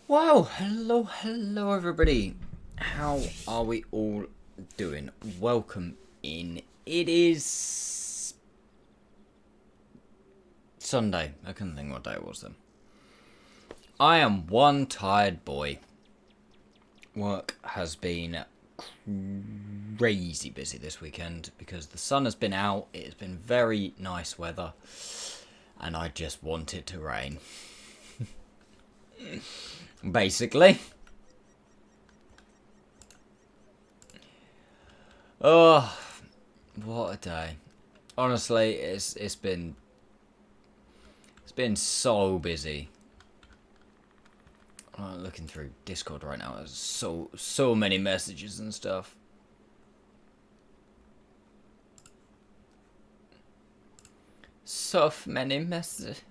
Wow, hello everybody. How are we all doing? Welcome in. It is Sunday. I couldn't think what day it was then. I am one tired boy. Work has been crazy busy this weekend because the sun has been out. It has been very nice weather and I just want it to rain. Basically. Oh, what a day. Honestly, it's been so busy. I'm looking through Discord right now. There's so many messages and stuff. So many messages.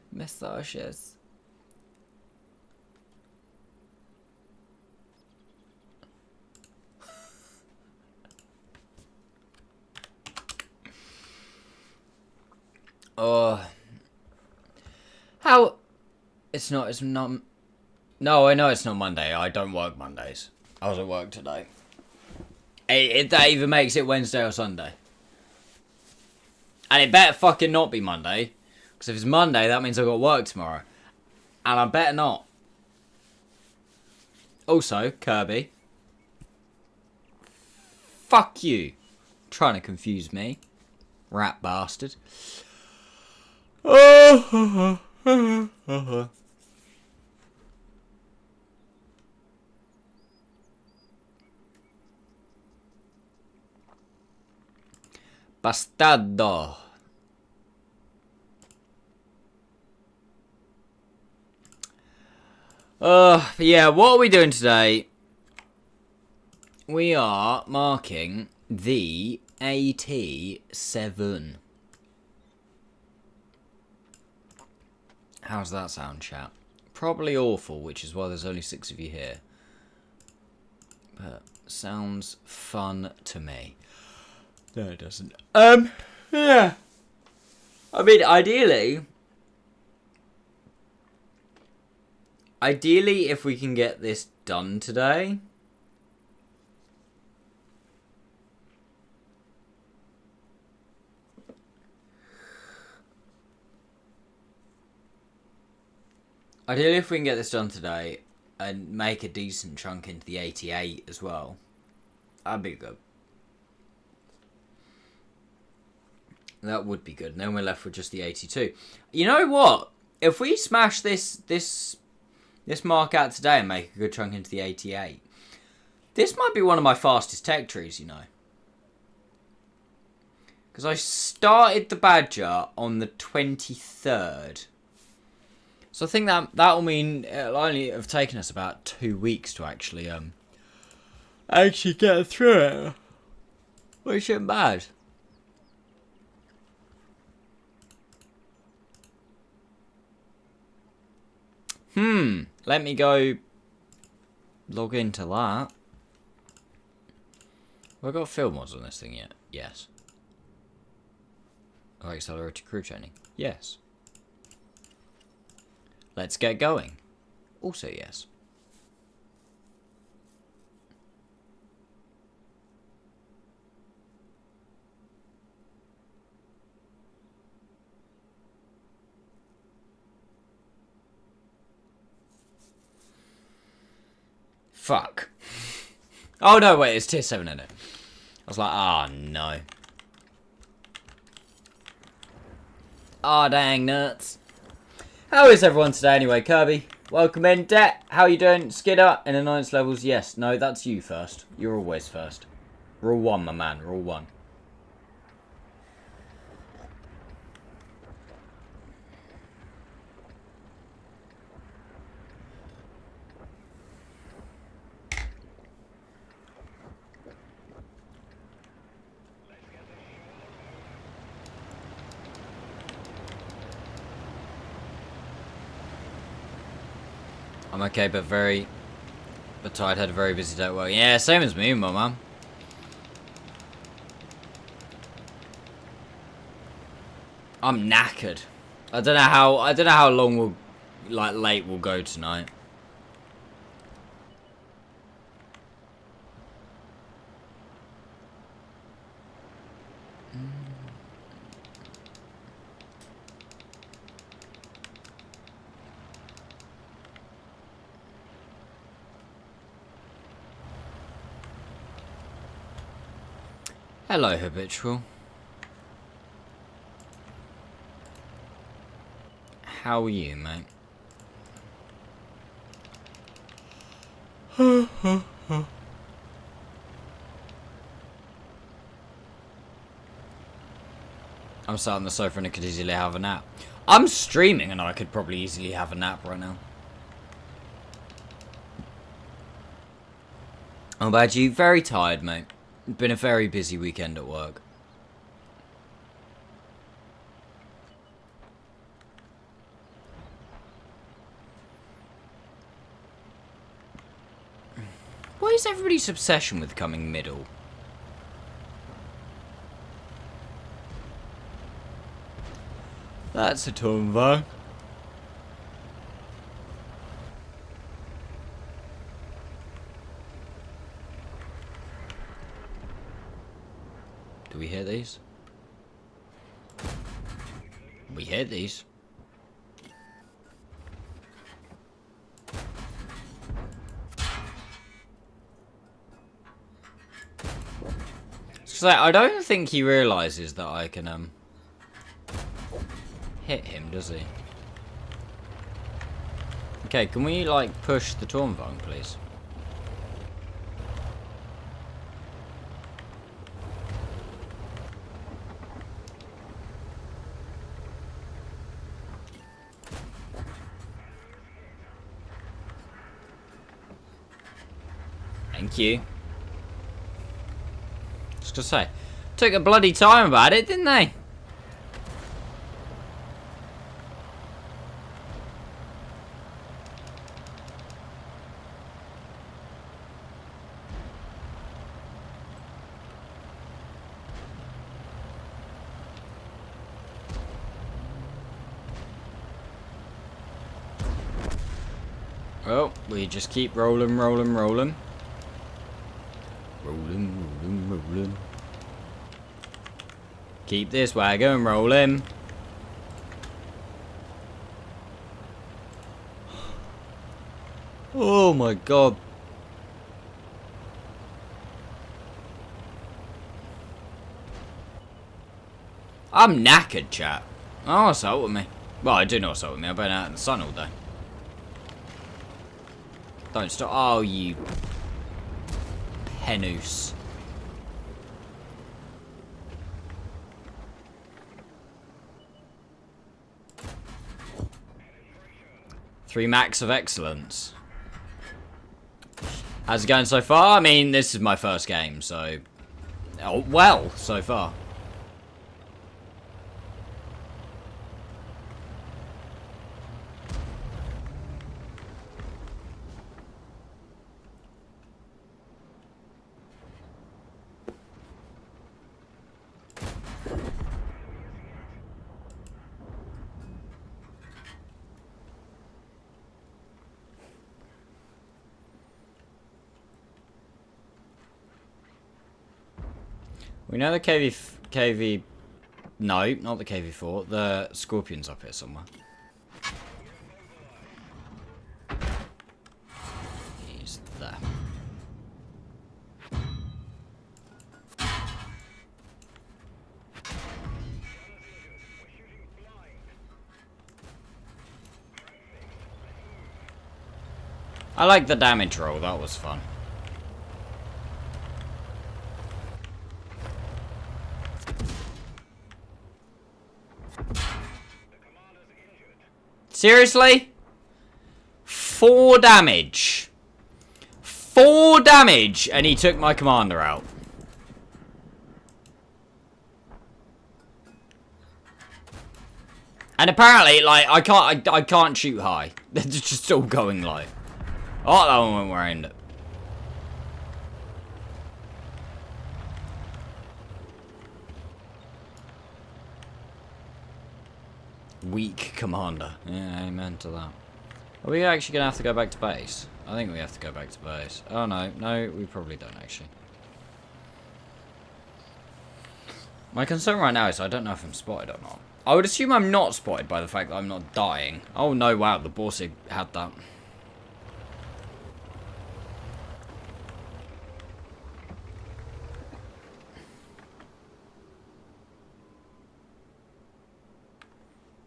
Oh, how? It's not. No, I know it's not Monday. I don't work Mondays. I was at work today. That even makes it Wednesday or Sunday. And it better fucking not be Monday. Because if it's Monday, that means I've got work tomorrow. And I better not. Also, Kirby. Fuck you. Trying to confuse me. Rat bastard. Bastardo. Yeah, what are we doing today? We are marking the AT7. How's that sound, chat? Probably awful, which is why there's only 6 of you here. But sounds fun to me. No, it doesn't. Yeah. I mean, ideally, if we can get this done today. Ideally, if we can get this done today and make a decent chunk into the 88 as well, that'd be good. That would be good. And then we're left with just the 82. You know what? If we smash this mark out today and make a good chunk into the 88, this might be one of my fastest tech trees, you know. Because I started the Badger on the 23rd. So I think that'll mean it'll only have taken us about 2 weeks to actually get through it. Which isn't bad. Let me go log into that. Have I got field mods on this thing yet? Yes. Oh, accelerated crew training. Yes. Let's get going. Also yes. Fuck. Oh no, wait, it's tier 7 in it. I was like, oh no. Oh dang nuts. How is everyone today anyway? Kirby, welcome in. Det, how you doing? Skidder, in annoyance levels, yes. No, that's you first. You're always first. Rule 1, my man, rule 1. I'm okay, but tired. Had a very busy day at work. Yeah, same as me, my man. I'm knackered. I don't know how long late we'll go tonight. Hello, Habitual. How are you, mate? I'm sat on the sofa and I could easily have a nap. I'm streaming and I could probably easily have a nap right now. How about you? Very tired, mate. Been a very busy weekend at work. What is everybody's obsession with coming middle? That's a Tomvo. Do we hear these? We hear these. So I don't think he realizes that I can hit him, does he? Okay, can we like push the Tornvong, please? Thank you. Just to say, took a bloody time about it, didn't they? Well, we just keep rolling, rolling, rolling. Rolling, rolling, rolling. Keep this wagon rolling. Oh my god. I'm knackered, chat. Oh, what's up with me? Well, I do know what's up with me. I've been out in the sun all day. Don't stop. Oh, you Penus. Three max of excellence. How's it going so far? I mean, this is my first game, so... Oh, well, so far. We know the KV... No, not the KV4. The Scorpion's up here somewhere. He's there. I like the damage roll. That was fun. Seriously? 4 damage. 4 damage, and he took my commander out. And apparently, like, I can't shoot high. They're just all going low. Oh, that one went where I aimed it. Weak commander. Yeah, amen to that. Are we actually going to have to go back to base? I think we have to go back to base. Oh, no. No, we probably don't, actually. My concern right now is I don't know if I'm spotted or not. I would assume I'm not spotted by the fact that I'm not dying. Oh no, wow, the Borsig had that.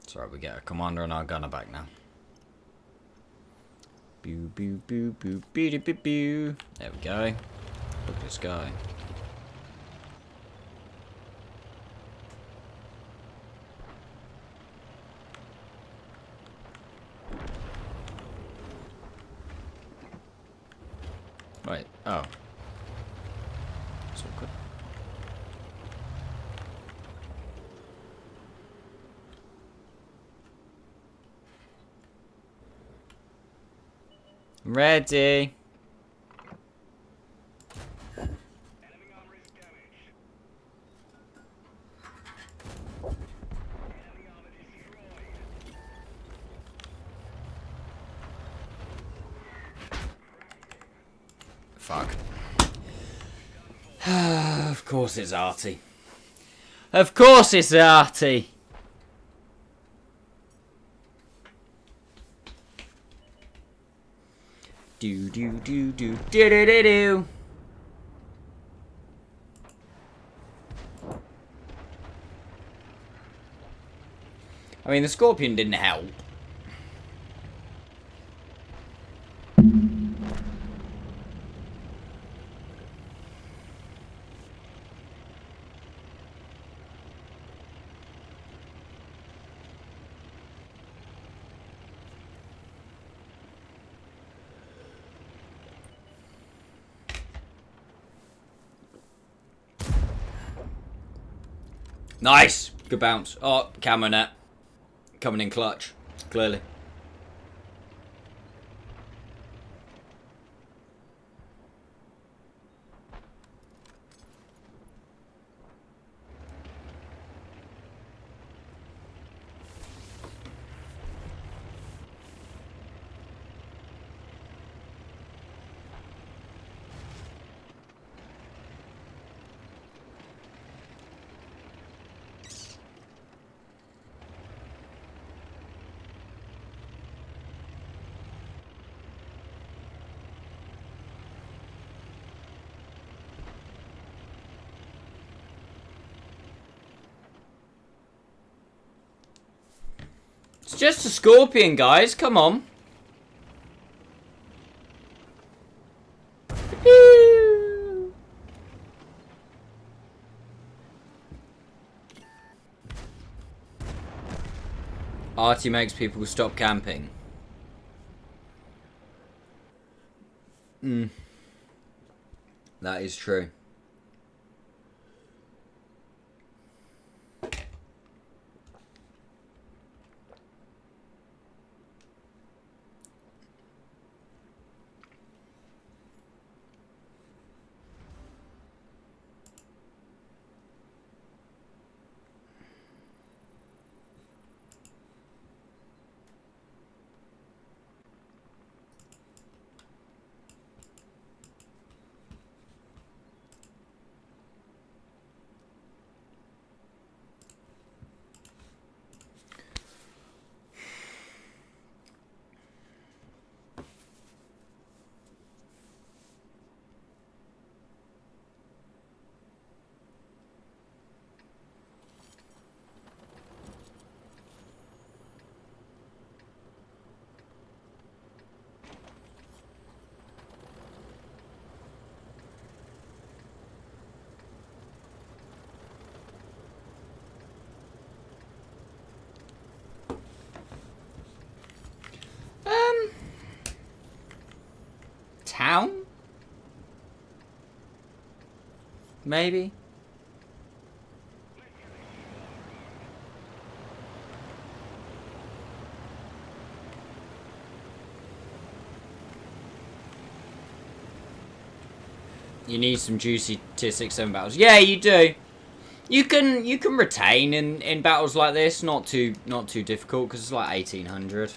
It's alright, we get a commander and our gunner back now. Boo, boo, boo, boo, boo, boo, boo. There we go. Look at this guy. Wait, oh. That's awkward. Ready. Fuck. Of course it's Artie. Of course it's Artie. Do do do do do do do do. I mean, the Scorpion didn't help. Nice! Good bounce. Oh, camo net. Coming in clutch. Clearly. It's just a Scorpion, guys. Come on. Artie makes people stop camping. That is true. Town? Maybe? You need some juicy tier 6-7 battles. Yeah, you do. You can retain in battles like this. Not too difficult because it's like 1800.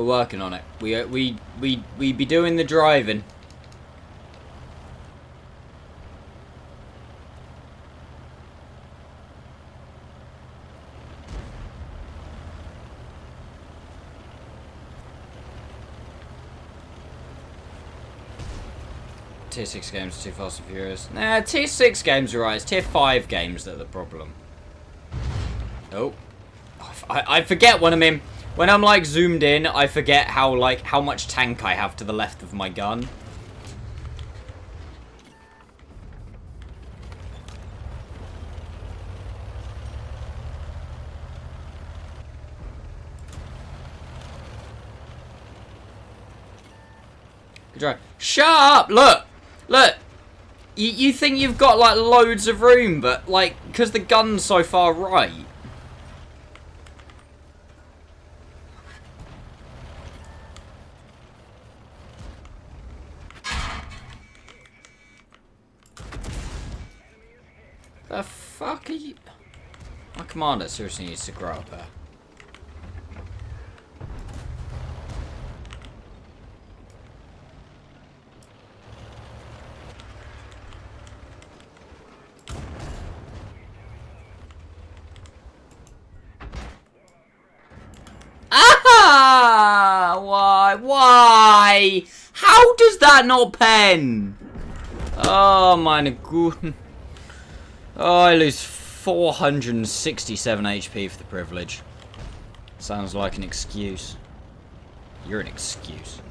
We're working on it. We be doing the driving. Tier 6 games, too Fast and Furious. Nah, Tier 6 games are right. It's Tier 5 games that are the problem. Oh. I forget when I'm in... When I'm, like, zoomed in, I forget how much tank I have to the left of my gun. Good try. Shut up! Look! Look! You think you've got, like, loads of room, but, like, because the gun's so far right... The fuck are you... My commander seriously needs to grow up here. Ah! Why? Why? How does that not pen? Oh, meine Güte. Oh, I lose 467 HP for the privilege. Sounds like an excuse. You're an excuse.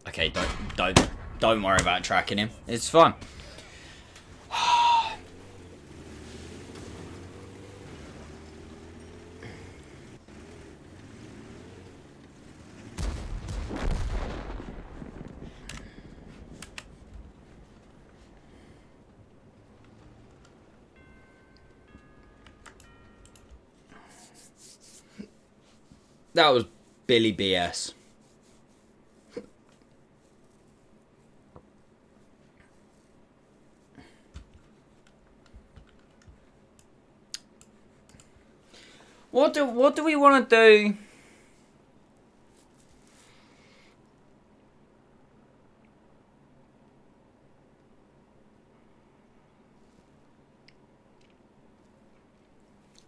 Okay, don't worry about tracking him. It's fine. That was Billy BS. What do we want to do?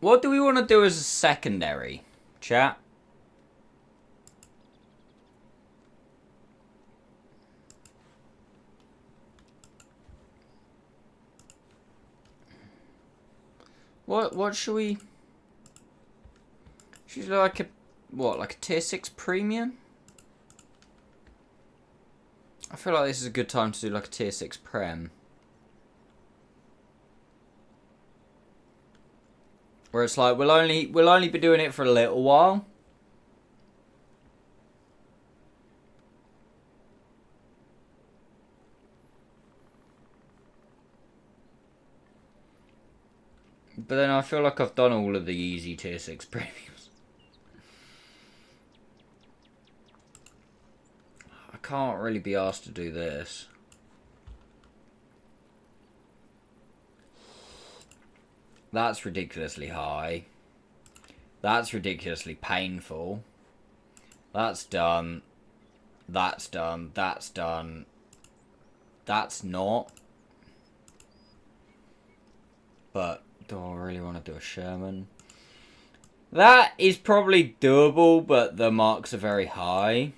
What do we want to do as a secondary, chat? What should we... Should we do like a... What, like a tier 6 premium? I feel like this is a good time to do like a tier 6 prem. Where it's like, we'll only be doing it for a little while. But then I feel like I've done all of the easy tier 6 premiums. I can't really be asked to do this. That's ridiculously high. That's ridiculously painful. That's done. That's done. That's done. That's not. But do I really want to do a Sherman? That is probably doable, but the marks are very high.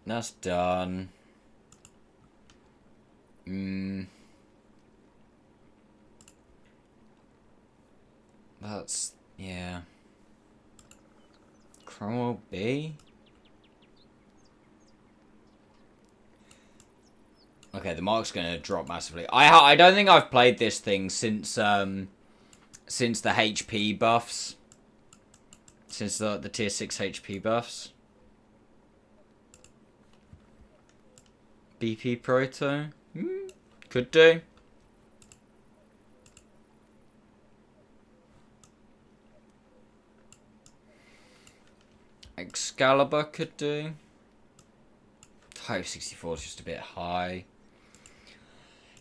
That's done. That's, yeah. Cromwell B? Okay, the mark's gonna drop massively. I don't think I've played this thing since the HP buffs. Since the tier 6 HP buffs. BP Proto? Could do. Excalibur could do. Type 64 is just a bit high.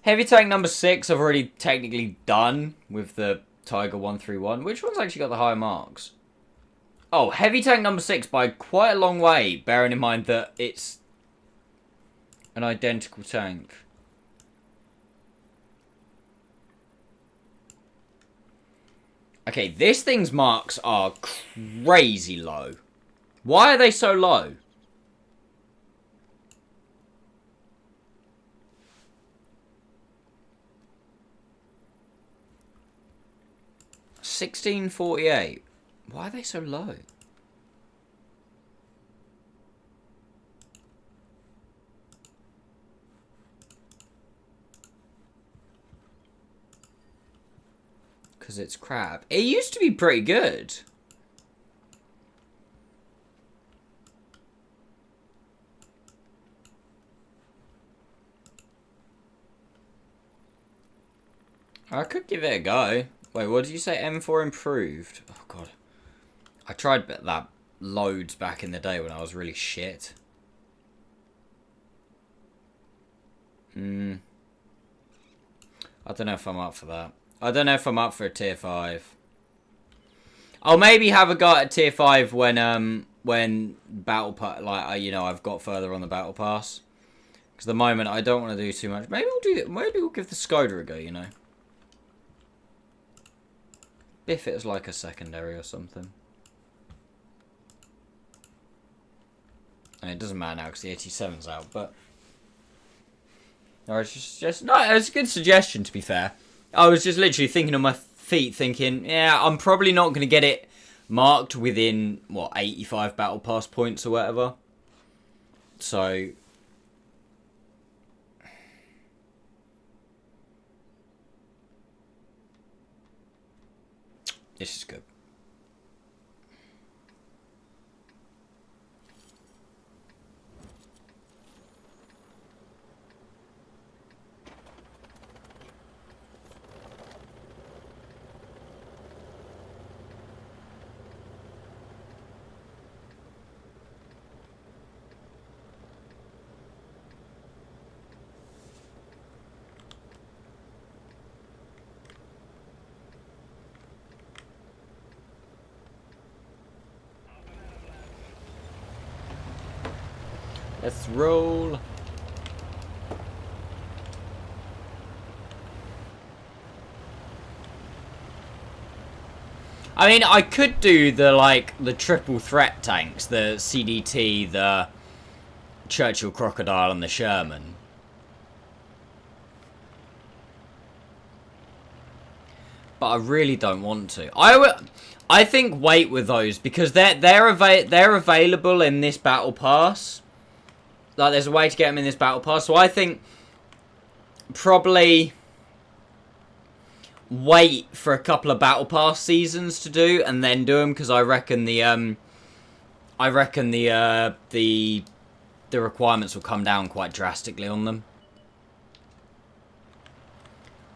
Heavy tank number 6 I've already technically done with the Tiger 131. Which one's actually got the higher marks? Oh, heavy tank number 6 by quite a long way, bearing in mind that it's an identical tank. Okay, this thing's marks are crazy low. Why are they so low? $16.48. Why are they so low? Because it's crap. It used to be pretty good. I could give it a go. Wait, what did you say? M4 improved? Oh, God. I tried that loads back in the day when I was really shit. I don't know if I'm up for that. I don't know if I'm up for a tier 5. I'll maybe have a go at tier 5 when battle pass, like, you know, I've got further on the battle pass. Because at the moment I don't want to do too much. Maybe we'll give the Skoda a go, you know. Biff it as like a secondary or something. I mean, it doesn't matter now because the 87's out, but no, it's just no. It's a good suggestion, to be fair. I was just literally thinking on my feet, thinking, yeah, I'm probably not going to get it marked within what 85 battle pass points or whatever. So this is good. Let's roll. I mean, I could do the triple threat tanks, the CDT, the Churchill Crocodile, and the Sherman. But I really don't want to. I think wait with those because they're available in this battle pass. Like, there's a way to get them in this battle pass. So I think probably wait for a couple of battle pass seasons to do, and then do them, because I reckon the requirements will come down quite drastically on them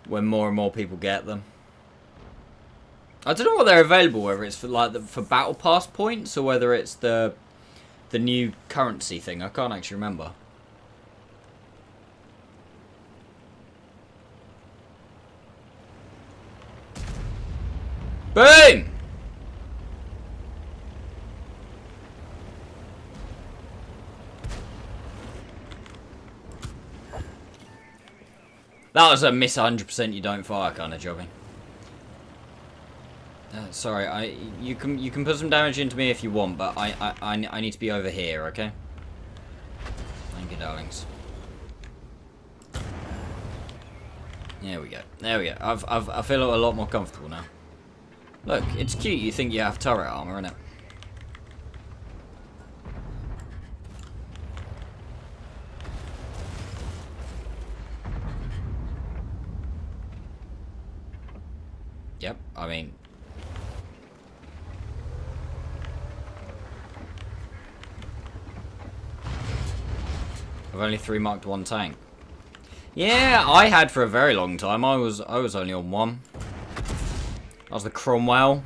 when more and more people get them. I don't know what they're available, whether it's for for battle pass points or whether it's the new currency thing. I can't actually remember. Boom! That was a miss 100% you don't fire kind of jobbing. Sorry, you can put some damage into me if you want, but I need to be over here, okay? Thank you, darlings. There we go. There we go. I feel a lot more comfortable now. Look, it's cute. You think you have turret armor, innit? Yep. I mean. I've only 3 marked 1 tank. Yeah, I had for a very long time. I was only on 1. That was the Cromwell.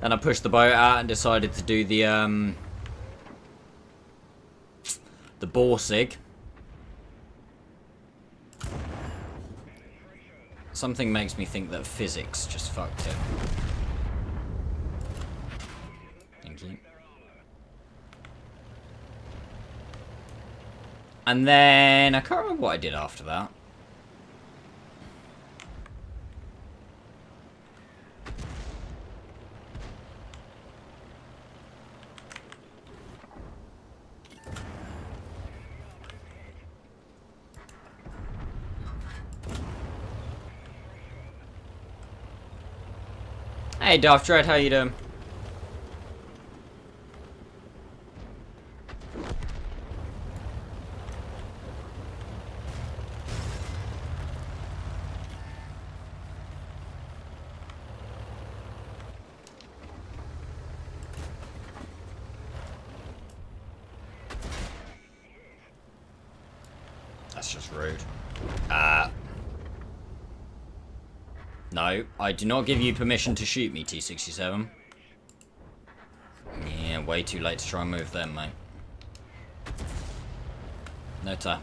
Then I pushed the boat out and decided to do the The Borsig. Something makes me think that physics just fucked it. Thank you. And then I can't remember what I did after that. Hey, Darth Dread, how you doing? That's just rude. No, I do not give you permission to shoot me, T-67. Yeah, way too late to try and move them, mate. No time.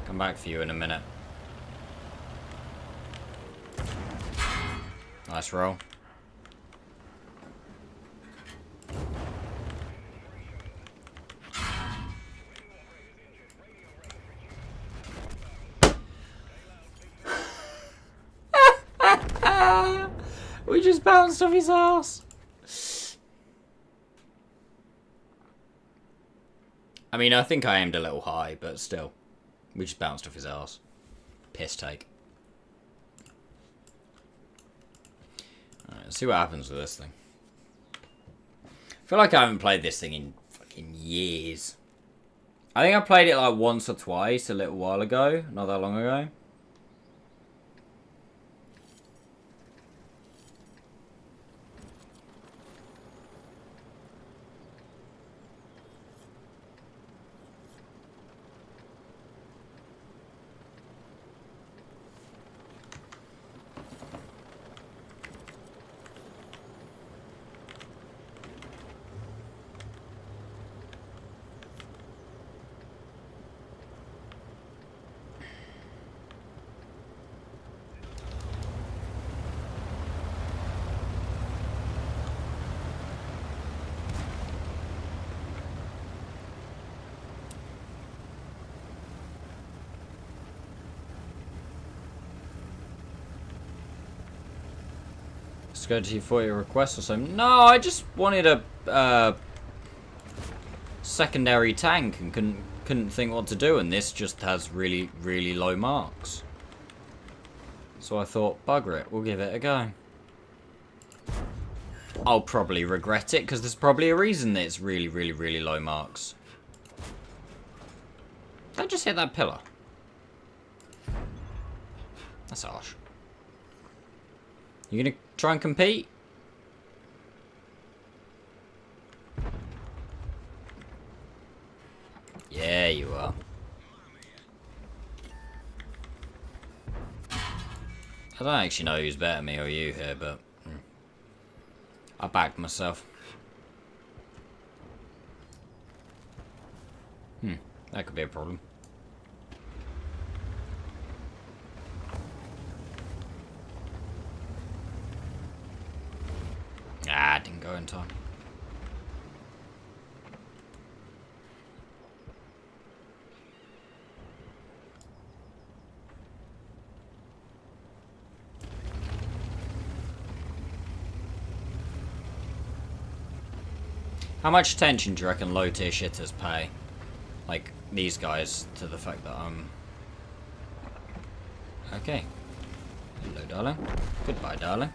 Come back for you in a minute. Nice roll. We just bounced off his ass. I mean, I think I aimed a little high, but still. We just bounced off his ass. Piss take. Alright, let's see what happens with this thing. I feel like I haven't played this thing in fucking years. I think I played it like once or twice a little while ago. Not that long ago. Let's go to you for your request or something. No, I just wanted a secondary tank and couldn't think what to do, and this just has really, really low marks. So I thought, bugger it, we'll give it a go. I'll probably regret it, because there's probably a reason that it's really, really, really low marks. Did I just hit that pillar? That's harsh. You gonna try and compete? Yeah, you are. I don't actually know who's better, me or you here, but I backed myself. That could be a problem. Ah, didn't go in time. How much attention do you reckon low tier shitters pay? Like, these guys, to the fact that I'm... Okay. Hello, darling. Goodbye, darling.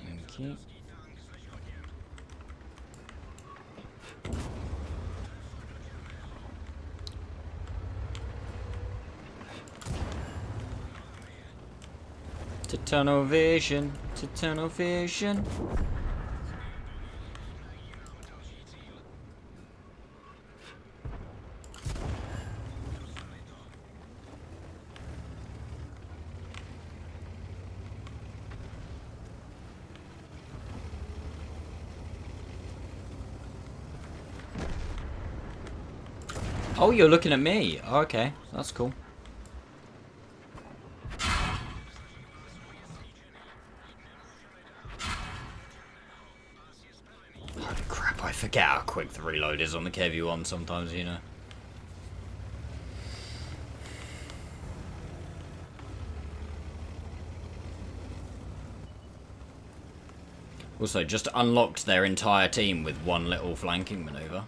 Thank you. To tunnel vision. To tunnel vision. Oh, you're looking at me. Oh, okay, that's cool. Holy crap, I forget how quick the reload is on the KV-1 sometimes, you know. Also, just unlocked their entire team with one little flanking maneuver.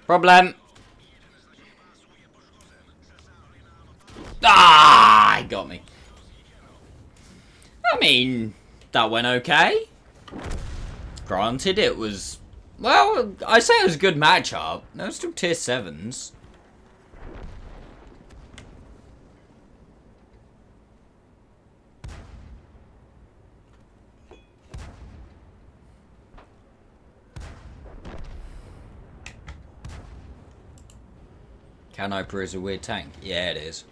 Problem. Ah, he got me. I mean, that went okay. Granted, it was... Well, I say it was a good matchup. They were still tier 7s. Canoper is a weird tank. Yeah, it is.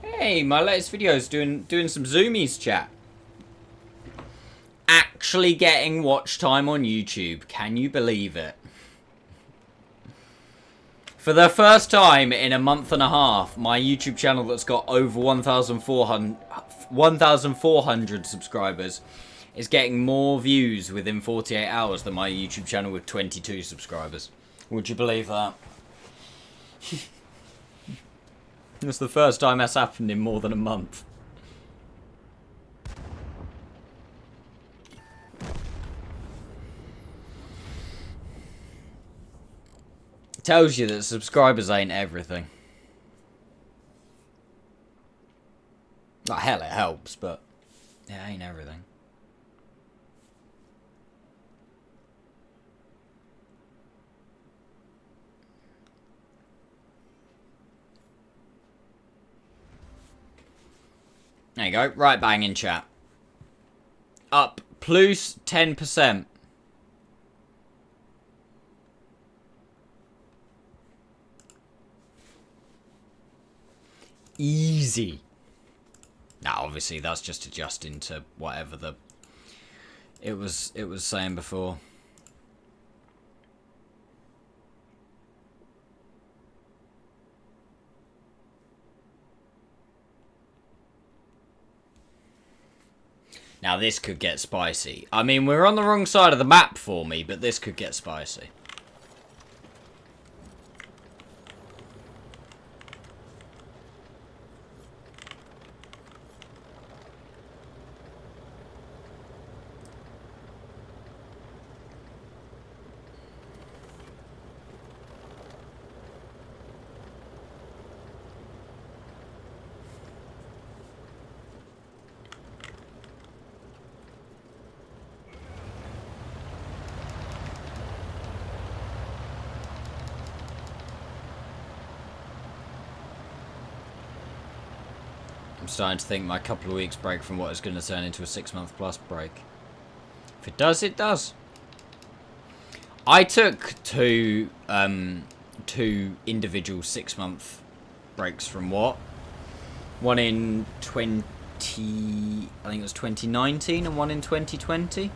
Hey, my latest video is doing some zoomies, chat. Actually getting watch time on YouTube. Can you believe it? For the first time in a month and a half, my YouTube channel that's got over 1,400 subscribers is getting more views within 48 hours than my YouTube channel with 22 subscribers. Would you believe that? It's the first time that's happened in more than a month. Tells you that subscribers ain't everything. Like, hell, it helps, but it ain't everything. There you go. Right bang in chat. Up plus 10%. Easy. Now, obviously, that's just adjusting to whatever it was saying before. Now, this could get spicy. I mean, we're on the wrong side of the map for me, but this could get spicy. starting to think my couple of weeks break from what is going to turn into a 6-month plus break. If it does, it does. I took two individual 6-month breaks from what? One in I think it was 2019, and one in 2020.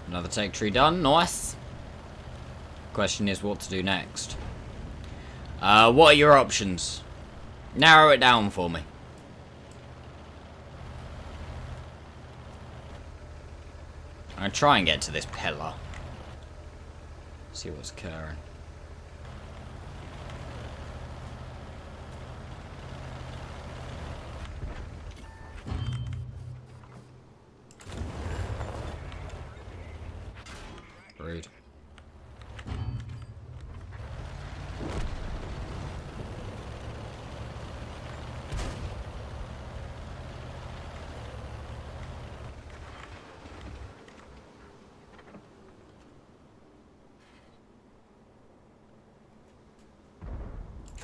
Another tech tree done. Nice. Question is what to do next. What are your options? Narrow it down for me. I'm going to try and get to this pillar. See what's occurring. Rude.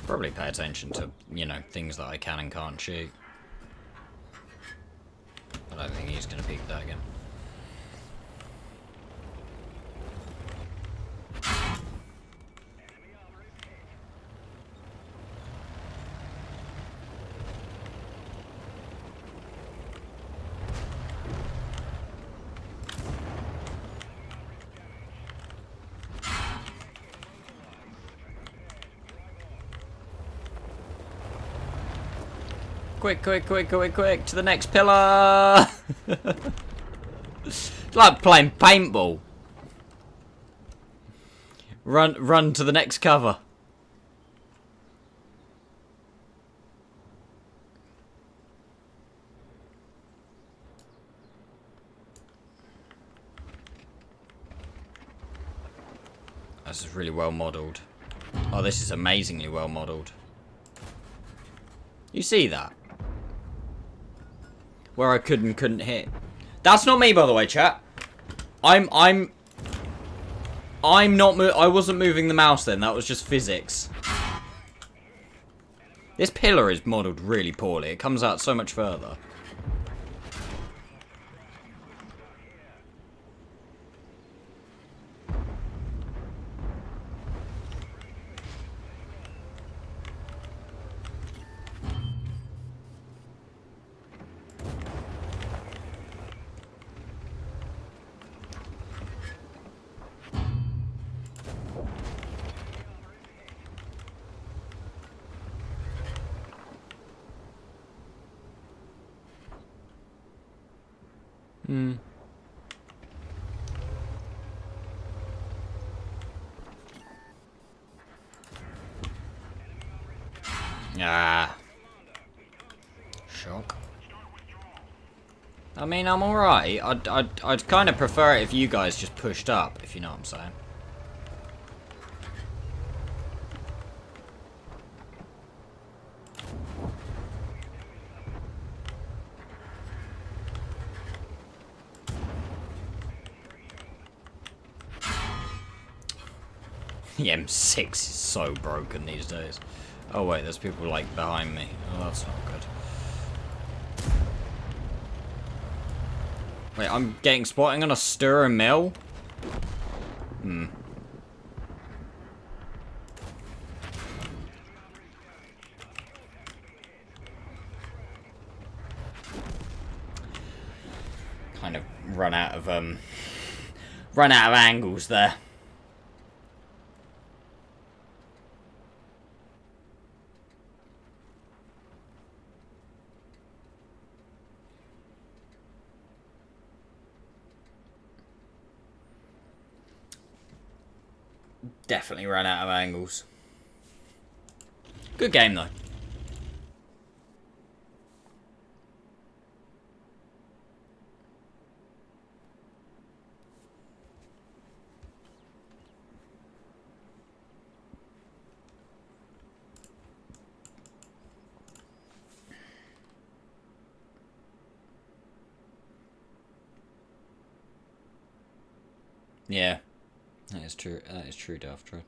Probably pay attention to, you know, things that I can and can't shoot. I don't think he's going to peek that again. Quick, quick, quick, quick, quick, to the next pillar! It's like playing paintball. Run to the next cover. This is really well modelled. Oh, this is amazingly well modelled. You see that? Where I couldn't hit. That's not me, by the way, chat. I wasn't moving the mouse then. That was just physics. This pillar is modelled really poorly. It comes out so much further. Ah. Shock. I mean, I'm alright. I'd kind of prefer it if you guys just pushed up, if you know what I'm saying. The M6 is so broken these days. Oh wait, there's people like behind me. Oh, that's not good. Wait, I'm getting spotting on a stir and mill? Hmm. Kind of run out of angles there. Definitely ran out of angles. Good game though. Yeah, that is true. That is true, Daft Dread.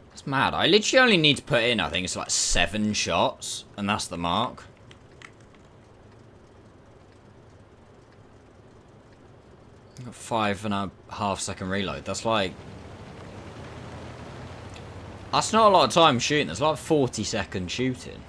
That's mad. I literally only need to put in, I think it's like 7 shots, and that's the mark. Got 5.5 second reload. That's like... That's not a lot of time shooting. That's like 40 second shooting.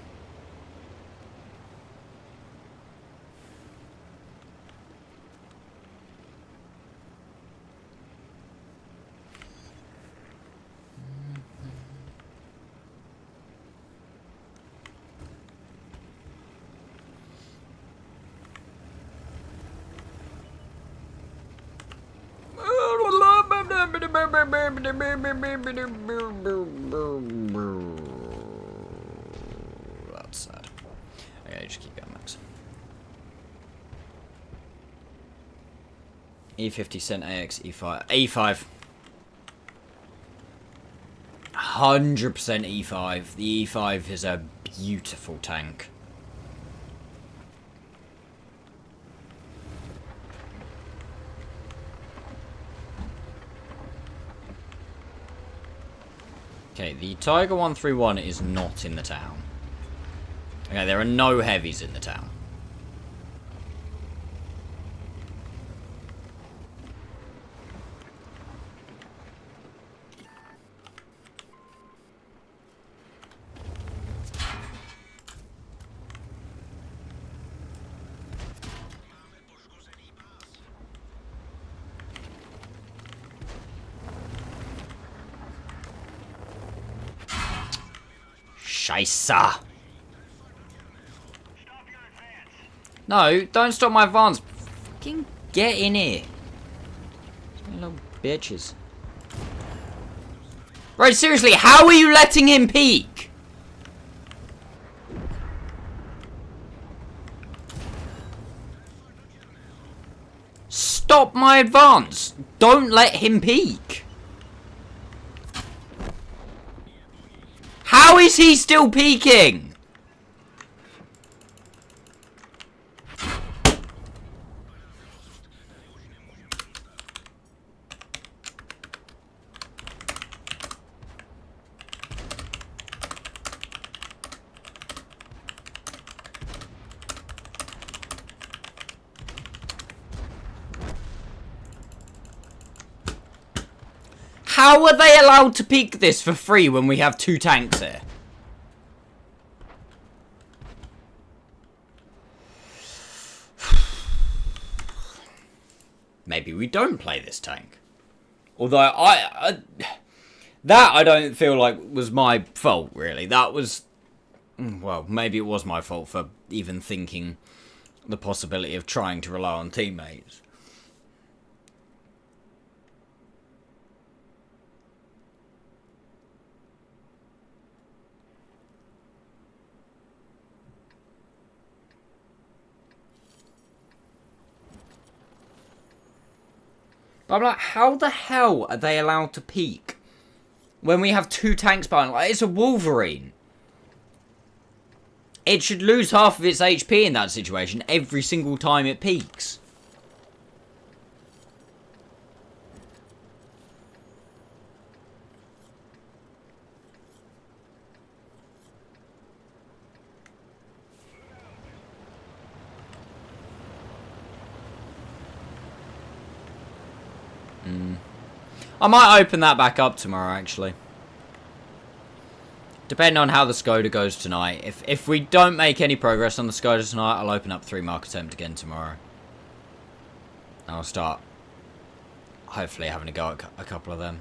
That's sad. Okay, just keep going, Max. E50 cent AX E5 E5. 100% E5. The E5 is a beautiful tank. Okay, the Tiger 131 is not in the town. Okay, there are no heavies in the town. Scheiße. No, don't stop my advance. Fucking get in here. You little bitches. Right, seriously, how are you letting him peek? Stop my advance. Don't let him peek. How is he still peeking? How are they allowed to peek this for free when we have 2 tanks here? Maybe we don't play this tank. Although that I don't feel like was my fault, really. That was... Well, maybe it was my fault for even thinking the possibility of trying to rely on teammates. But I'm like, how the hell are they allowed to peek when we have 2 tanks behind? Like, it's a Wolverine. It should lose half of its HP in that situation every single time it peeks. I might open that back up tomorrow, actually. Depending on how the Skoda goes tonight. If we don't make any progress on the Skoda tonight, I'll open up 3 mark attempt again tomorrow. And I'll start, hopefully, having a go at a couple of them.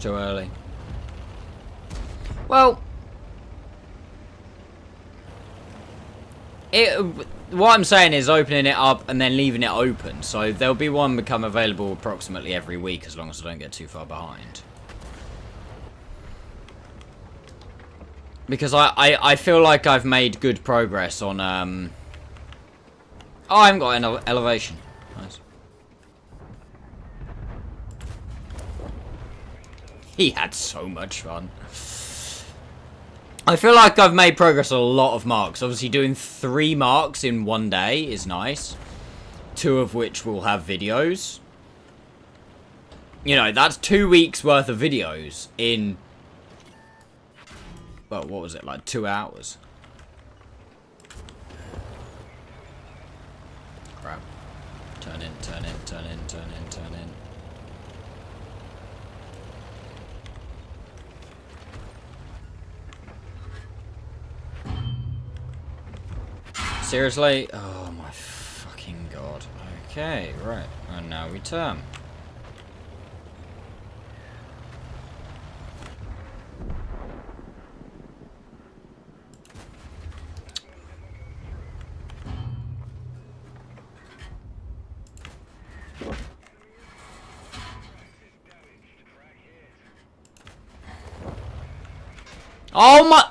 Too early. Well, What I'm saying is opening it up and then leaving it open. So there'll be one become available approximately every week as long as I don't get too far behind. Because I feel like I've made good progress on... Oh, I haven't got an elevation. Nice. He had so much fun. I feel like I've made progress on a lot of marks. Obviously, doing 3 marks in one day is nice. 2 of which will have videos. You know, that's 2 weeks worth of videos in... Well, what was it? Like 2 hours. Crap. Turn in, turn in, turn in, turn in, turn in. Seriously? Oh my fucking god. Okay, right. And now we turn. Oh my...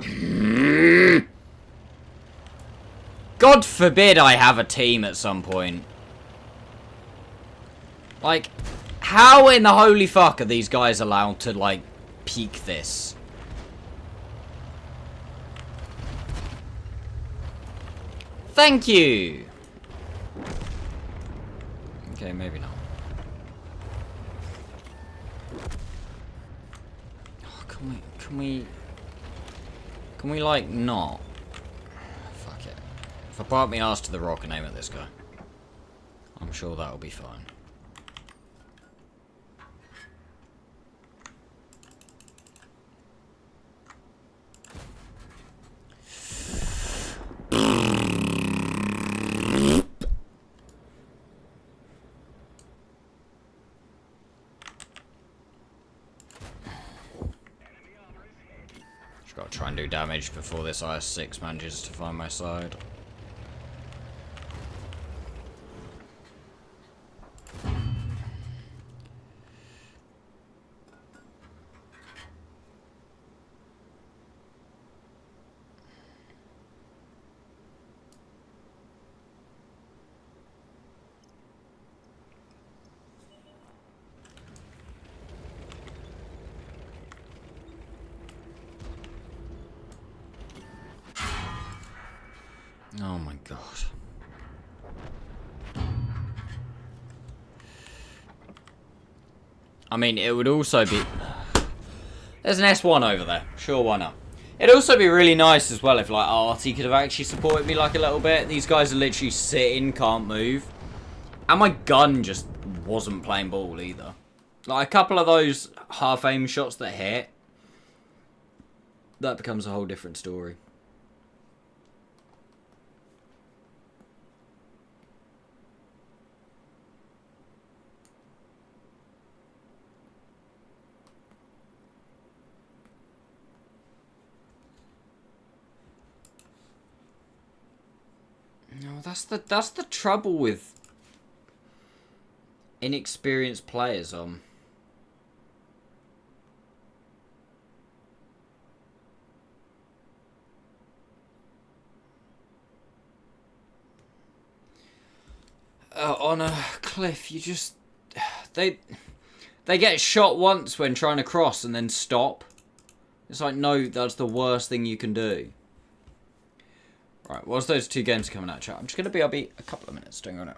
God forbid I have a team at some point. Like, how in the holy fuck are these guys allowed to, like, peak this? Thank you! Okay, maybe not. Oh, can we, like, not? Fuck it. If I part my ass to the rock and aim at this guy, I'm sure that'll be fine. Just gotta try and do damage before this IS-6 manages to find my side. Oh my god. I mean, it would also be... There's an S1 over there. Sure, why not? It'd also be really nice as well if, like, Artie could have actually supported me, like, a little bit. These guys are literally sitting, can't move. And my gun just wasn't playing ball either. Like, a couple of those half-aim shots that hit, that becomes a whole different story. No, that's the trouble with inexperienced players. On a cliff, you just they get shot once when trying to cross and then stop. It's like, no, that's the worst thing you can do. Right, whilst those 2 games are coming out, chat, I'm just going to BRB a couple of minutes. Don't go now.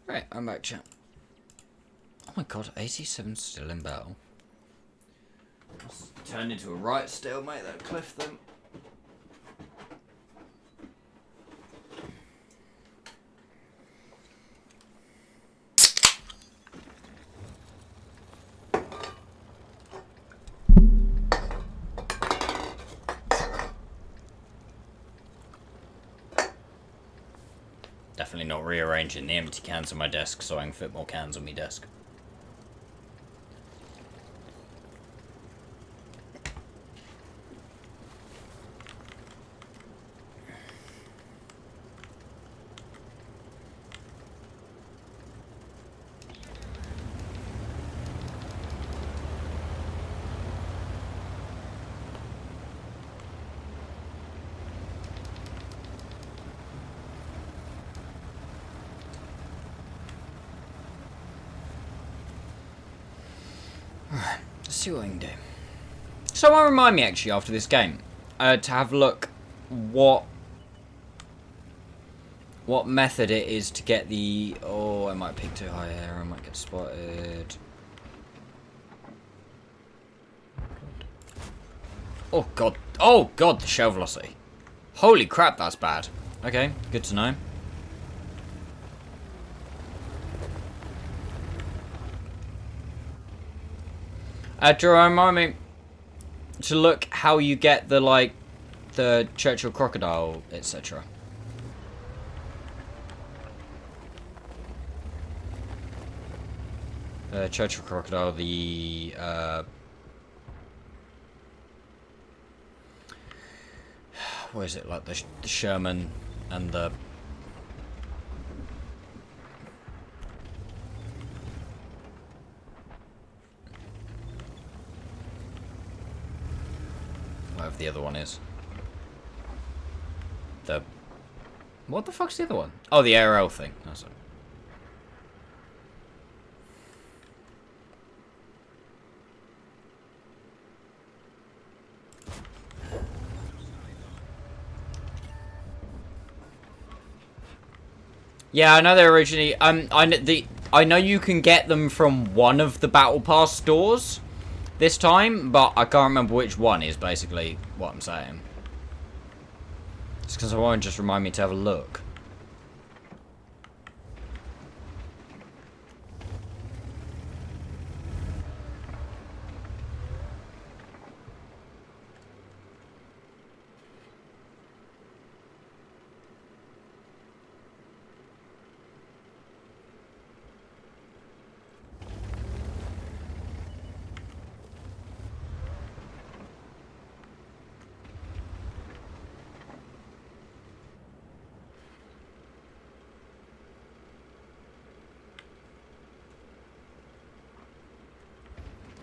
Right, I'm back, chat. Oh my god, 87 still in battle. It's turned into a right stalemate, that cliff them. Definitely not rearranging the empty cans on my desk so I can fit more cans on my desk. Let's see what I can do. Someone remind me actually after this game to have a look what method it is to get the... Oh, I might peek too high here. I might get spotted. Oh god. Oh god, the shell velocity. Holy crap, that's bad. Okay, good to know. Jerome, remind me to look how you get the, like, the Churchill crocodile, etc. Churchill crocodile, the, what is it, like the Sherman and the... whatever the other one is. The... What the fuck's the other one? Oh, the ARL thing. That's it. Yeah, I know they're originally... I know you can get them from one of the Battle Pass stores this time, but I can't remember which one is basically what I'm saying. It's because I want to just remind me to have a look.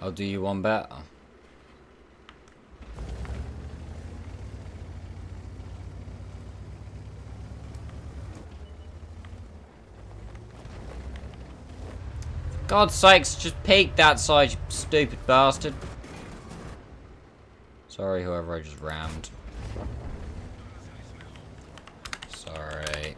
I'll do you one better. God's sakes, just peek that side, you stupid bastard. Sorry, whoever I just rammed. Sorry.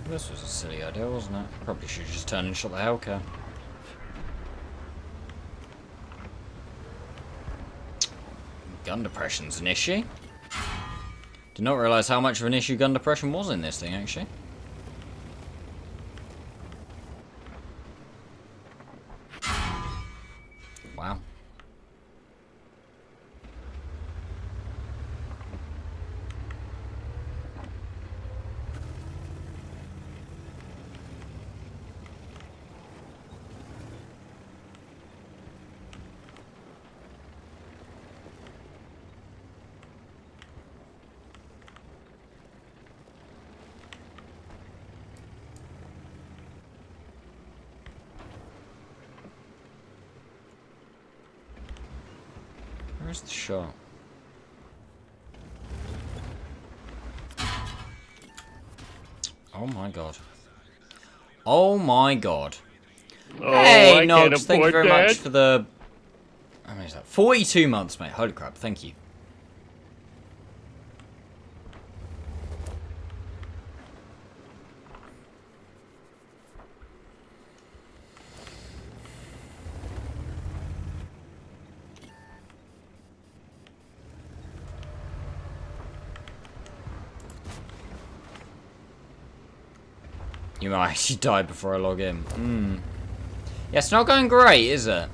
This was a silly idea, wasn't it? Probably should have just turned and shot the Hellcat. Gun depression's an issue. Did not realise how much of an issue gun depression was in this thing, actually. Wow. Where's the shot? Oh my god. Oh my god. Oh, Hey, I can't Nox, thank you afford very that. much for the... How many is that? 42 months, mate. Holy crap, thank you. You might actually die before I log in. Yeah, it's not going great, is it?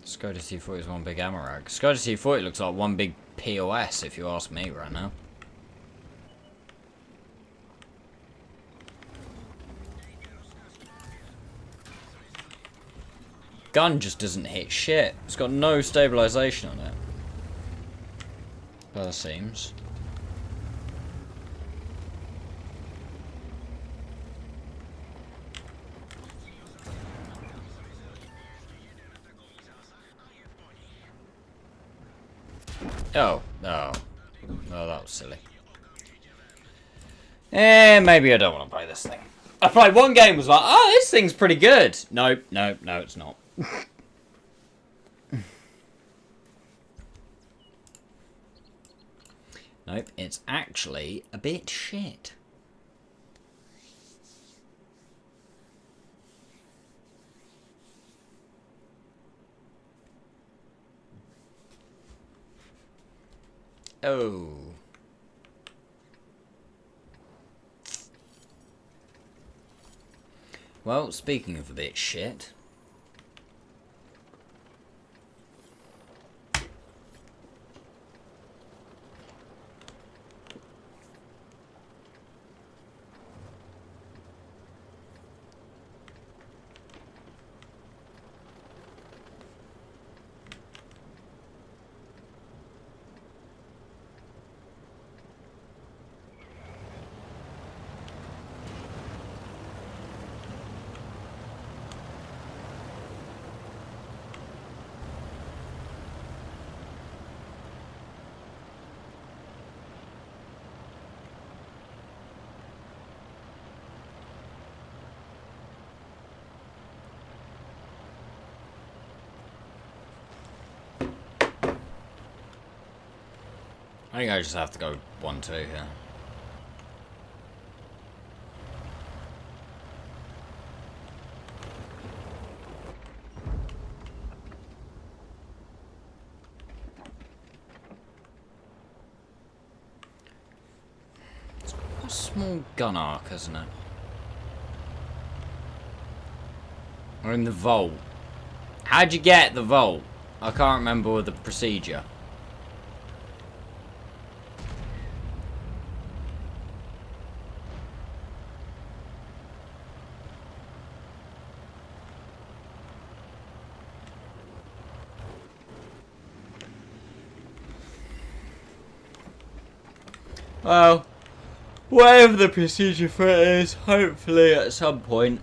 Skoda C40 is one big Amarak. Skoda C40 looks like one big POS, if you ask me right now. Gun just doesn't hit shit. It's got no stabilization on it. By the seams. Oh, no. Oh, that was silly. Maybe I don't want to play this thing. I played one game, was like, oh, this thing's pretty good. Nope, no, it's not. Nope, it's actually a bit shit. Oh. Well, speaking of a bit shit. I think I just have to go 1-2 here. It's got a small gun arc, hasn't it? We're in the vault. How'd you get the vault? I can't remember the procedure. Well, whatever the procedure for it is, hopefully at some point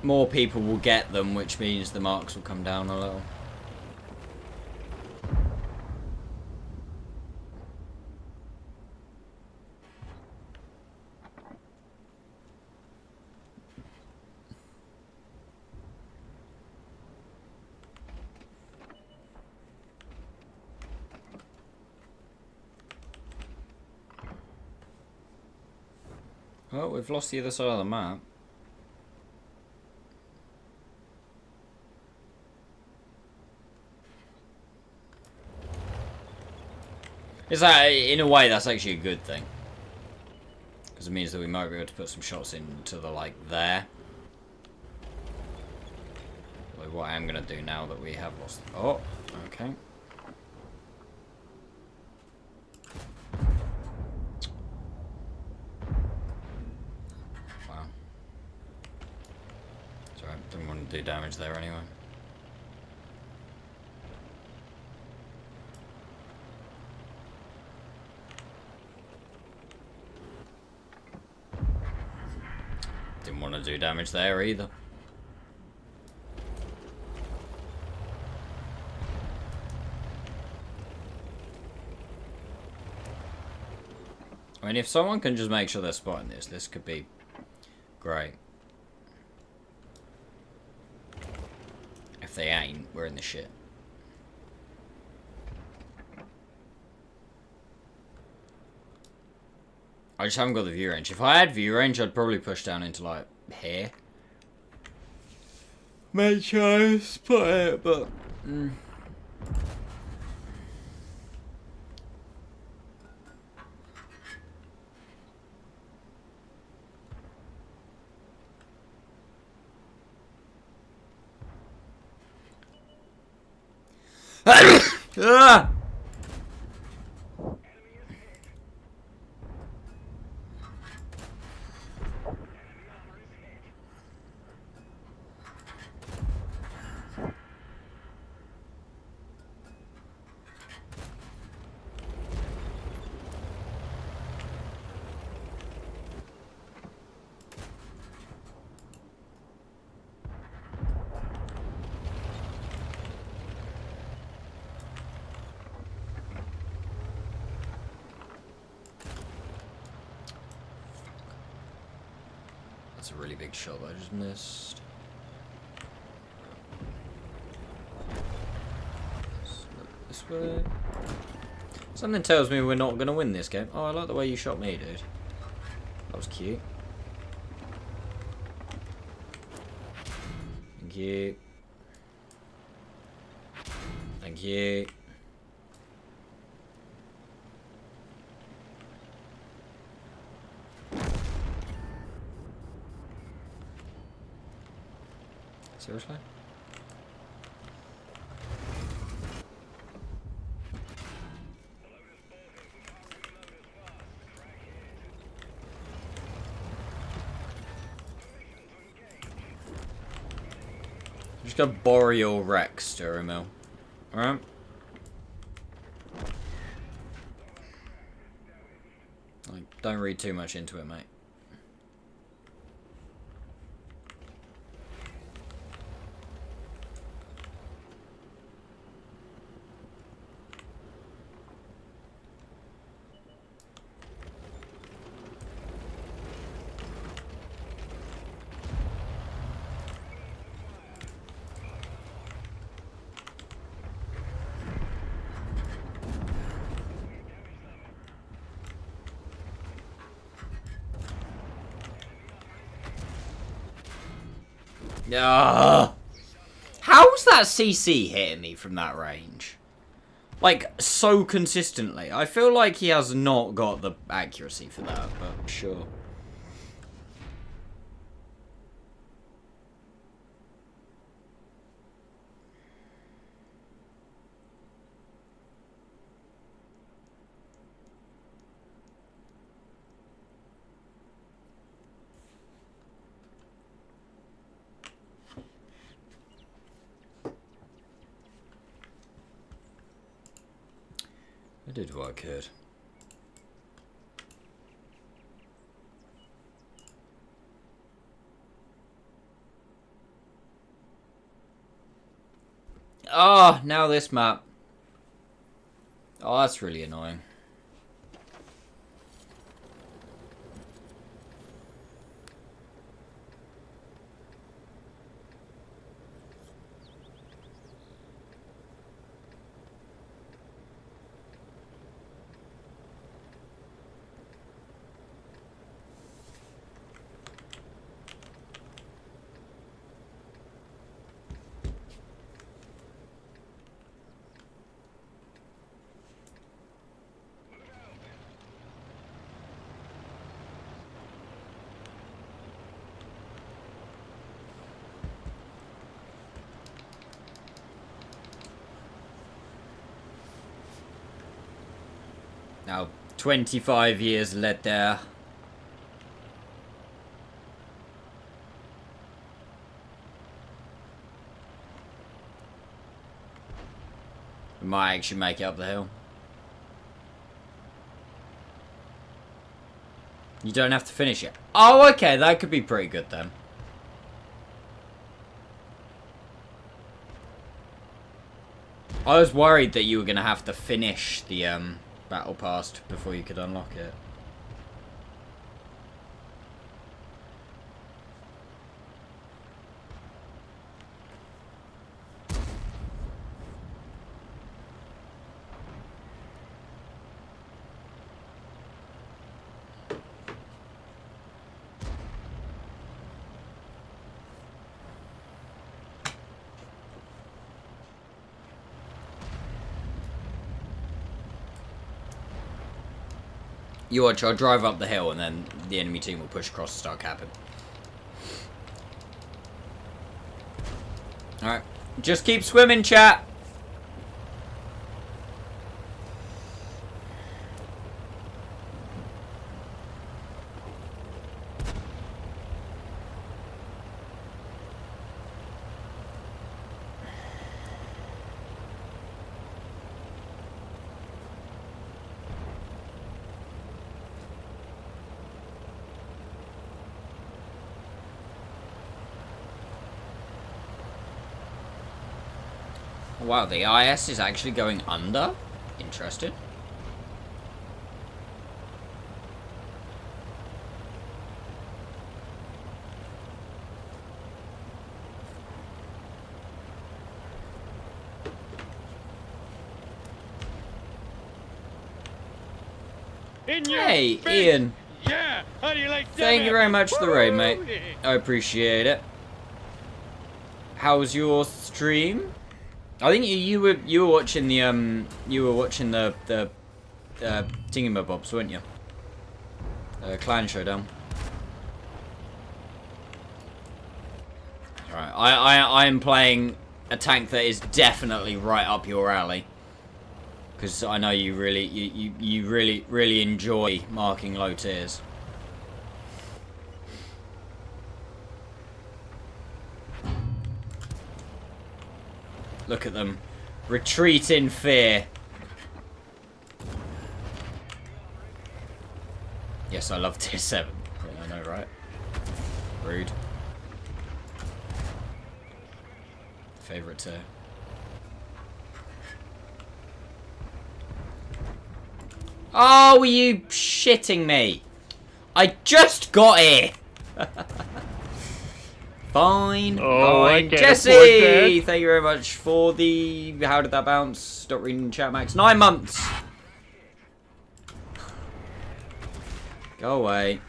more people will get them, which means the marks will come down a little. Oh, we've lost the other side of the map. Is that, in a way, that's actually a good thing. Because it means that we might be able to put some shots into the, like, there. Like what I am going to do now that we have lost... Oh, okay. Can't do damage there anyway. Didn't want to do damage there either. I mean, if someone can just make sure they're spotting this could be great. If they ain't, we're in the shit. I just haven't got the view range. If I had view range, I'd probably push down into, like, here. Make sure I spot it, but... Ah! That's a really big shot I just missed. Let's look this way. Something tells me we're not going to win this game. Oh, I like the way you shot me, dude. That was cute. Thank you. Thank you. Seriously? I'm just gonna Boreal Rex, Duramill. Alright? Like, don't read too much into it, mate. How's that CC hitting me from that range? Like, so consistently. I feel like he has not got the accuracy for that, but sure. I did what I could. Oh, now this map. Oh, that's really annoying. Now, 25 years later. Might actually make it up the hill. You don't have to finish it. Oh, okay, that could be pretty good then. I was worried that you were going to have to finish the battle pass before you could unlock it. You watch, I'll drive up the hill and then the enemy team will push across and start capping. Alright. Just keep swimming, chat. Wow, the IS is actually going under? Interesting. Hey, Ian. Yeah, how do you like that? Thank you very much for the raid, mate. I appreciate it. How was your stream? I think you were watching the thingamabobs, weren't you? Clan Showdown. Alright, I am playing a tank that is definitely right up your alley. Because I know you really enjoy marking low tiers. Look at them. Retreat in fear. Yes, I love tier 7. Yeah, I know, right? Rude. Favorite tier. Oh, are you shitting me? I just got here. Fine. Oh, fine. I can't Jesse, afford that. thank you very much for the... How did that bounce? Stop reading chat, Max. 9 months. Go away.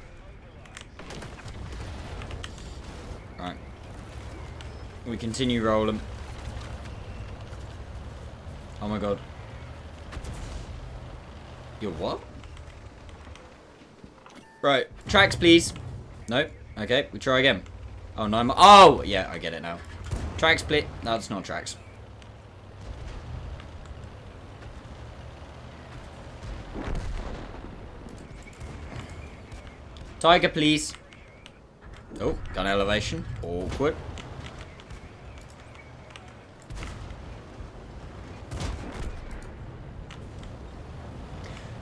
Alright. We continue rolling. Oh my god. You're what? Right. Tracks, please. Nope. Okay, we try again. Oh, 9 months. Oh, yeah, I get it now. Tracks, please. No, it's not tracks. Tiger, please. Oh, gun elevation. Awkward.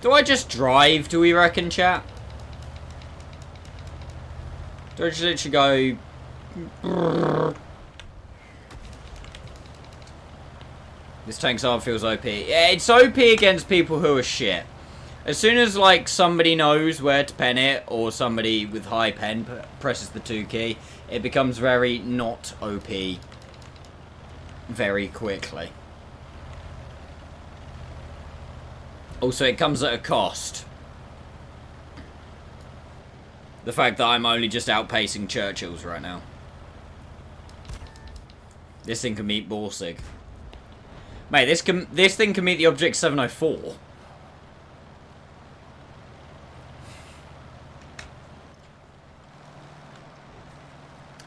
Do I just drive, do we reckon, chat? Do I just literally go... This tank's arm feels OP. Yeah, it's OP against people who are shit. As soon as, like, somebody knows where to pen it, or somebody with high pen presses the 2 key, it becomes very not OP very quickly. Also, it comes at a cost. The fact that I'm only just outpacing Churchill's right now. This thing can meet Borsig. Mate, this thing can meet the Object 704.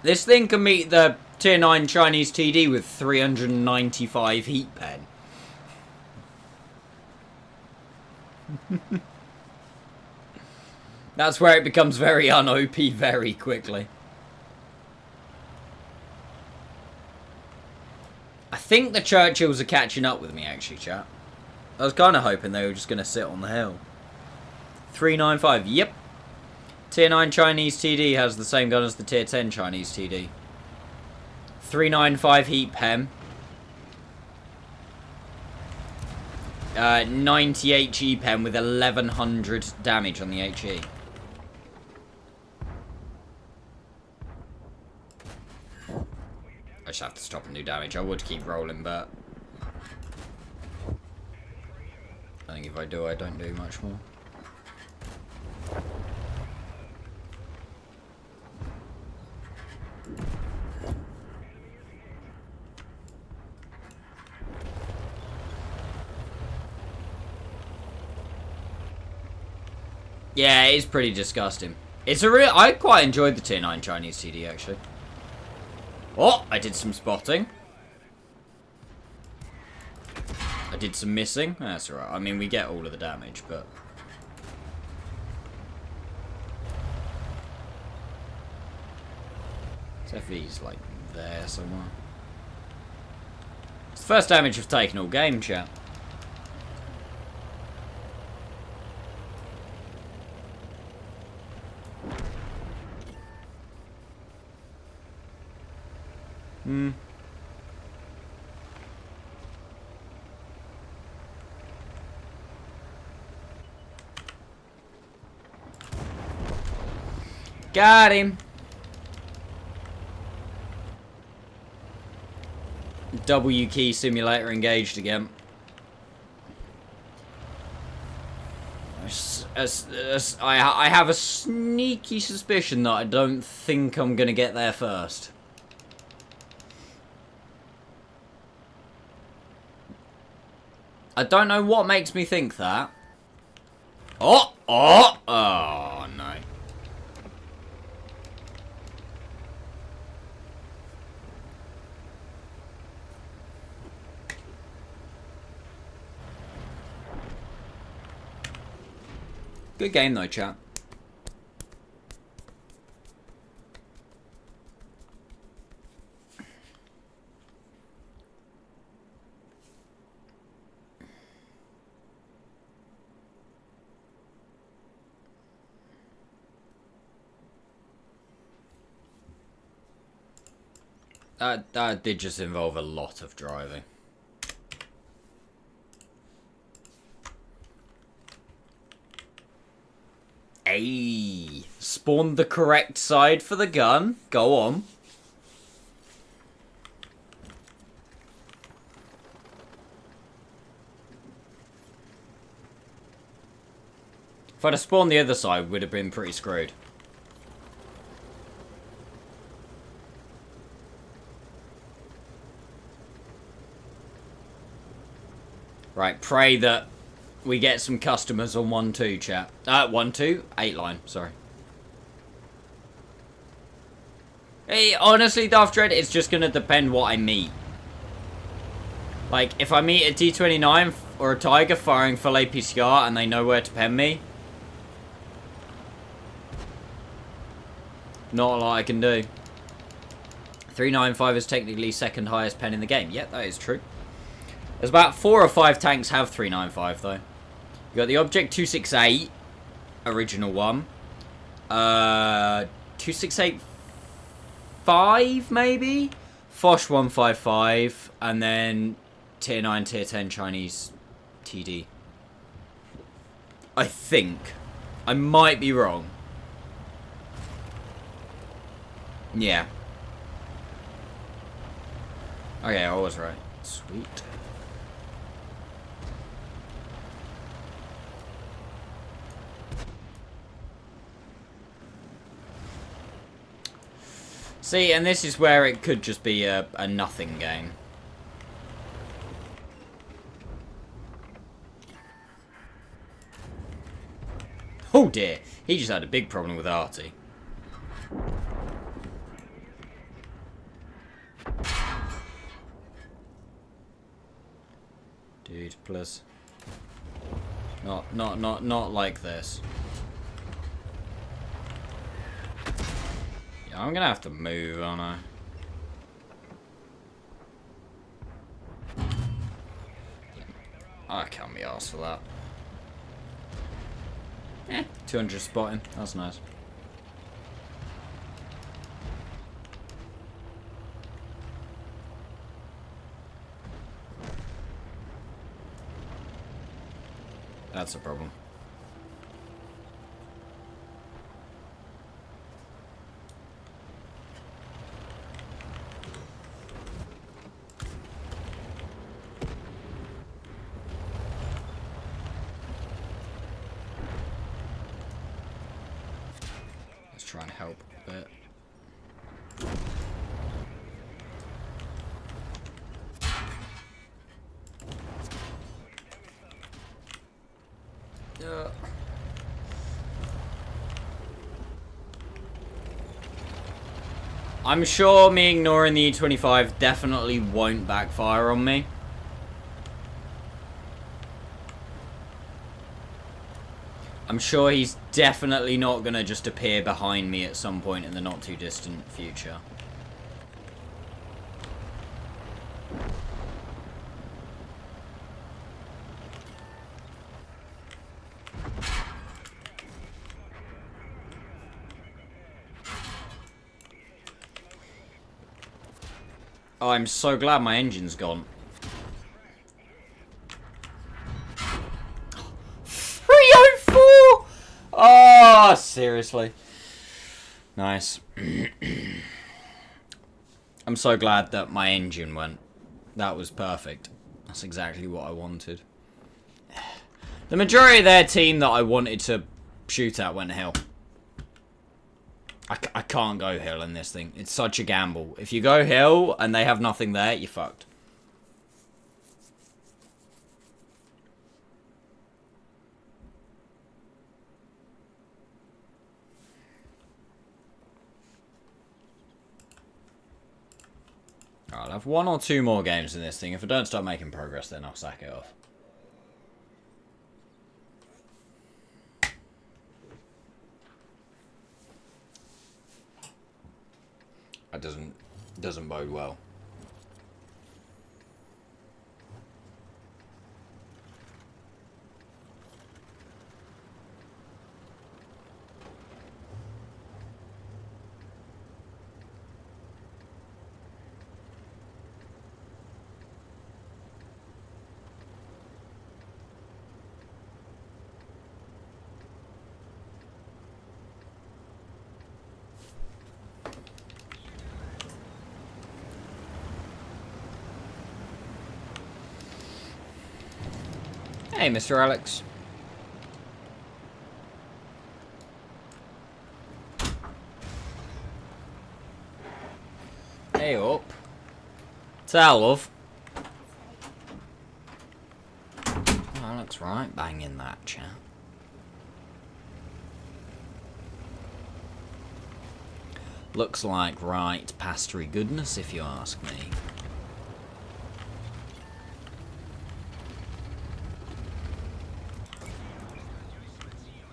This thing can meet the Tier 9 Chinese TD with 395 heat pen. That's where it becomes very un-OP very quickly. I think the Churchills are catching up with me, actually, chat. I was kind of hoping they were just going to sit on the hill. 395, yep. Tier 9 Chinese TD has the same gun as the Tier 10 Chinese TD. 395 Heat Pen. 90 HE pen with 1100 damage on the HE. I just have to stop and do damage. I would keep rolling, but I think if I do, I don't do much more. Yeah, it is pretty disgusting. It's a real... I quite enjoyed the Tier 9 Chinese TD, actually. Oh, I did some spotting. I did some missing. That's alright. I mean, we get all of the damage, but... FV's, like, there somewhere. It's the first damage I've taken all game, chat. Got him. W key simulator engaged again. I have a sneaky suspicion that I don't think I'm gonna get there first. I don't know what makes me think that. Oh no. Good game though, chat. That did just involve a lot of driving. Ayy, spawned the correct side for the gun. Go on. If I'd have spawned the other side, we'd have been pretty screwed. Right, pray that we get some customers on 1-2, chat. 1-2? 8 line, sorry. Hey, honestly, Darth Dread, it's just gonna depend what I meet. Like, if I meet a T-29 or a Tiger firing full APCR and they know where to pen me, not a lot I can do. 395 is technically second highest pen in the game. Yep, that is true. There's about 4 or 5 tanks have 395 though. You got the Object 268, original one. 268 5 maybe? Foch 155, and then Tier 9, Tier 10 Chinese TD. I think. I might be wrong. Yeah. Okay, I was right. Sweet. See, and this is where it could just be a nothing game. Oh dear, he just had a big problem with Artie. Dude, please. Not like this. Yeah, I'm gonna have to move, aren't I? I can't be arsed for that. 200 spotting. That's nice. That's a problem. Let's try and help a bit. I'm sure me ignoring the E25 definitely won't backfire on me. I'm sure he's definitely not going to just appear behind me at some point in the not too distant future. Oh, I'm so glad my engine's gone. 304! Oh, seriously. Nice. I'm so glad that my engine went. That was perfect. That's exactly what I wanted. The majority of their team that I wanted to shoot at went hill. I can't go hill in this thing. It's such a gamble. If you go hill and they have nothing there, you're fucked. Alright, I'll have 1 or 2 more games in this thing. If I don't start making progress, then I'll sack it off. That doesn't bode well. Hey, Mr. Alex. Hey up. Tell love. Alex, right, banging that chat. Looks like right pastery goodness, if you ask me.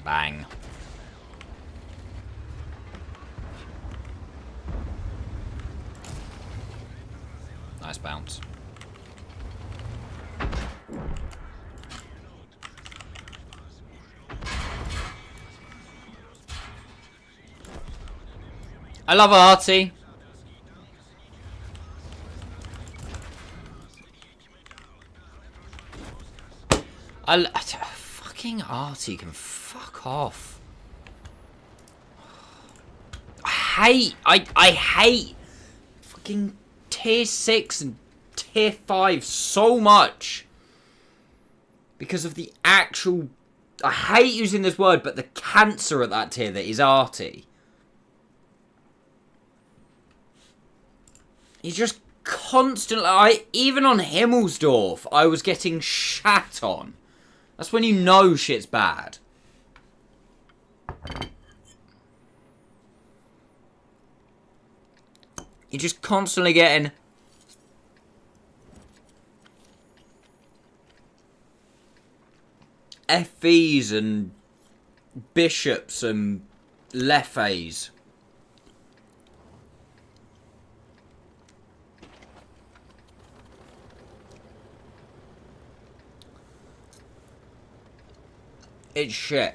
Bang. Nice bounce. I love Artie. Fucking Artie can fuck off. I hate fucking tier 6 and tier 5 so much. Because of the actual... I hate using this word, but the cancer at that tier that is Artie. He's just constantly... even on Himmelsdorf, I was getting shat on. That's when you know shit's bad. You're just constantly getting... FEs and bishops and leffes. It's shit.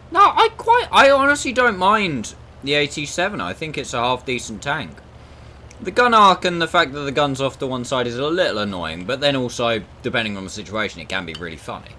No, I honestly don't mind the 87. I think it's a half decent tank. The gun arc and the fact that the gun's off to one side is a little annoying, but then also, depending on the situation, it can be really funny.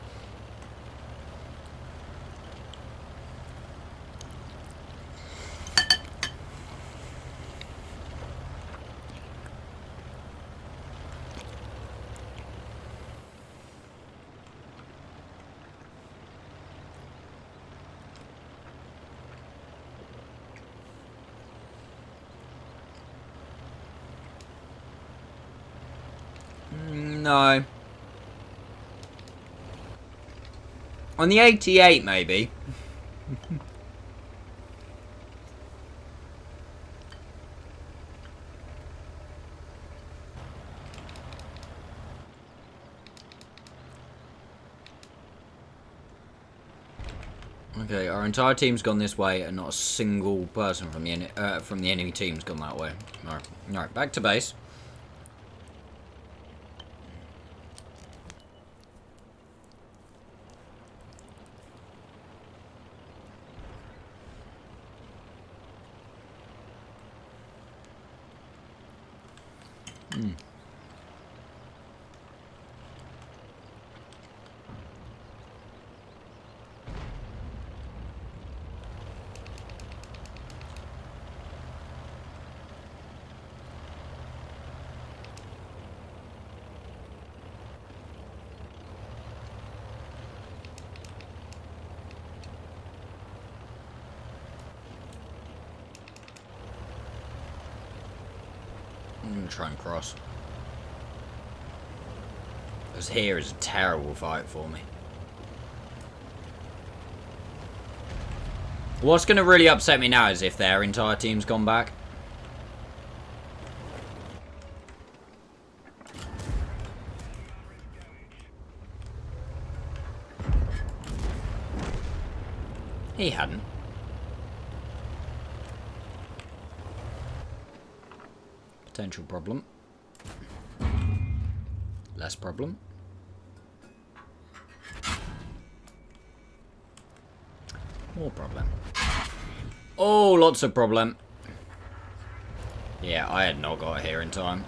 No. On the 88, maybe. Okay, our entire team's gone this way, and not a single person from the enemy team's gone that way. Alright, back to base. I'm going to try and cross. Because here is a terrible fight for me. What's going to really upset me now is if their entire team's gone back. He hadn't. Potential problem. Less problem. More problem. Oh, lots of problem. Yeah, I had not got here in time.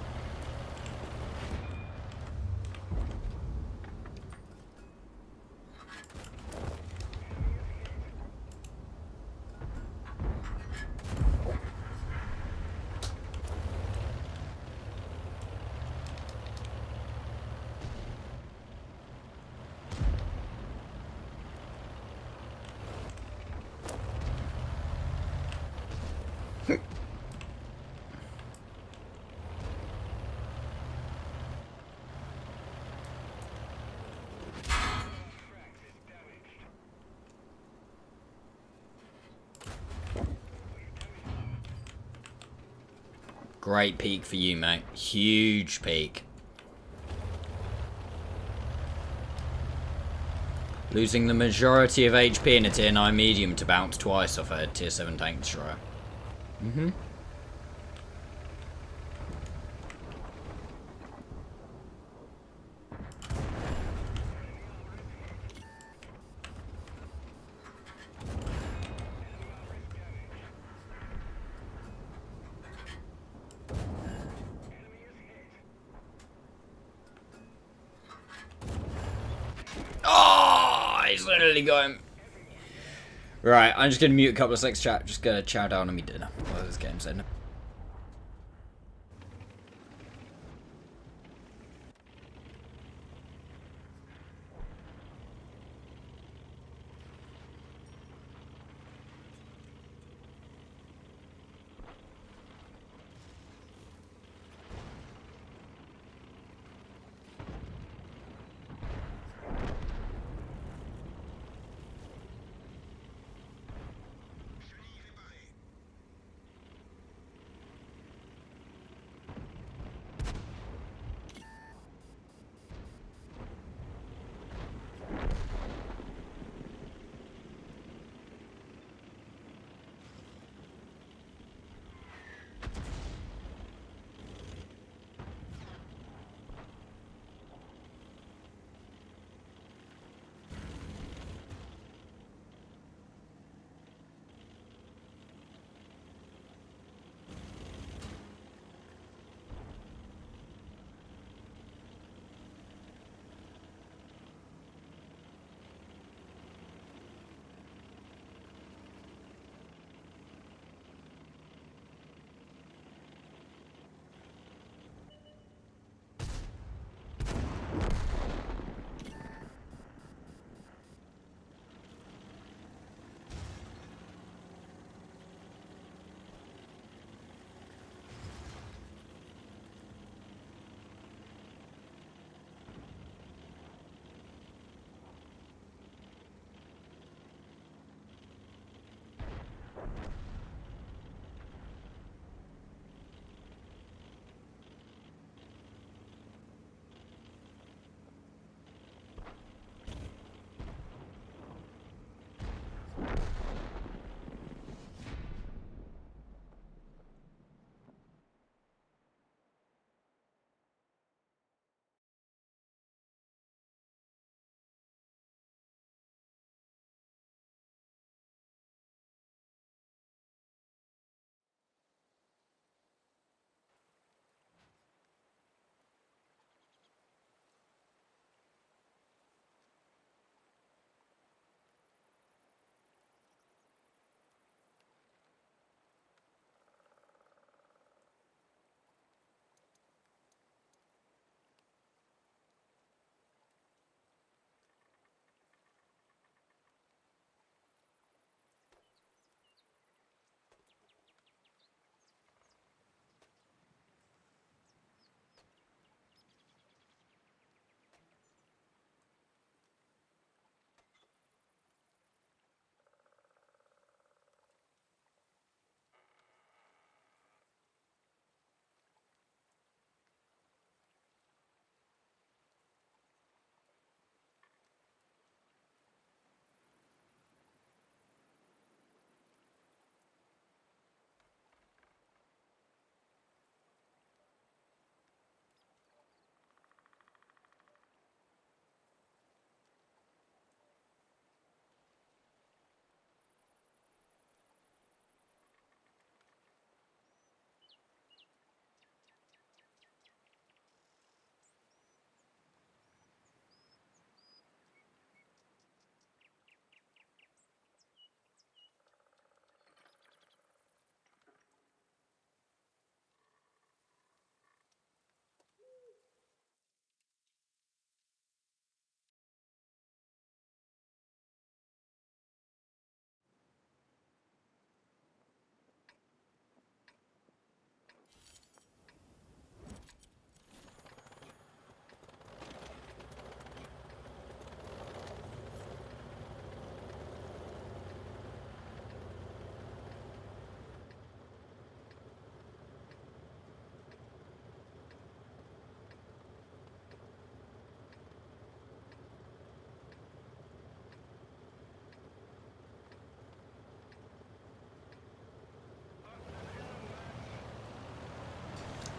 Great peak for you, mate. Huge peak. Losing the majority of HP in a tier 9 medium to bounce twice off a tier 7 tank destroyer. Oh, he's literally going. Right, I'm just gonna mute a couple of seconds chat. Just gonna chow down on me dinner while this game's ending.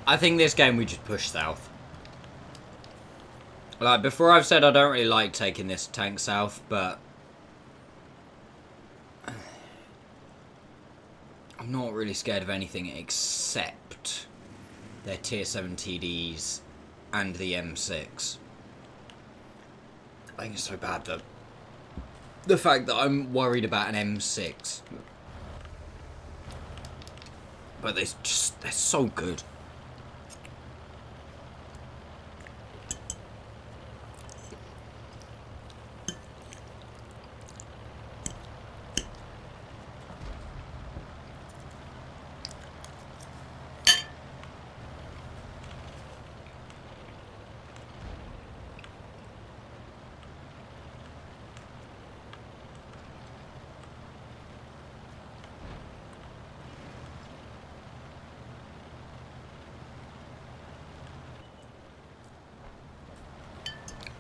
I think this game we just push south. Like, before I've said I don't really like taking this tank south, but I'm not really scared of anything except their tier 7 TDs and the M6. I think it's so bad that the fact that I'm worried about an M6. But they're so good.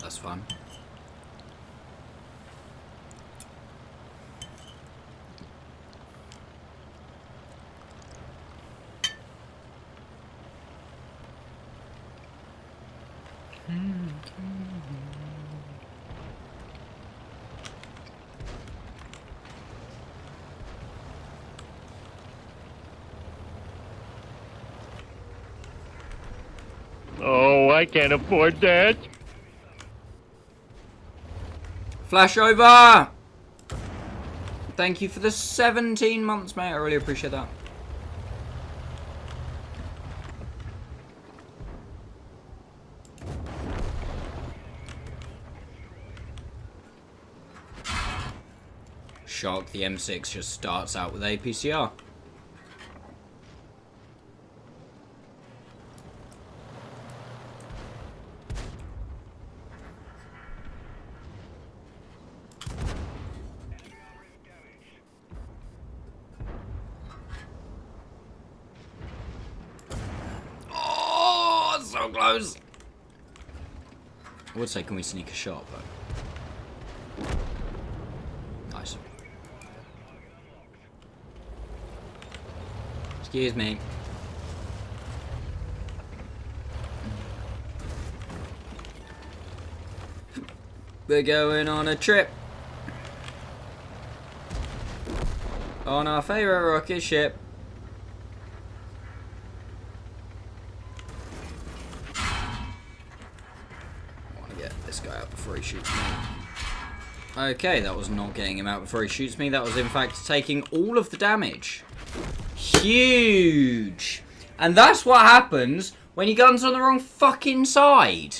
That's fun. Oh, I can't afford that. Flash over! Thank you for the 17 months, mate. I really appreciate that. Shock, the M6 just starts out with APCR. Oh, so close. I would say, can we sneak a shot, but nice. Excuse me. We're going on a trip on our favourite rocket ship. I want to get this guy out before he shoots me. Okay, that was not getting him out before he shoots me. That was, in fact, taking all of the damage. Huge! And that's what happens when your gun's on the wrong fucking side.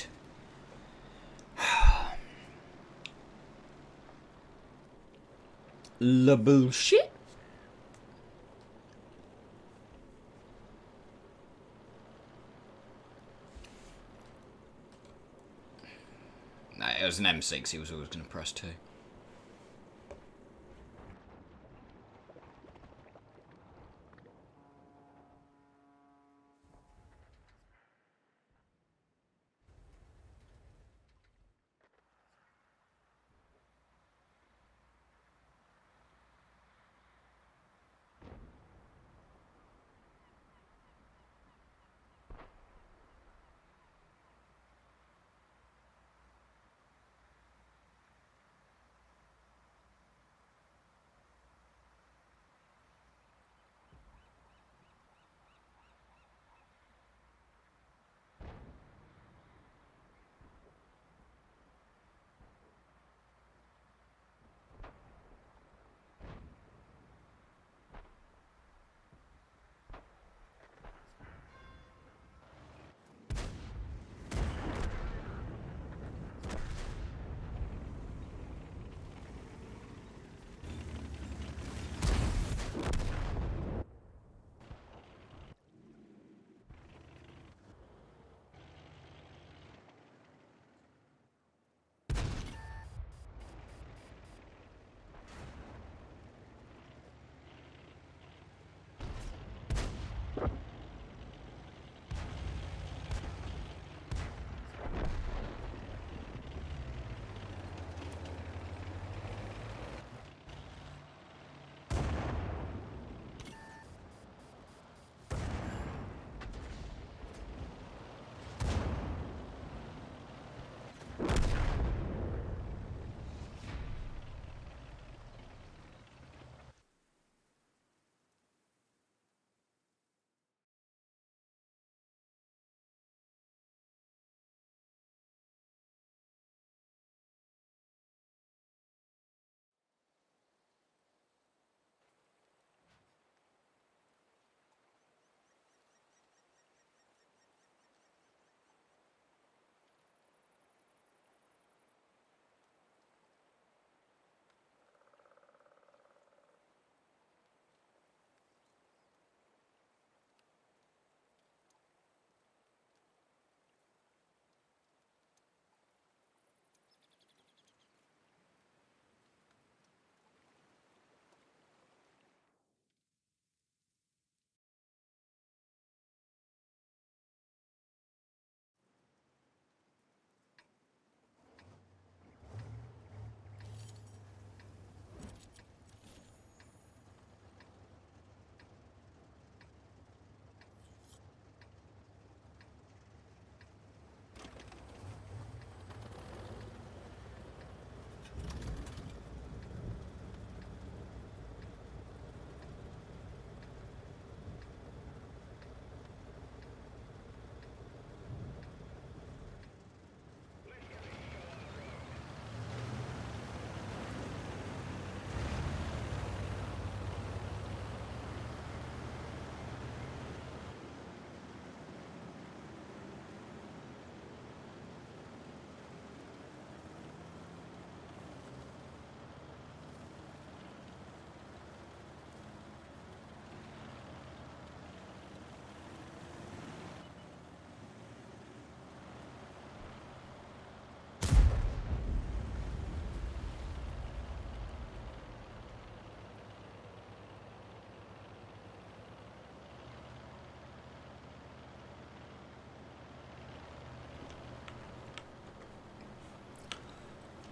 La bullshit. No, it was an M6 he was always going to press too.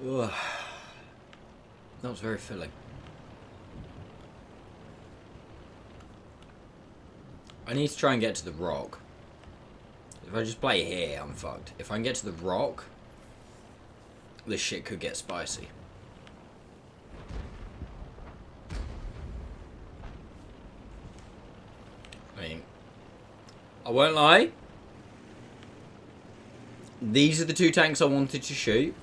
Ugh. That was very filling. I need to try and get to the rock. If I just play here, I'm fucked. If I can get to the rock, this shit could get spicy. I mean, I won't lie. These are the two tanks I wanted to shoot.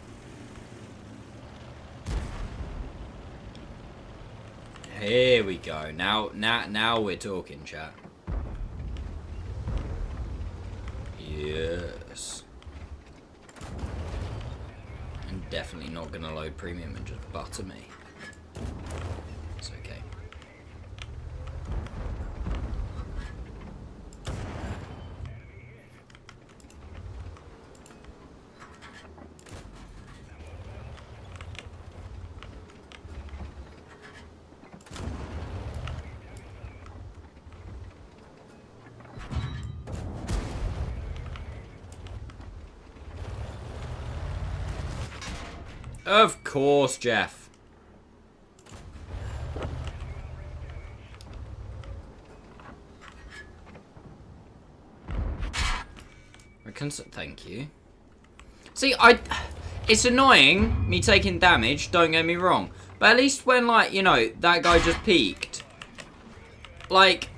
Here we go. Now we're talking, chat. Yes. I'm definitely not gonna load premium and just butter me. It's okay. Of course, Jeff. Thank you. See, it's annoying me taking damage, don't get me wrong. But at least when, like, you know, that guy just peeked. Like,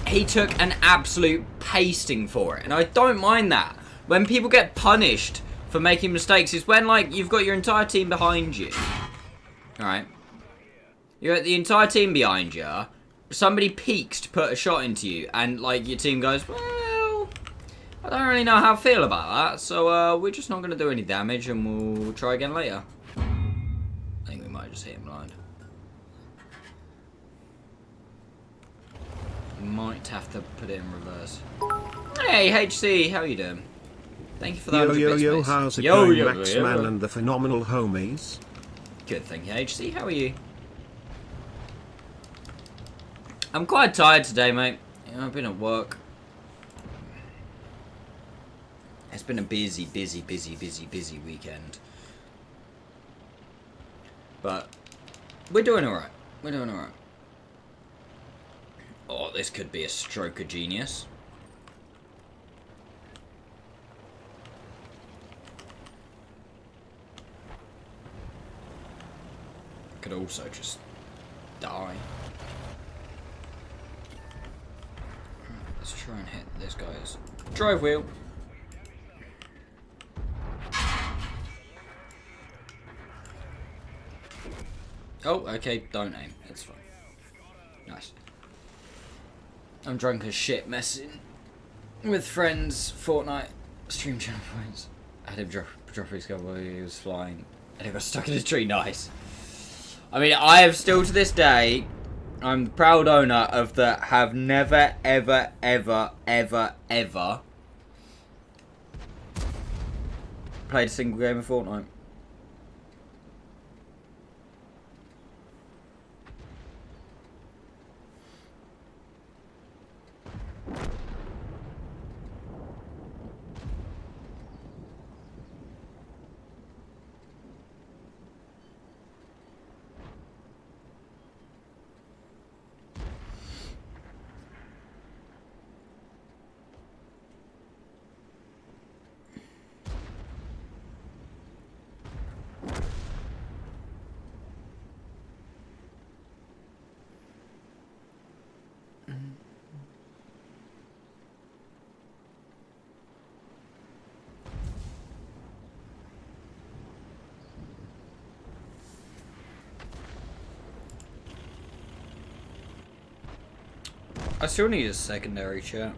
he took an absolute pasting for it. And I don't mind that. When people get punished for making mistakes, it's when, like, you've got your entire team behind you. Alright? You're at the entire team behind you. Somebody peeks to put a shot into you. And, like, your team goes, well, I don't really know how I feel about that. So, we're just not going to do any damage. And we'll try again later. I think we might just hit him blind. Might have to put it in reverse. Hey, HC, how you doing? Thank you for that. Yo, how's it going, Maxman and the phenomenal homies? Good, thank you, HC. How are you? I'm quite tired today, mate. You know, I've been at work. It's been a busy weekend. But we're doing alright. We're doing alright. Oh, this could be a stroke of genius. Could also just die. Let's try and hit this guy's drive wheel. Oh, okay, don't aim. It's fine. Nice. I'm drunk as shit messing with friends, Fortnite, stream channel points. I had him drop his gun while he was flying and he got stuck in a tree. Nice. I mean, I have still to this day, I'm the proud owner of the have never, ever played a single game of Fortnite. I still need a secondary chat.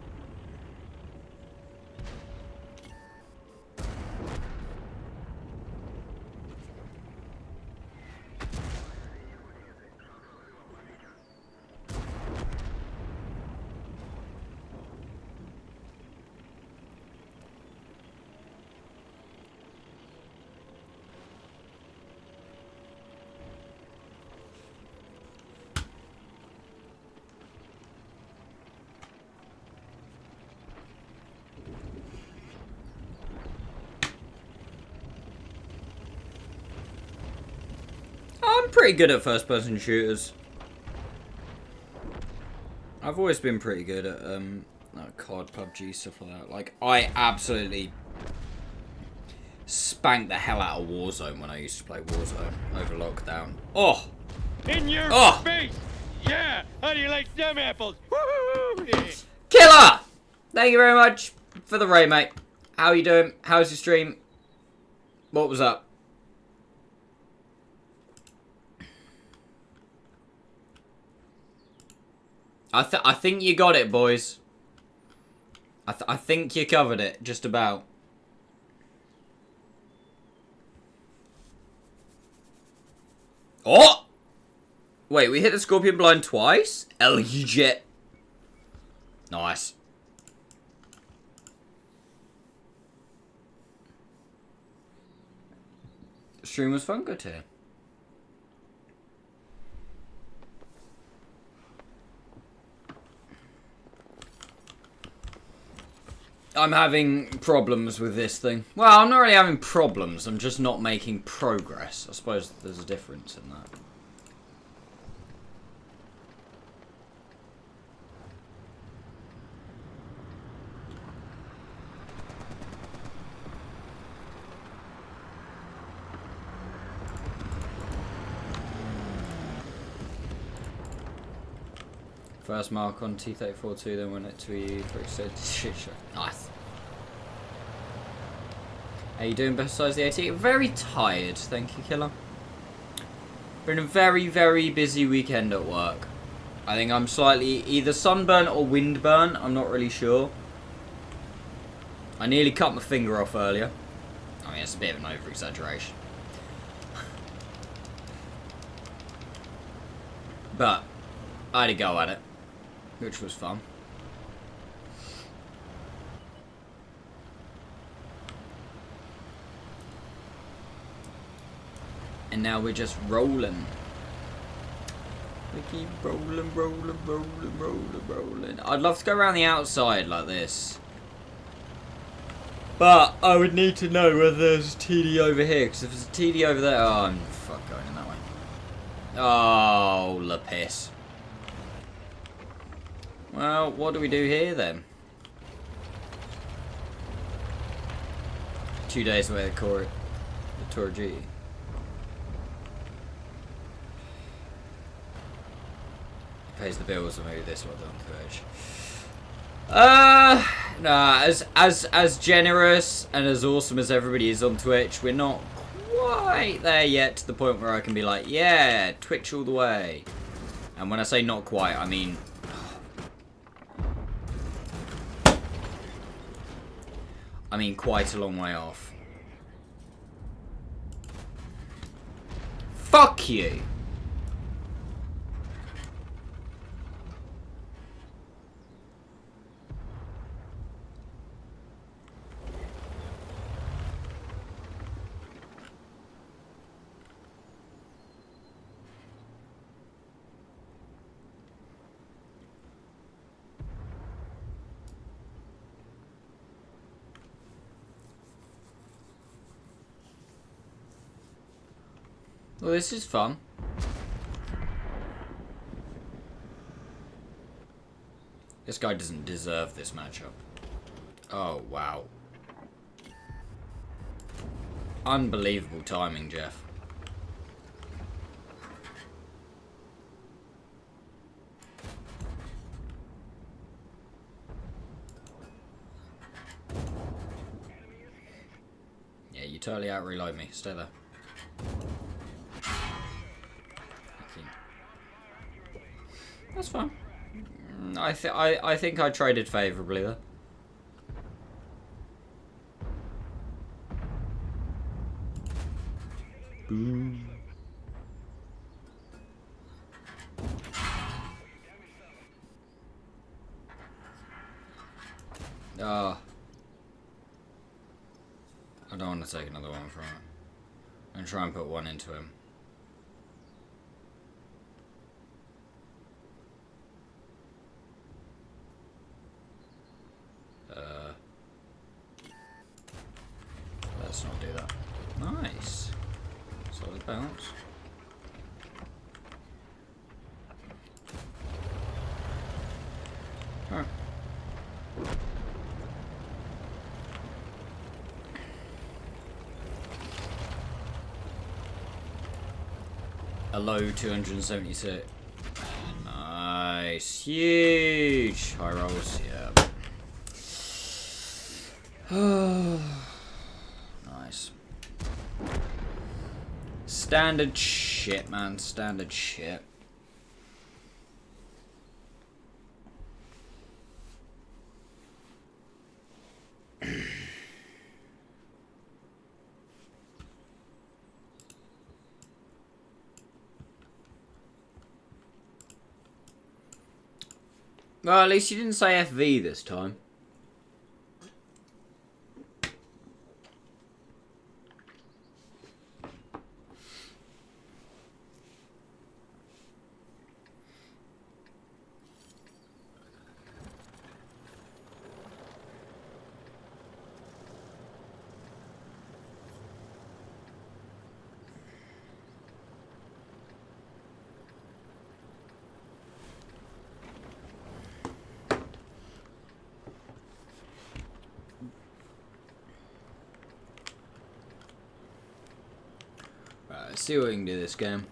pretty good at first-person shooters. I've always been pretty good at like COD, PUBG, stuff like that. Like, I absolutely spanked the hell out of Warzone when I used to play Warzone over lockdown. Oh! In your Oh! face! Yeah! How do you like them apples? Woo-hoo-hoo! Yeah. Killer! Thank you very much for the raid, mate. How you doing? How's your stream? What was up? I think you got it, boys. I think you covered it, just about. Oh! Wait, we hit the Scorpion Blind twice? Legit. Nice. The stream was fun, good here. I'm having problems with this thing. Well, I'm not really having problems, I'm just not making progress. I suppose there's a difference in that. First mark on T-34-2, then went it to you for extended shit show. Nice. How you doing besides the 80? Very tired, thank you, Killer. Been a very, very busy weekend at work. I think I'm slightly either sunburn or windburn, I'm not really sure. I nearly cut my finger off earlier. I mean, it's a bit of an over-exaggeration. But I had a go at it, which was fun. And now we're just rolling. We keep rolling, rolling, rolling, rolling, rolling. I'd love to go around the outside like this. But I would need to know whether there's a TD over here. Because if there's a TD over there... Oh, I'm fuck going in that way. Oh, la piss. Well, what do we do here then? 2 days away the Tour G. Pays the bills or maybe this one on Twitch. Nah, as generous and as awesome as everybody is on Twitch, we're not quite there yet to the point where I can be like, yeah, Twitch all the way. And when I say not quite, I mean quite a long way off. Fuck you! Well, this is fun. This guy doesn't deserve this matchup. Oh, wow. Unbelievable timing, Jeff. Yeah, you totally out-reload me. Stay there. That's fine. I think I traded favourably there. Boom. Ah. I don't want to take another one from him. I'm going to try and put one into him. Let's not do that. Nice. Solid bounce. Huh. A low 276. Nice. Huge. High rolls. Yeah. Nice. Standard shit, man. Standard shit. Well, at least you didn't say FV this time. Let's see what we can do this game.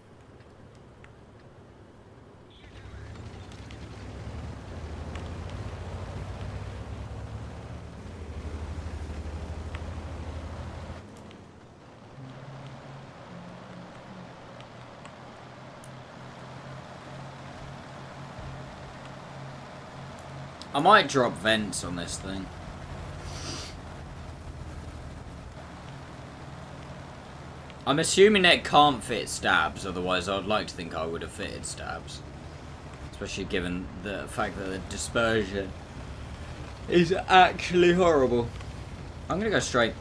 I might drop vents on this thing. I'm assuming it can't fit stabs, otherwise I'd like to think I would have fitted stabs. Especially given the fact that the dispersion is actually horrible. I'm gonna go straight.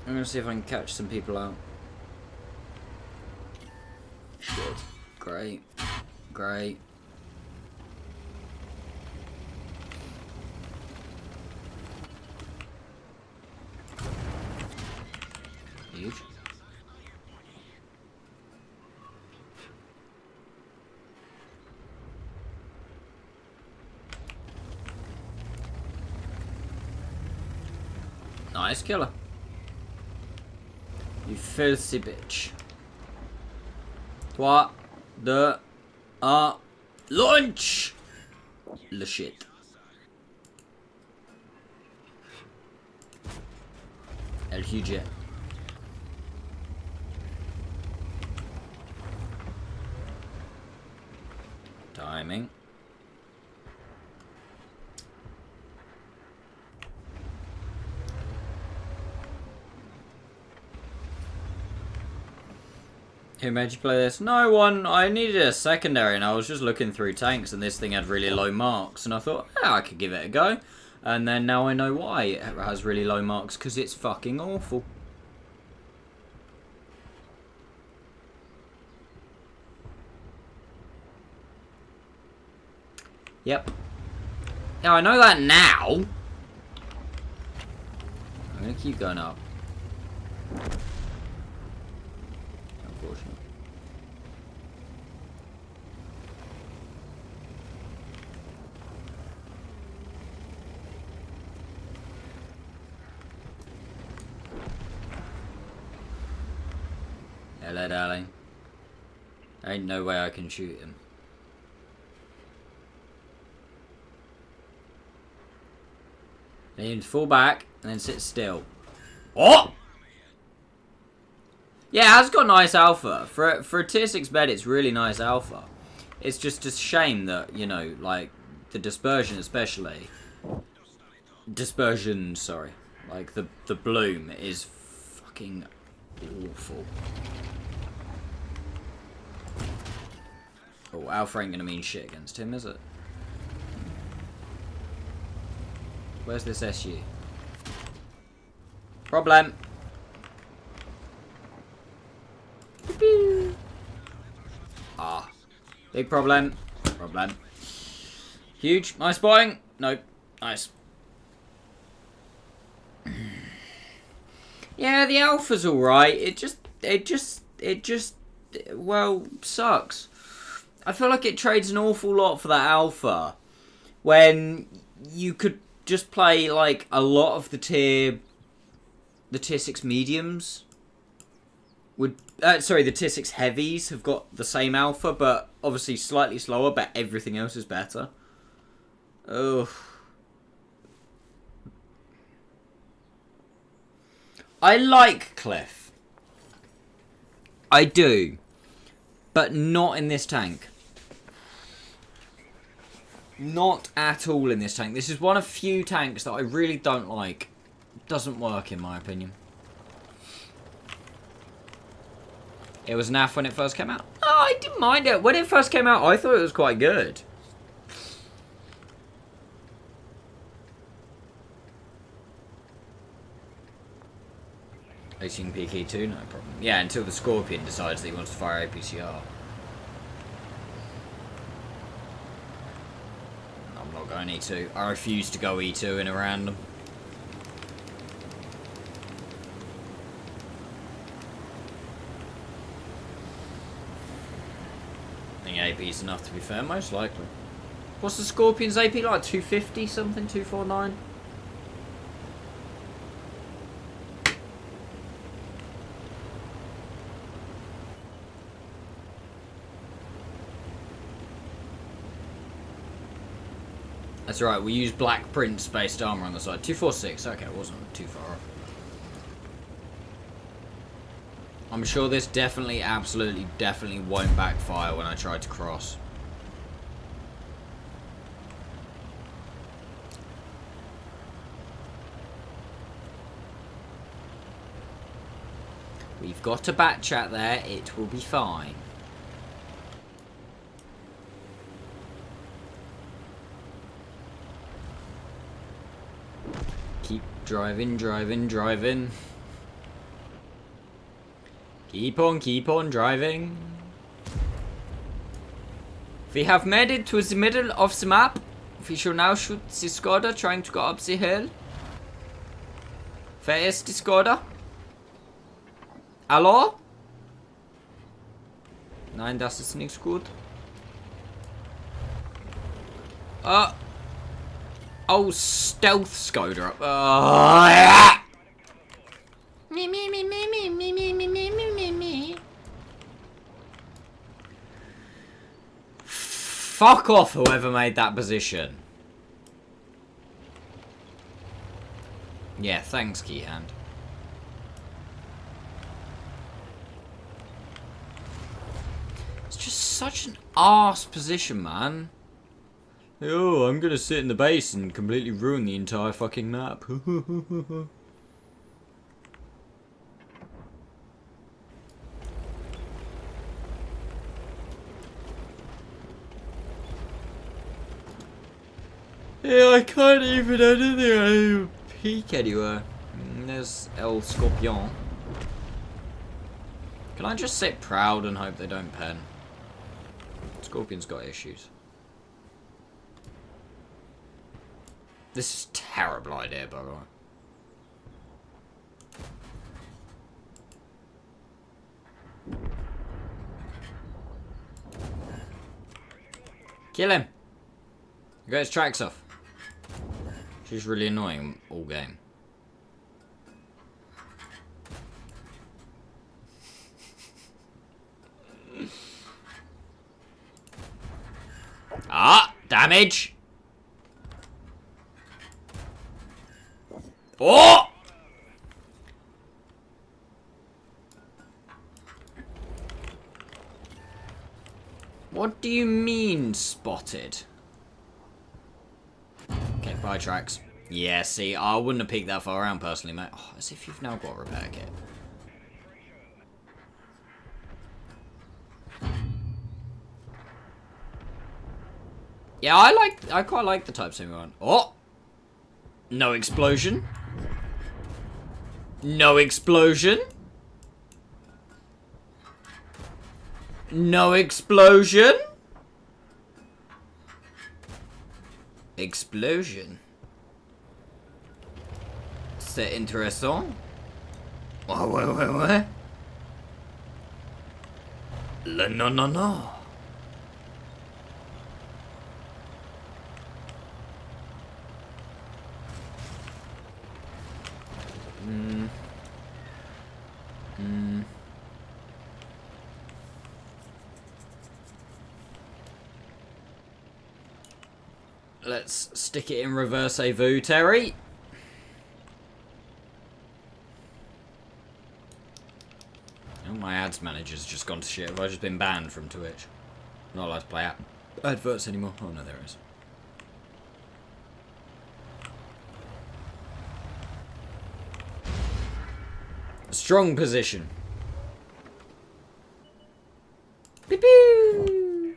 I'm gonna see if I can catch some people out. Shit. Great. Great. Huge. Nice killer. You filthy bitch. Toi de a lunch. Le shit. El huge. Timing. Who made you play this? No one. I needed a secondary and I was just looking through tanks and this thing had really low marks and I thought, yeah, I could give it a go. And then now I know why it has really low marks, because it's fucking awful. Yep. Now I know that now. I'm gonna keep going up. Unfortunately. Hello, darling. Ain't no way I can shoot him. Then you need to fall back and then sit still. Oh! Yeah, it's got nice alpha. For a tier 6 bed, it's really nice alpha. It's just a shame that, you know, like, the dispersion especially. Dispersion, sorry. Like, the bloom is fucking awful. Oh, alpha ain't gonna mean shit against him, is it? Where's this SU? Problem. Ah. Big problem. Problem. Huge. Nice buying. Nope. Nice. Yeah, the alpha's alright. It just, well, sucks. I feel like it trades an awful lot for that alpha. when you could just play like a lot of the tier 6 mediums would the tier 6 heavies have got the same alpha, but obviously slightly slower, but everything else is better. Oh, I like Cliff. I do, but not in this tank. Not at all in this tank. This is one of few tanks that I really don't like. Doesn't work in my opinion. It was naff when it first came out. Oh, I didn't mind it. When it first came out, I thought it was quite good. Facing PK2, no problem. Yeah, until the Scorpion decides that he wants to fire APCR. I'm not going E2. I refuse to go E2 in a random. I think AP is enough to be fair, most likely. What's the Scorpion's AP like? 250 something? 249? That's right, we use black print spaced armor on the side. 246, okay, it wasn't too far off. I'm sure this definitely, absolutely, definitely won't backfire when I try to cross. We've got a bat chat there, it will be fine. Keep driving, driving, driving. Keep on driving. We have made it to the middle of the map. We shall now shoot the Skoda trying to go up the hill. Where is the Skoda? Hallo? Nein, das ist nichts gut. Oh, stealth Skoda. Yeah. Fuck off, whoever made that position. Yeah, thanks, Keyhand. It's just such an arse position, man. Oh, I'm gonna sit in the base and completely ruin the entire fucking map. Yeah, I can't even anything. I peek anywhere. There's El Scorpion. Can I just sit proud and hope they don't pen? Scorpion's got issues. This is a terrible idea, by the way. Kill him! Got his tracks off. She's really annoying all game. Ah! Damage! Oh! What do you mean, spotted? Okay, buy tracks. Yeah, see, I wouldn't have peeked that far around personally, mate. Oh, as if you've now got a repair kit. Yeah, I quite like the Type 71. Oh! No explosion. No explosion. No explosion. Explosion. C'est intéressant. Oh, ouais. Non. Let's stick it in reverse-a-vu, Terry. Oh, my ads manager's just gone to shit. Have I just been banned from Twitch? Not allowed to play adverts anymore. Oh no, there is. Strong position. Pew pew.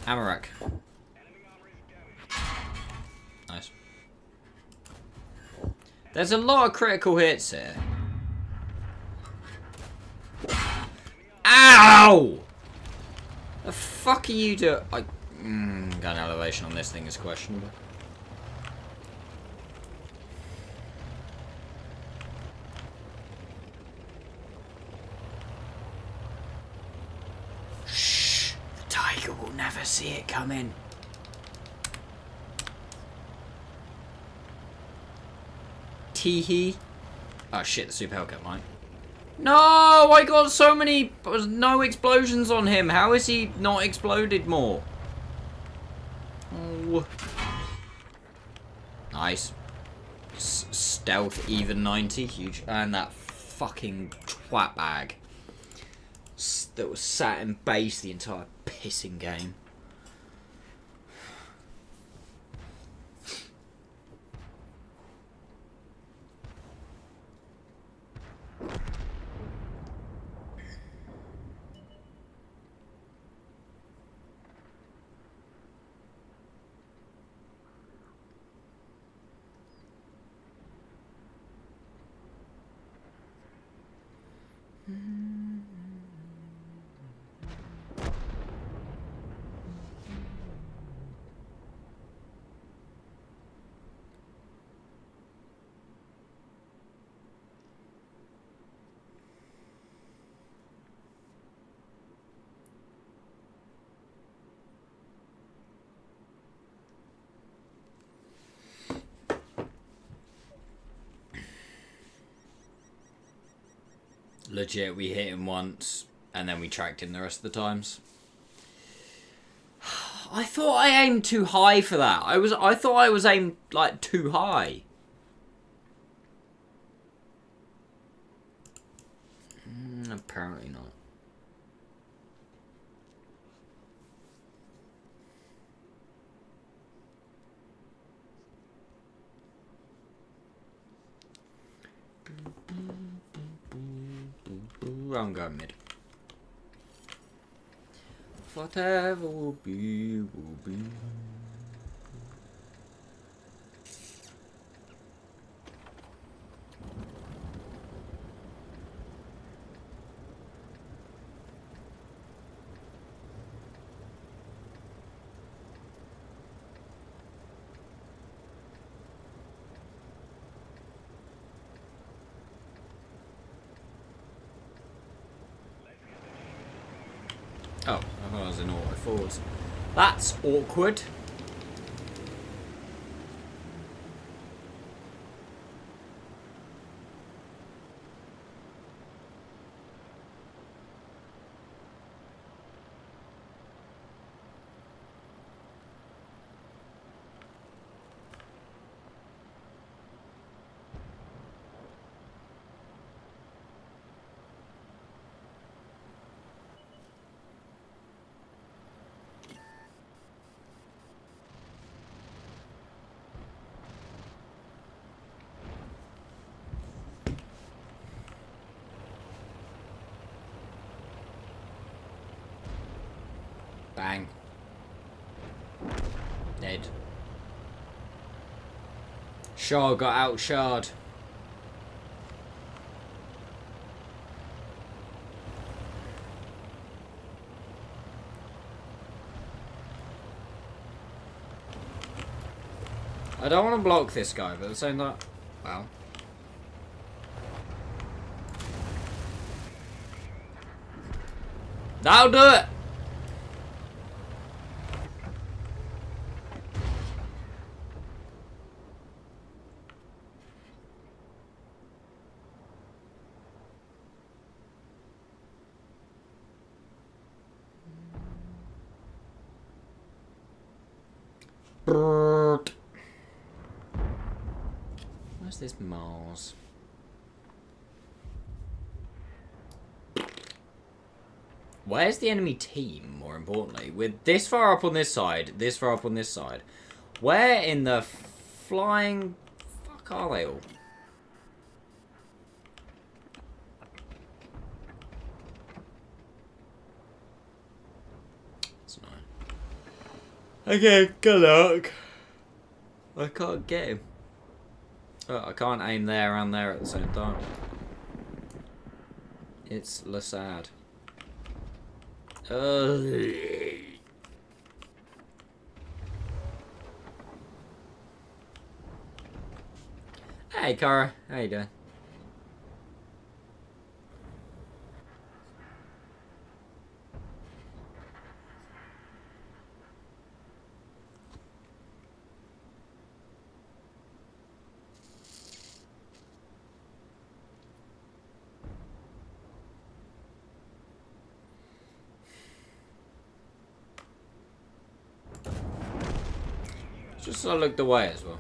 Amarak. Nice. There's a lot of critical hits here. Ow! The fuck are you doing? Gun elevation on this thing is questionable. Shh! The tiger will never see it coming. Teehee. Oh shit, the super Hellcat mine. No, I got so many. There was no explosions on him. How is he not exploded more? Oh. Nice. Stealth even 90. Huge. And that fucking twat bag that was sat in base the entire pissing game. Legit, we hit him once, and then we tracked him the rest of the times. I thought I aimed too high for that. I thought I was aimed, like, too high. Apparently not. I'm going mid. Whatever will be, will be. Oh, I thought I was in auto forwards. That's awkward. Bang. Dead. Shard got out shard. I don't want to block this guy, but at the same time, wow. That'll do it. Where's this Mars? Where's the enemy team, more importantly? With this far up on this side, this far up on this side. Where in the flying fuck are they all? That's nice. Okay, good luck. I can't get him. Oh, I can't aim there and there at the same time. It's sad. Hey, Cara. How you doing? Just so I looked away as well.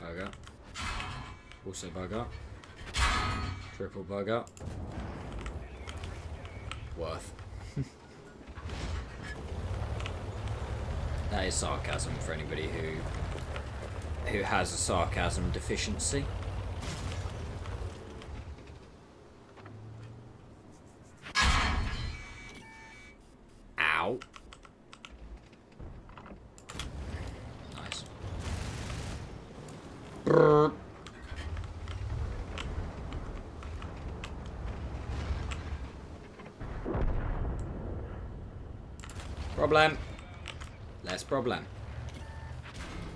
Bug up. Also bug up. Triple bug up. Worth. That is sarcasm for anybody who has a sarcasm deficiency. Ow. Nice. Brrr. Problem. Less problem.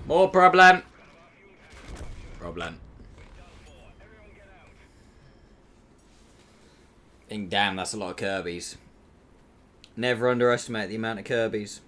More problem. Problem. Think, damn, that's a lot of Kirby's. Never underestimate the amount of Kirby's.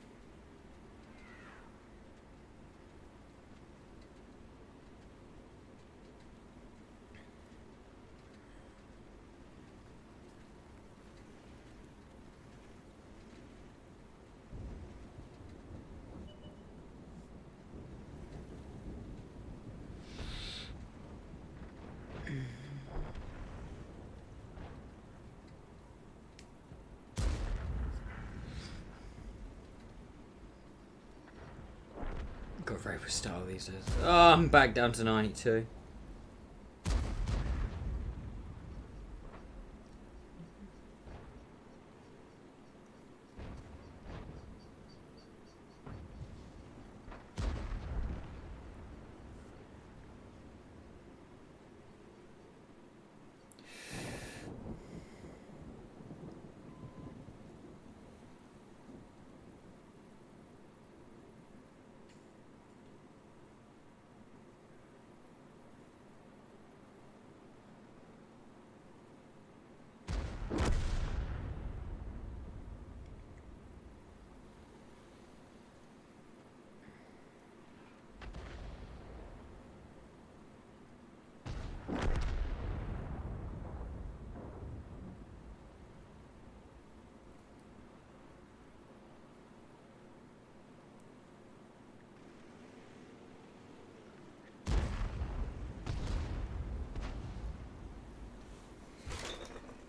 Got very with style these days. Oh, I'm back down to 92.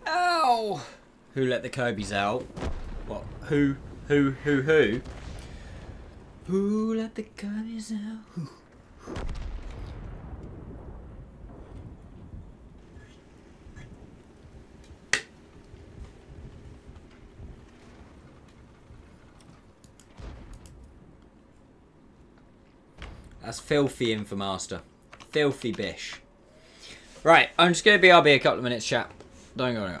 Ow! Who let the Kirby's out? What? Who? Who let the Kirby's out? That's filthy, Infomaster. Filthy bish. Right, I'm just going to BRB a couple of minutes, chat. Don't go.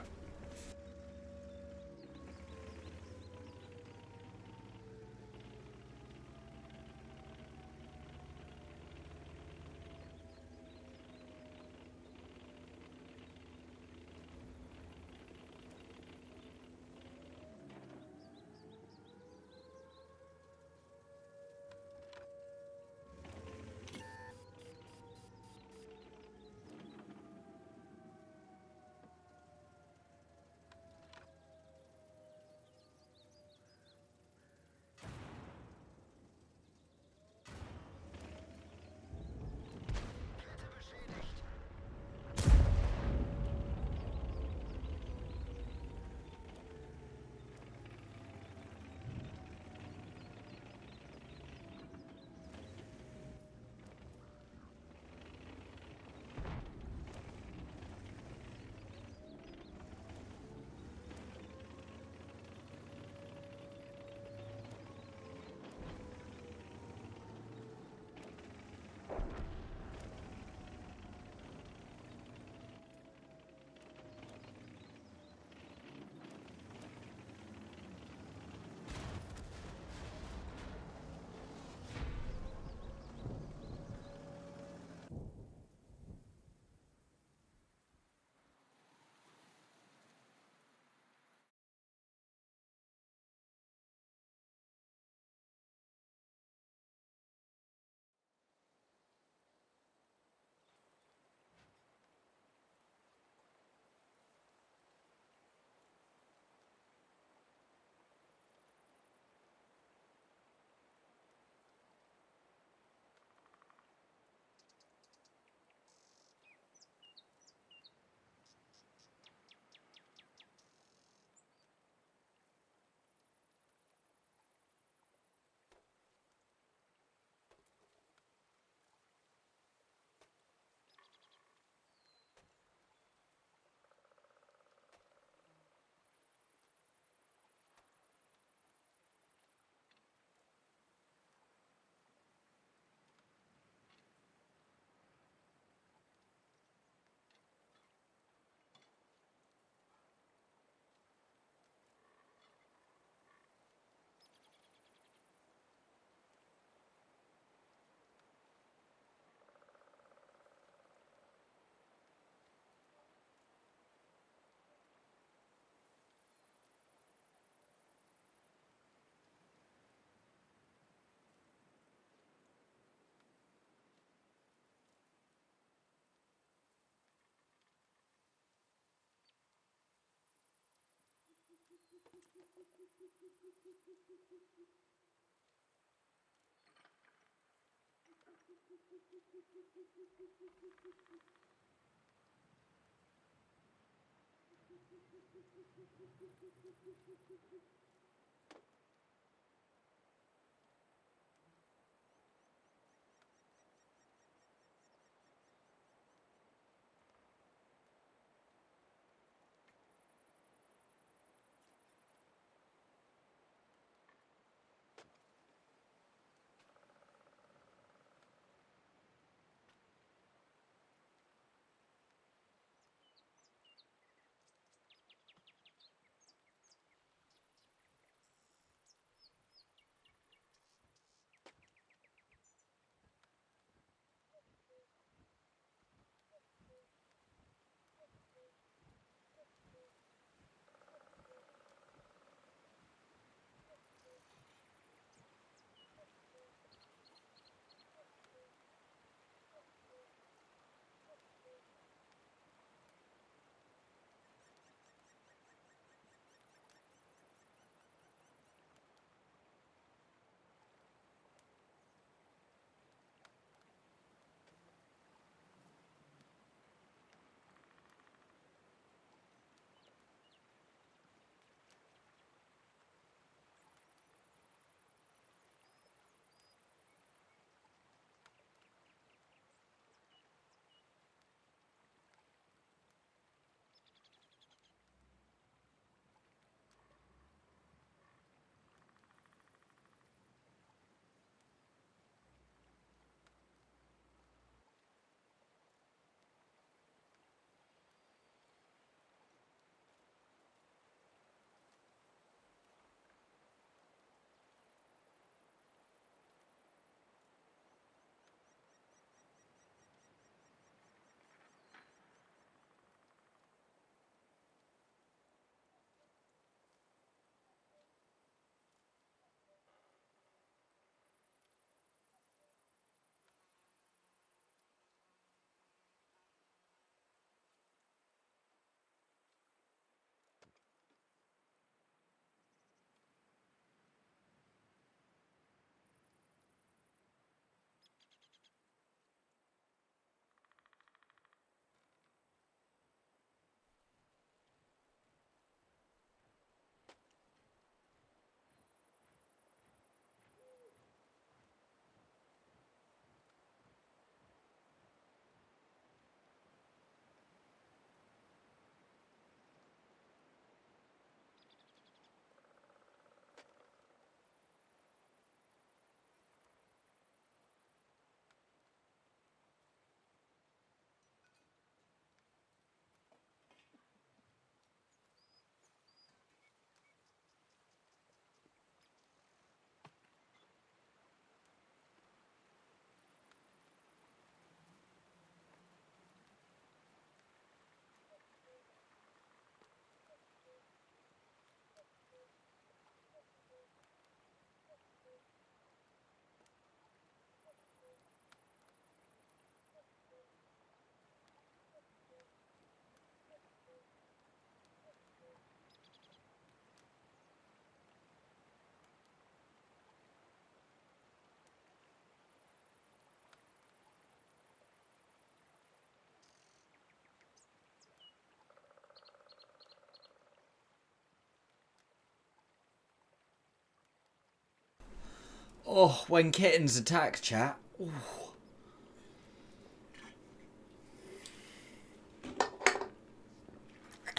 Oh, when kittens attack, chat. Ooh.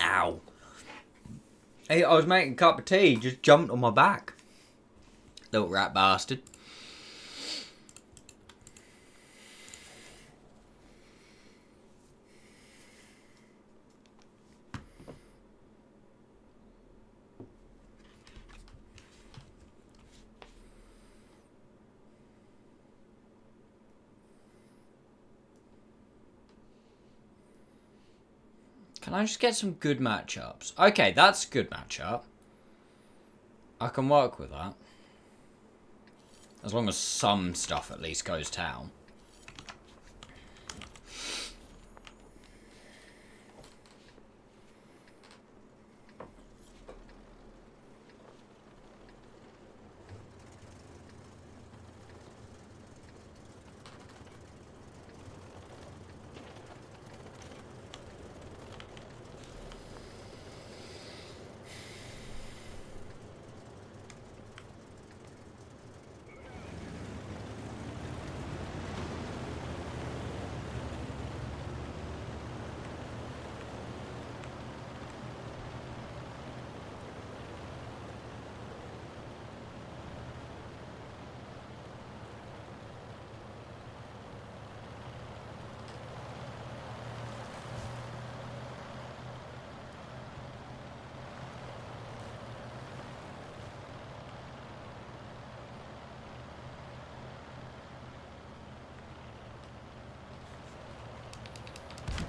Ow. Hey, I was making a cup of tea, just jumped on my back. Little rat bastard. Can I just get some good matchups? Okay, that's a good matchup. I can work with that. As long as some stuff at least goes down.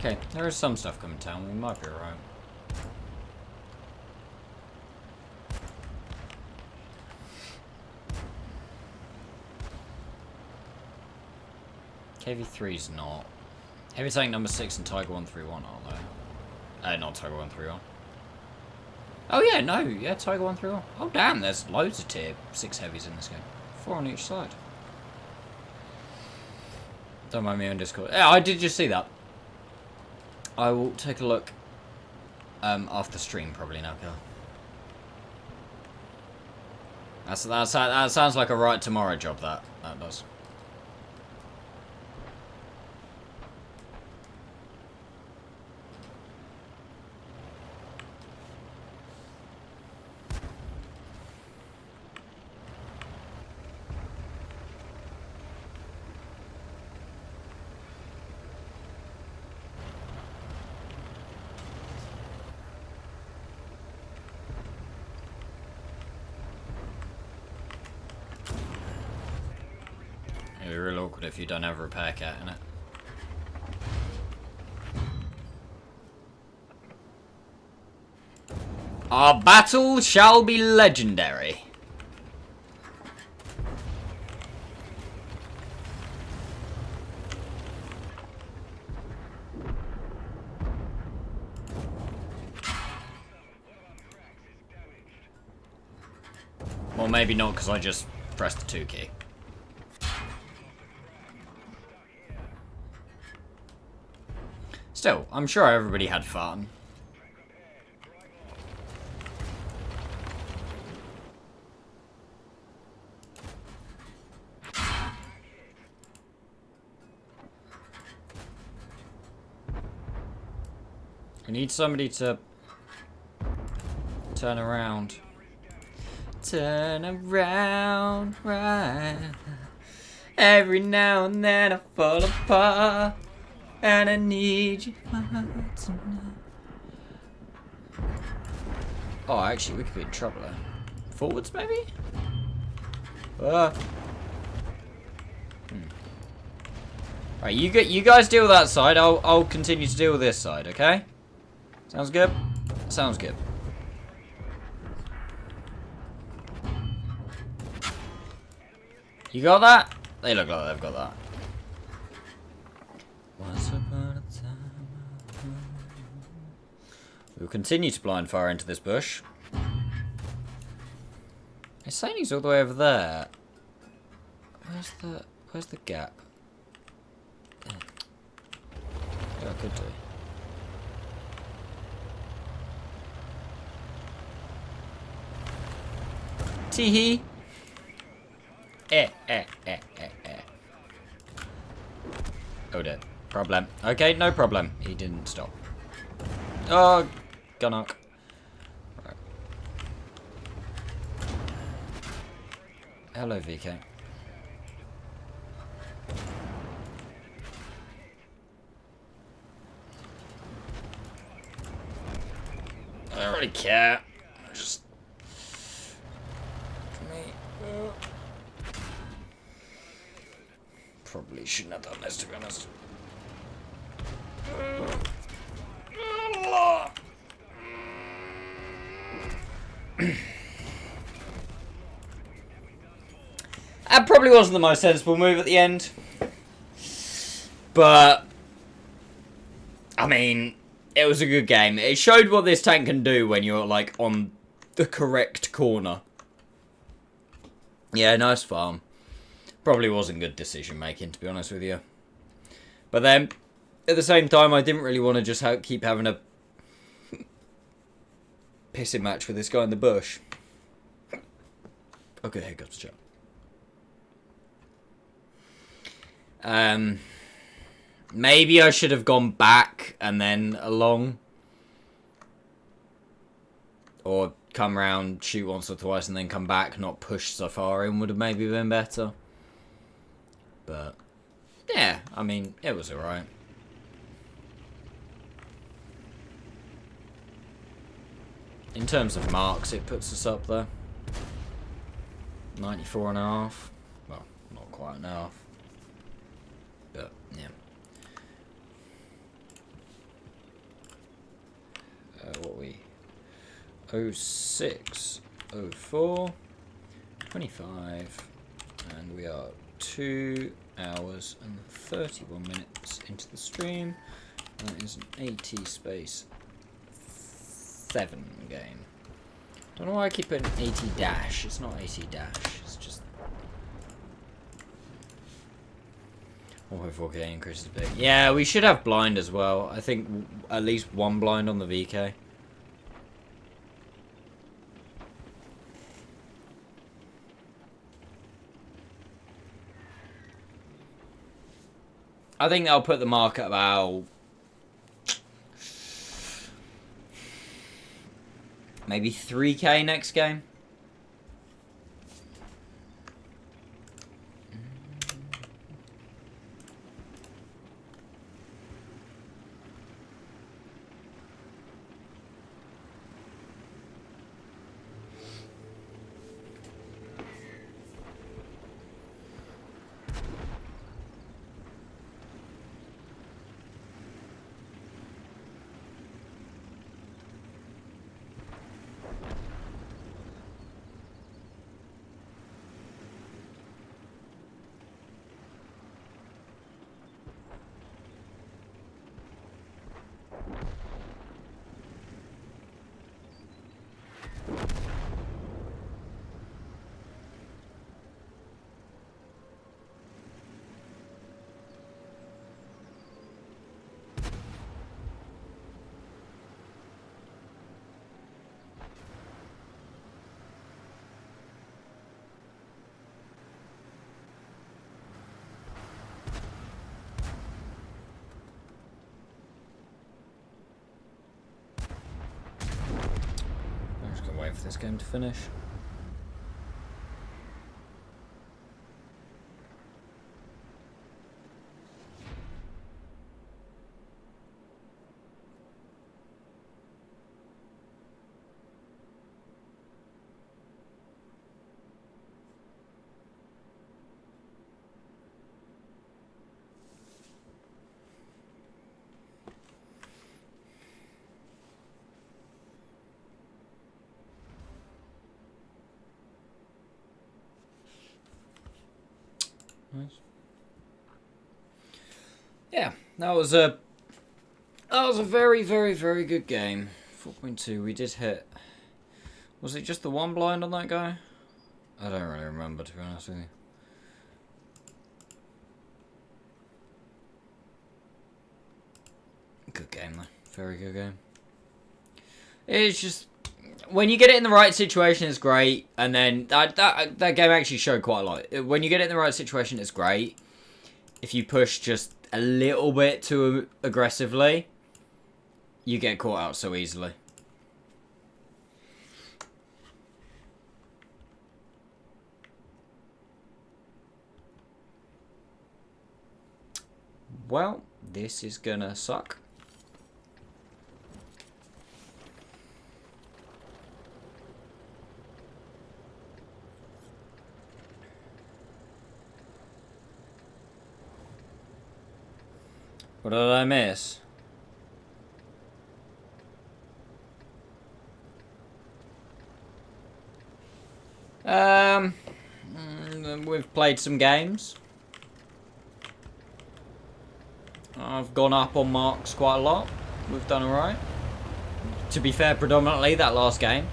Okay, there is some stuff coming down. We might be alright. KV3's not. Heavy tank number 6 and Tiger 131 aren't they? Not Tiger 131. Oh yeah, no, yeah, Tiger 131. Oh damn, there's loads of tier 6 heavies in this game. 4 on each side. Don't mind me on Discord. Yeah, I did just see that. I will take a look after stream probably now, Kel. That sounds like a right tomorrow job, that does. It'd be real awkward if you don't have a repair cat in it. Our battle shall be legendary. Well, maybe not, because I just pressed the 2 key. Still, I'm sure everybody had fun. I need somebody to turn around. Turn around, right. Every now and then I fall apart. And I need you tonight. Oh, actually, we could be in trouble there. Forwards, maybe? Alright, you guys deal with that side. I'll continue to deal with this side, okay? Sounds good? Sounds good. You got that? They look like they've got that. Once upon a time. We'll continue to blind fire into this bush. It's saying he's all the way over there. Where's the gap? Yeah, I could do. Tee-hee. Oh dear. Problem. Okay, no problem. He didn't stop. Oh, Gunnock. Right. Hello, VK. I don't really care. Just me. Probably shouldn't have done this, to be honest. That probably wasn't the most sensible move at the end. But I mean, it was a good game. It showed what this tank can do when you're like on the correct corner. Yeah, nice farm. Probably wasn't good decision making, to be honest with you. But then, at the same time, I didn't really want to just keep having a pissing match with this guy in the bush. Okay, here comes the chat. Maybe I should have gone back and then along. Or come round, shoot once or twice and then come back, not push so far in would have maybe been better. But, yeah, I mean, it was alright. In terms of marks, it puts us up there. 94.5. Well, not quite enough. But, yeah. 06, 04, 25, and we are 2 hours and 31 minutes into the stream. That is an 80 space 7 game. Don't know why I keep putting 80 dash. It's not 80 dash. It's just. 1.4k increase is big. Yeah, we should have blind as well. I think at least one blind on the VK. I think that'll put the mark at about maybe 3k next game. Wait for this game to finish. Nice. Yeah, that was a very, very, very good game. 4.2, we did hit. Was it just the one blind on that guy? I don't really remember, to be honest with you. Good game though, very good game. It's just when you get it in the right situation, it's great, and then that game actually showed quite a lot. When you get it in the right situation, it's great. If you push just a little bit too aggressively, you get caught out so easily. Well, this is gonna suck. What did I miss? We've played some games. I've gone up on marks quite a lot. We've done alright. To be fair, predominantly that last game.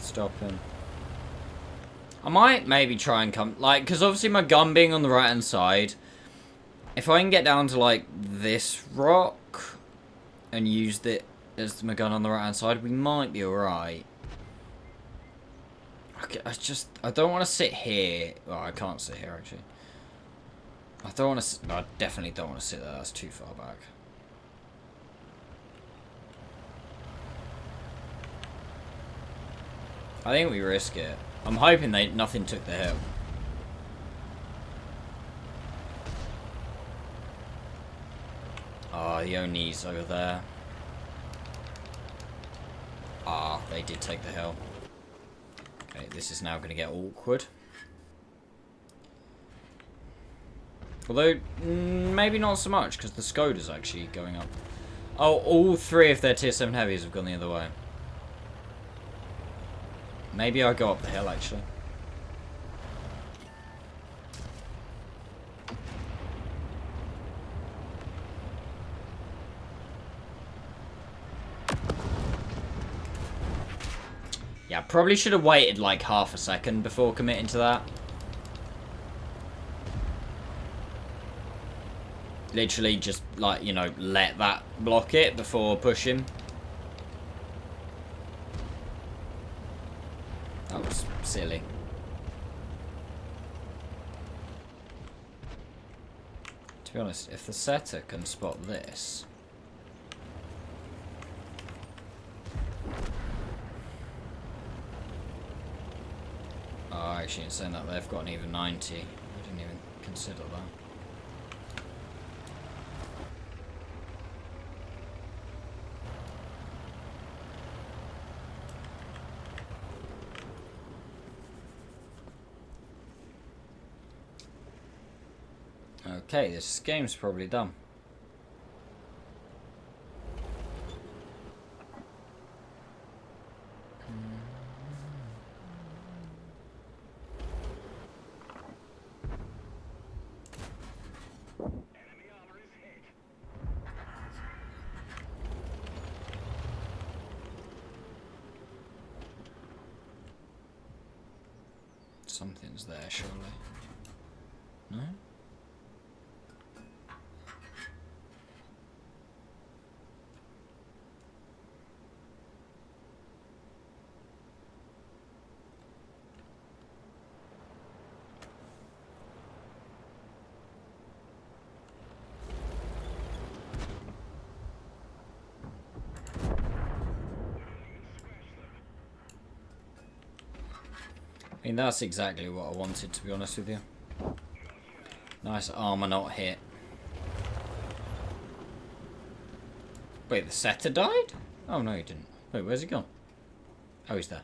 Stopping. I might maybe try and come, like, because obviously my gun being on the right hand side, if I can get down to like this rock and use it as my gun on the right hand side, we might be alright. I don't want to sit here. Well, I can't sit here actually. I definitely don't want to sit there, that's too far back. I think we risk it. I'm hoping nothing took the hill. Oh, the Onis over there. Ah, they did take the hill. Okay, this is now going to get awkward. Although, maybe not so much, because the Skoda's actually going up. Oh, all 3 of their tier 7 heavies have gone the other way. Maybe I'll go up the hill, actually. Yeah, probably should have waited like half a second before committing to that. Literally just, like, you know, let that block it before pushing. That was silly. To be honest, if the setter can spot this... Oh, actually, it's saying that they've got an even 90. I didn't even consider that. Okay, this game's probably done. Something's there, surely. No? I mean, that's exactly what I wanted, to be honest with you. Nice armor not hit. Wait, the setter died? Oh, no, he didn't. Wait, where's he gone? Oh, he's there.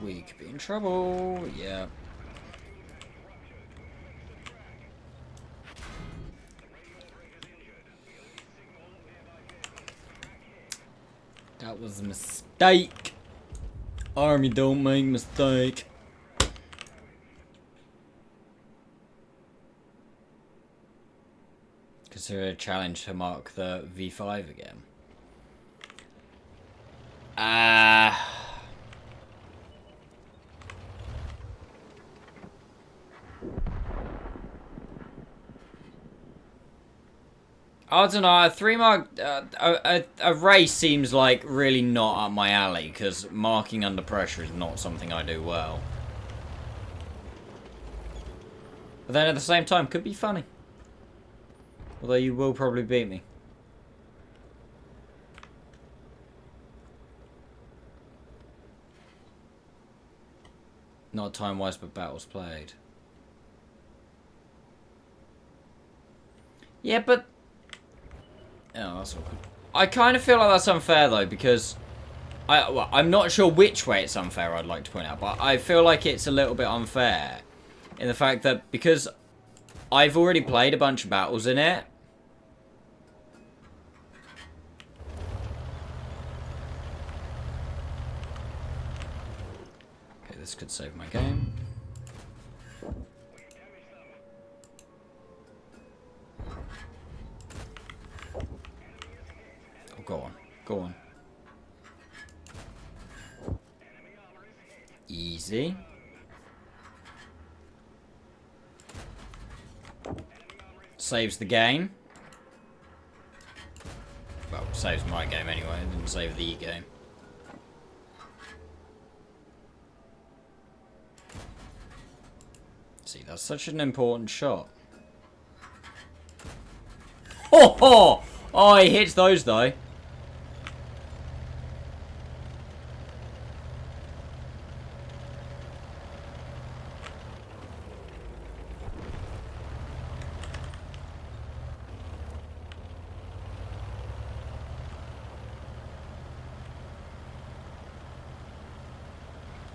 We could be in trouble, yeah. That was a mistake. Army don't make mistake. Consider a challenge to mark the V5 again. I don't know, a 3 mark, a race seems like really not up my alley, because marking under pressure is not something I do well. But then at the same time, could be funny. Although you will probably beat me. Not time-wise, but battles played. Yeah, but... Oh, that's awkward. I kind of feel like that's unfair, though, because... I'm not sure which way it's unfair, I'd like to point out, but I feel like it's a little bit unfair. In the fact that, because I've already played a bunch of battles in it... Okay, the this could save my game. Oh, go on. Go on. Easy. Saves the game. Well, saves my game anyway. It didn't save the game. See, that's such an important shot. Ho ho! Oh, he hits those though.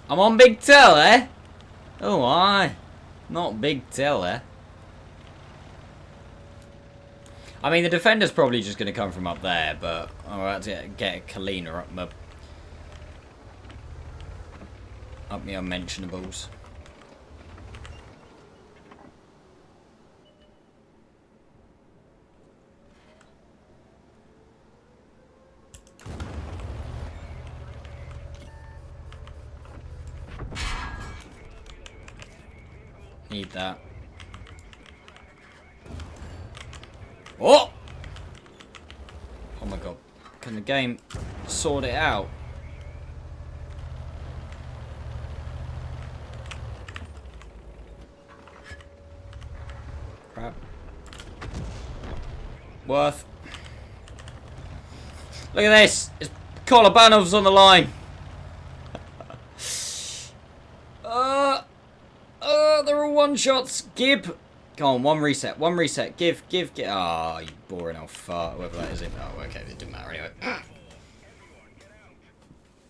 I'm on big telly. Oh, I. Not big telly. I mean, the defender's probably just going to come from up there, but I'll have to get Kalina up my unmentionables. Need that. Oh! Oh my god. Can the game sort it out? Crap. Worth. Look at this! It's Kolobanov's on the line! They're all one-shots. Gib! Come on, one reset. One reset. Give. Ah, you boring old fart. Whoever that is. Oh, okay. It didn't matter anyway.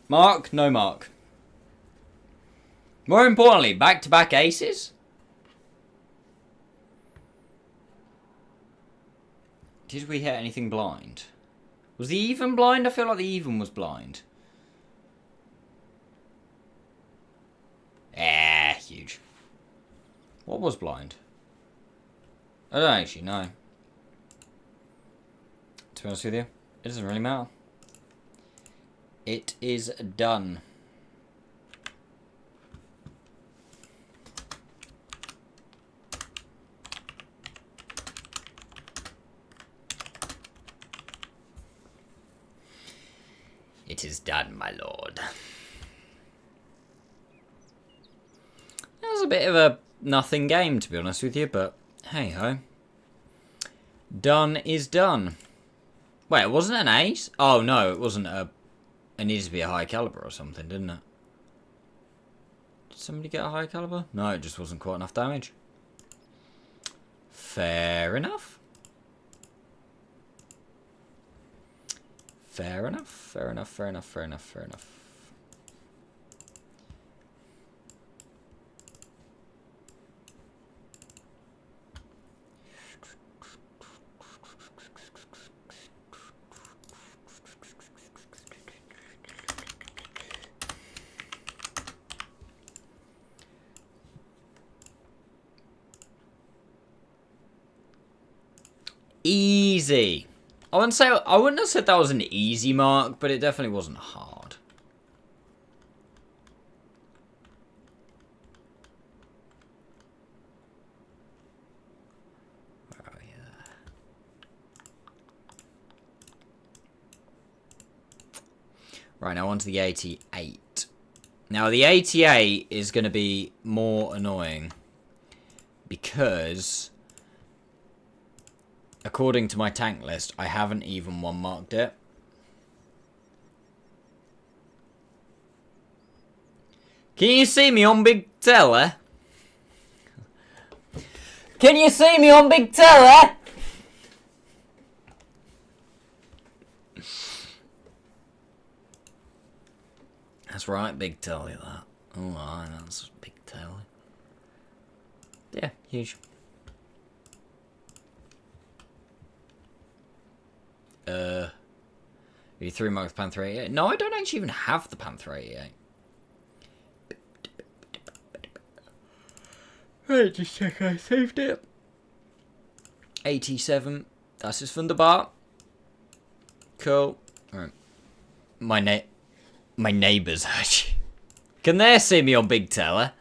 Mark? No mark. More importantly, back-to-back aces? Did we hit anything blind? Was the even blind? I feel like the even was blind. Huge. What was blind? I don't actually know. To be honest with you, it doesn't really matter. It is done. It is done, my lord. That was a bit of a nothing game, to be honest with you, but hey ho. Done is done. Wait, it wasn't an ace? Oh no, it wasn't a... It needed to be a high caliber or something, didn't it? Did somebody get a high caliber? No, it just wasn't quite enough damage. Fair enough. Fair enough, fair enough, fair enough, fair enough, fair enough. Easy. I wouldn't have said that was an easy mark, but it definitely wasn't hard. Where are we? Right, now on to the 88. Now the 88 is going to be more annoying because, according to my tank list, I haven't even one marked it. Can you see me on big telly? Can you see me on big telly? That's right, big telly that. Oh, aye, that's big telly. Yeah, huge. You 3 marks Panther 88? No, I don't actually even have the Panther 88. Right, just check I saved it. 87. Das ist wunderbar. Cool. Alright. My neighbours heard you. Can they see me on big teller?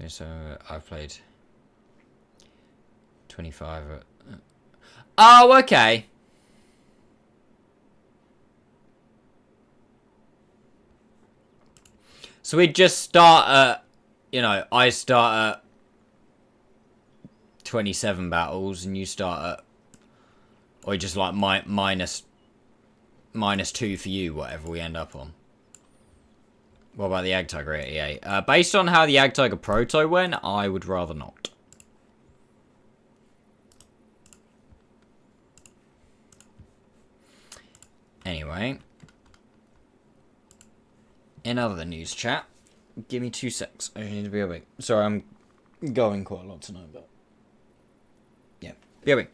So I've played 25. Oh, okay. So we just start at, you know, I start at 27 battles and you start at, or just like minus 2 for you, whatever we end up on. What about the Ag Tiger 88? Based on how the Ag Tiger Proto went, I would rather not. Anyway. In other news chat. Give me 2 secs. I need to be awake. Sorry, I'm going quite a lot tonight, but... yeah. Be awake.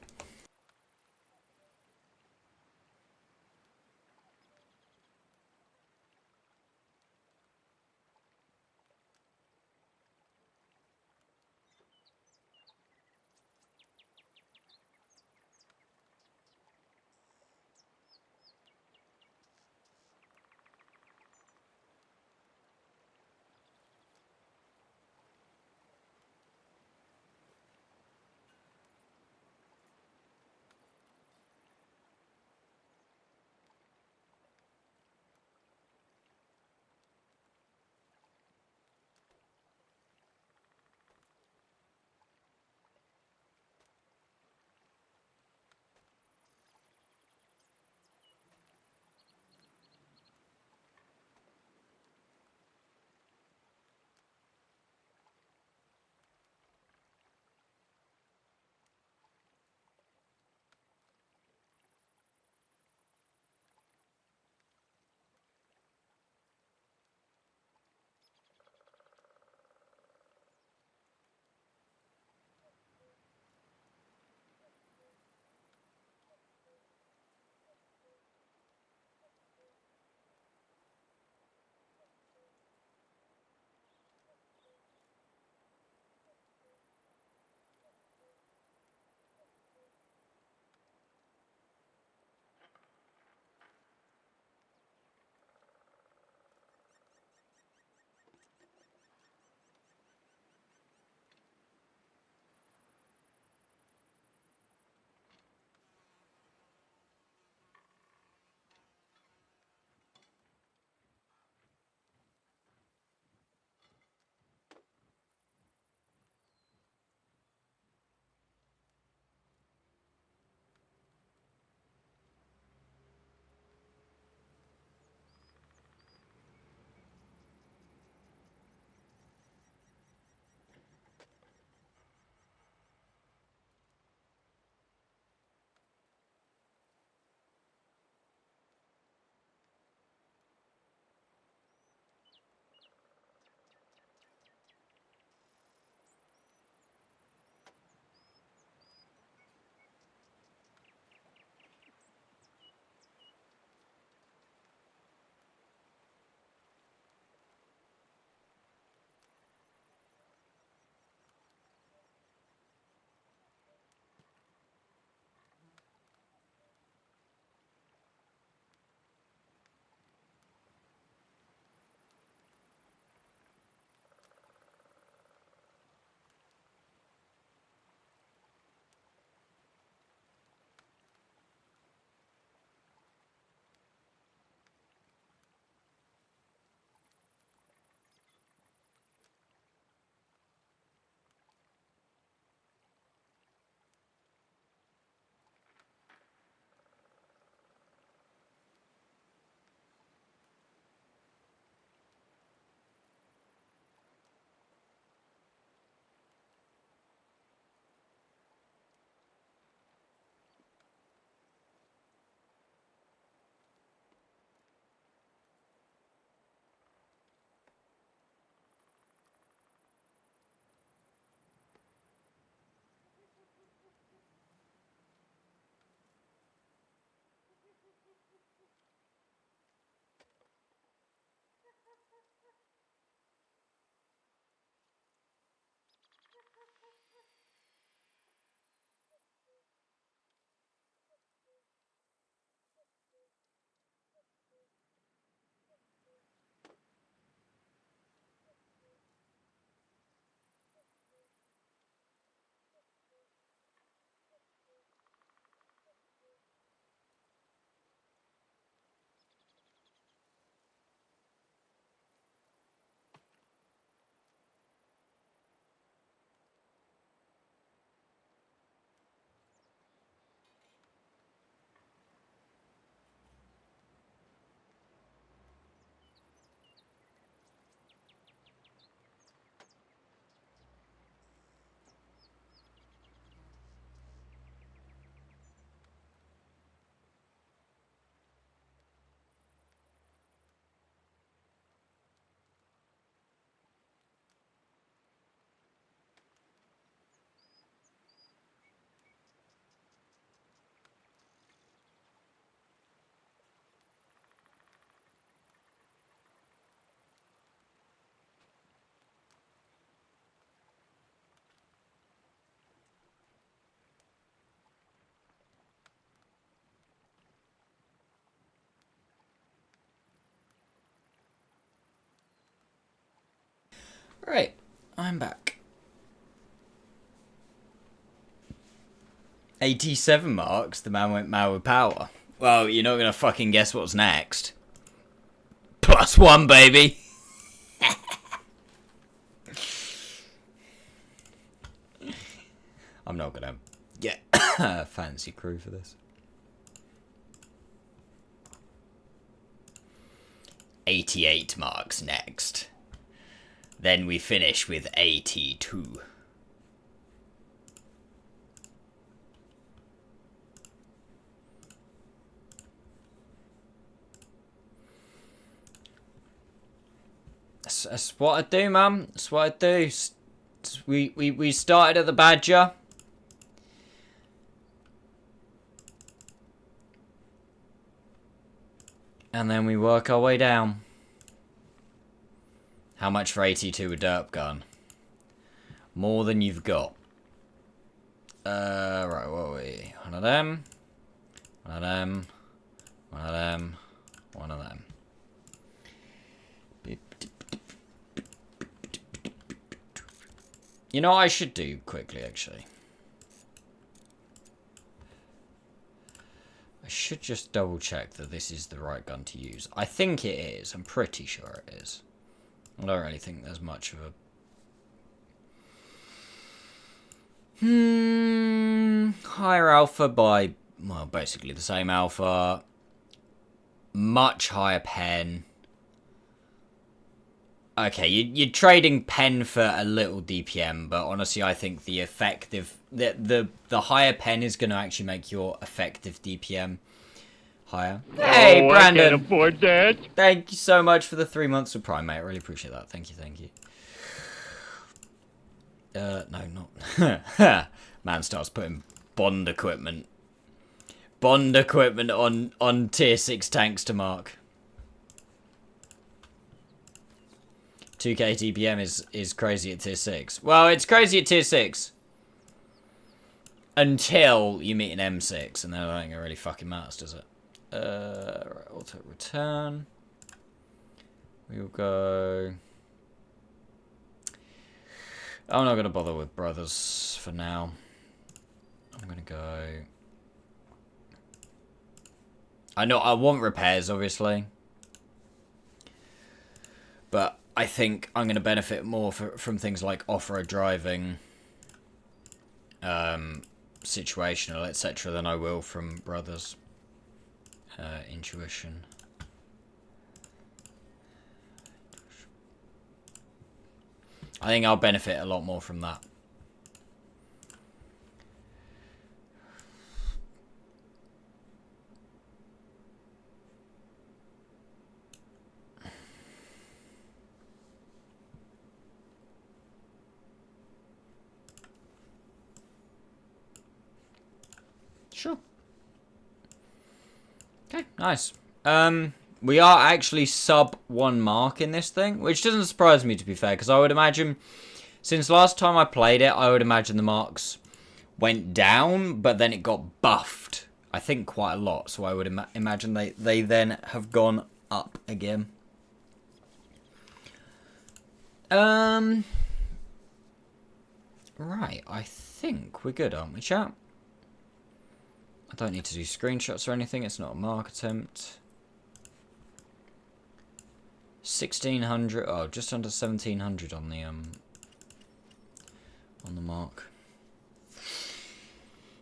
Right, I'm back. 87 marks, the man went mad with power. Well, you're not gonna fucking guess what's next. +1, baby! I'm not gonna get a fancy crew for this. 88 marks next. Then we finish with 82. That's what I do, man. That's what I do. We started at the Badger. And then we work our way down. How much for 82 with derp gun? More than you've got. Right, what are we? One of them. One of them. One of them. One of them. You know what I should do quickly, actually? I should just double check that this is the right gun to use. I think it is. I'm pretty sure it is. I don't really think there's much of a... Higher alpha by, well, basically the same alpha. Much higher pen. Okay, you're trading pen for a little DPM, but honestly, I think the effective... The higher pen is going to actually make your effective DPM higher. Hey, Brandon! I can't afford that. Thank you so much for the 3 months of Prime, mate. I really appreciate that. Thank you, thank you. No, not... Man starts putting Bond equipment. Bond equipment on tier 6 tanks to mark. 2k DPM is crazy at tier 6. Well, it's crazy at tier 6. Until you meet an M6, and then I don't think it really fucking matters, does it? Right, auto return. We'll go... I'm not going to bother with brothers for now. I'm going to go... I know I want repairs, obviously. But I think I'm going to benefit more from things like off-road driving, situational, etc. than I will from brothers. Intuition. I think I'll benefit a lot more from that. Sure. Okay, nice. We are actually sub 1 mark in this thing, which doesn't surprise me, to be fair, because I would imagine, since last time I played it, I would imagine the marks went down, but then it got buffed, I think, quite a lot, so I would imagine they then have gone up again. Right, I think we're good, aren't we, chat? I don't need to do screenshots or anything, it's not a mark attempt. 1600, oh, just under 1700 on the mark.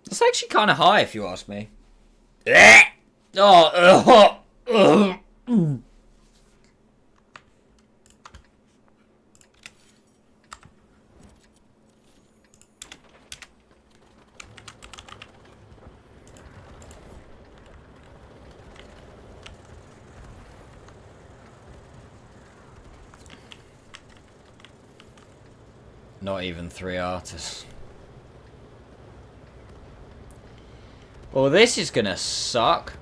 It's actually kind of high, if you ask me. Not even 3 artists. Well, this is gonna suck.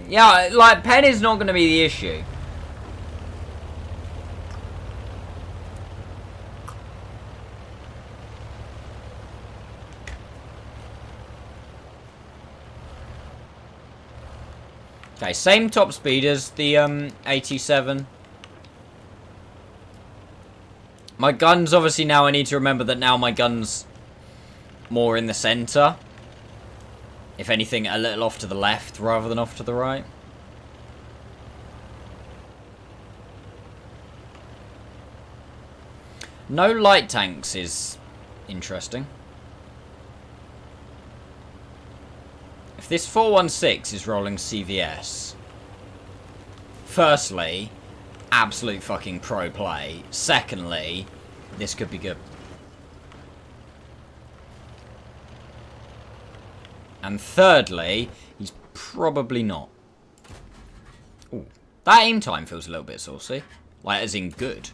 Yeah, like, pen is not gonna be the issue. Okay, same top speed as the 87. My guns, obviously, now I need to remember that now my gun's more in the centre. If anything, a little off to the left rather than off to the right. No light tanks is interesting. If this 416 is rolling CVS, firstly, absolute fucking pro play. Secondly, this could be good. And thirdly, he's probably not. Ooh, that aim time feels a little bit saucy. Like, as in good.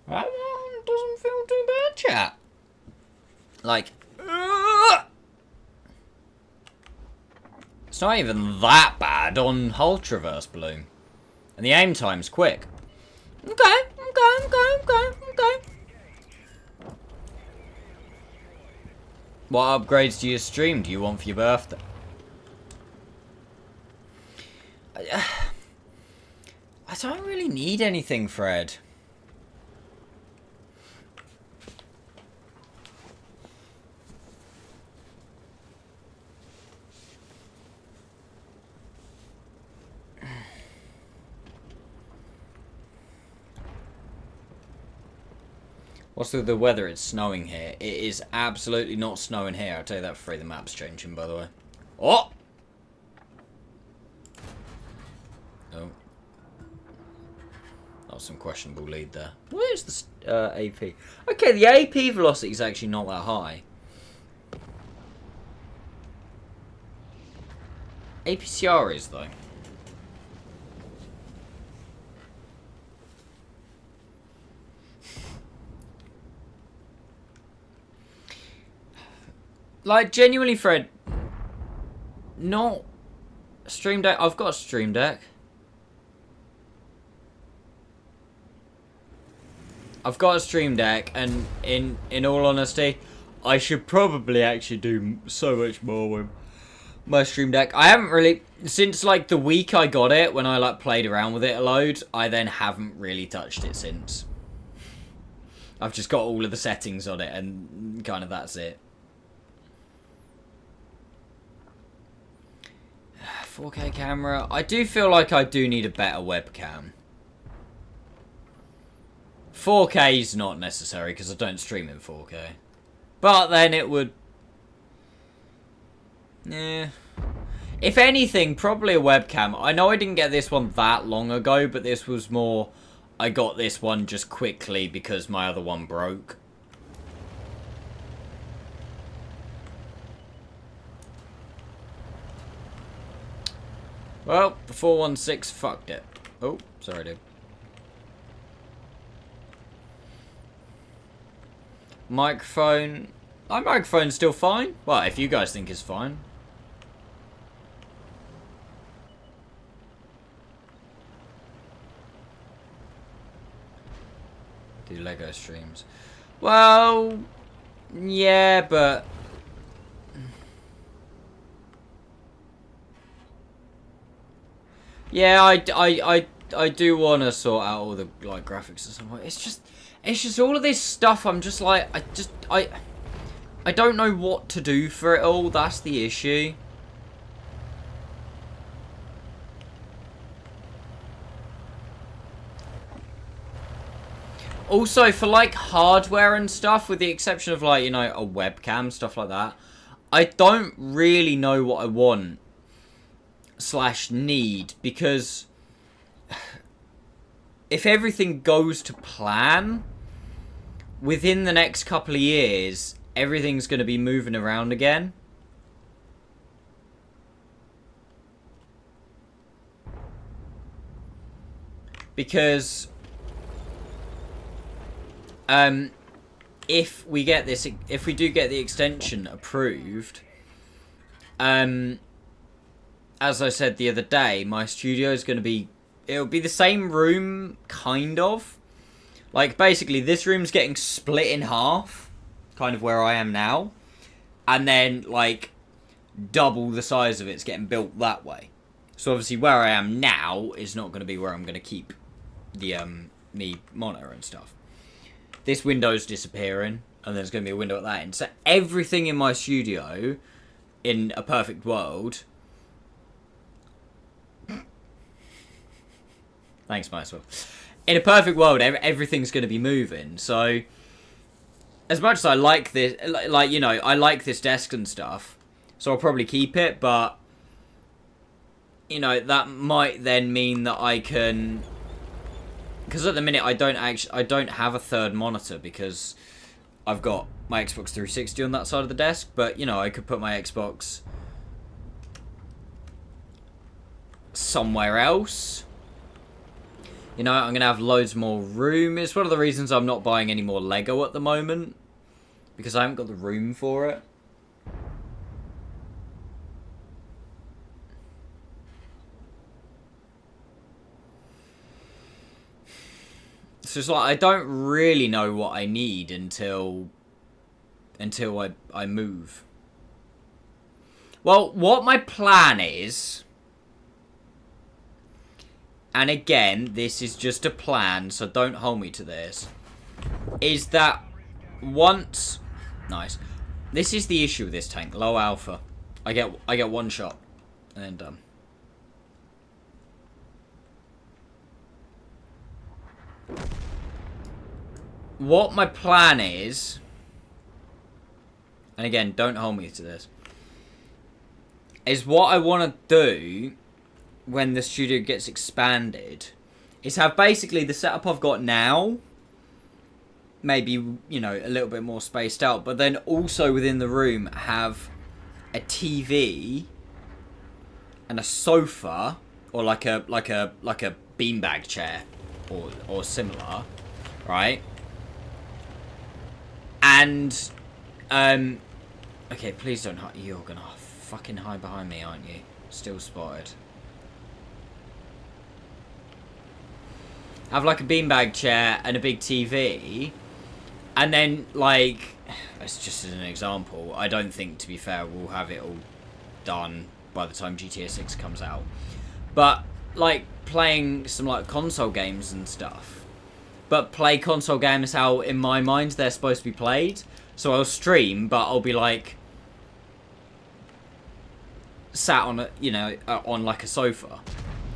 That one doesn't feel too bad, chat. Like, it's not even that bad on hull traverse bloom. And the aim time's quick. Okay. What upgrades to your stream do you want for your birthday? I don't really need anything, Fred. What's with the weather? It's snowing here. It is absolutely not snowing here. I'll tell you that for free. The map's changing, by the way. Oh! Oh. That was some questionable lead there. Where's the AP? Okay, the AP velocity is actually not that high. APCR is, though. Like, genuinely, Fred, not Stream Deck. I've got a Stream Deck. I've got a Stream Deck, and in all honesty, I should probably actually do so much more with my Stream Deck. I haven't really, since like the week I got it, when I like played around with it a load, I then haven't really touched it since. I've just got all of the settings on it, and kind of that's it. 4K camera. I do feel like I do need a better webcam. 4K is not necessary because I don't stream in 4K. But then it would... Yeah. If anything, probably a webcam. I know I didn't get this one that long ago, but this was more... I got this one just quickly because my other one broke. Well, the 416 fucked it. Oh, sorry, dude. Microphone. My microphone's still fine. Well, if you guys think it's fine. Do Lego streams. Well, yeah, but... Yeah, I do want to sort out all the like graphics and stuff. It's just all of this stuff. I'm just like, I don't know what to do for it all. That's the issue. Also, for like hardware and stuff, with the exception of like, you know, a webcam, stuff like that, I don't really know what I want / need, because if everything goes to plan, within the next couple of years, everything's going to be moving around again. Because if we do get the extension approved, as I said the other day, my studio is going to be... It'll be the same room, kind of. Like, basically, this room's getting split in half, kind of where I am now, and then, like, double the size of it's getting built that way. So, obviously, where I am now is not going to be where I'm going to keep the, me monitor and stuff. This window's disappearing, and there's going to be a window at that end. So, everything in my studio, in a perfect world... Thanks, Maxwell. In a perfect world, everything's going to be moving. So, as much as I like this, like, you know, I like this desk and stuff, so I'll probably keep it, but, you know, that might then mean that I can, because at the minute I don't have a third monitor because I've got my Xbox 360 on that side of the desk, but, you know, I could put my Xbox somewhere else. You know, I'm going to have loads more room. It's one of the reasons I'm not buying any more Lego at the moment. Because I haven't got the room for it. So it's like, I don't really know what I need until I move. Well, what my plan is... And again, this is just a plan, so don't hold me to this. Is that once... Nice. This is the issue with this tank. Low alpha. I get one shot. And then done. What my plan is... And again, don't hold me to this. Is what I want to do... when the studio gets expanded, is have basically the setup I've got now, maybe, you know, a little bit more spaced out, but then also within the room have a TV and a sofa, or like a beanbag chair, or similar, right? And okay, please don't hide. You're gonna fucking hide behind me, aren't you? Still spotted. Have like a beanbag chair and a big TV, and then, like, it's just as an example, I don't think, to be fair, we'll have it all done by the time GTA 6 comes out, but like playing some like console games and stuff, but play console games how in my mind they're supposed to be played. So I'll stream, but I'll be like sat on a, you know, on like a sofa,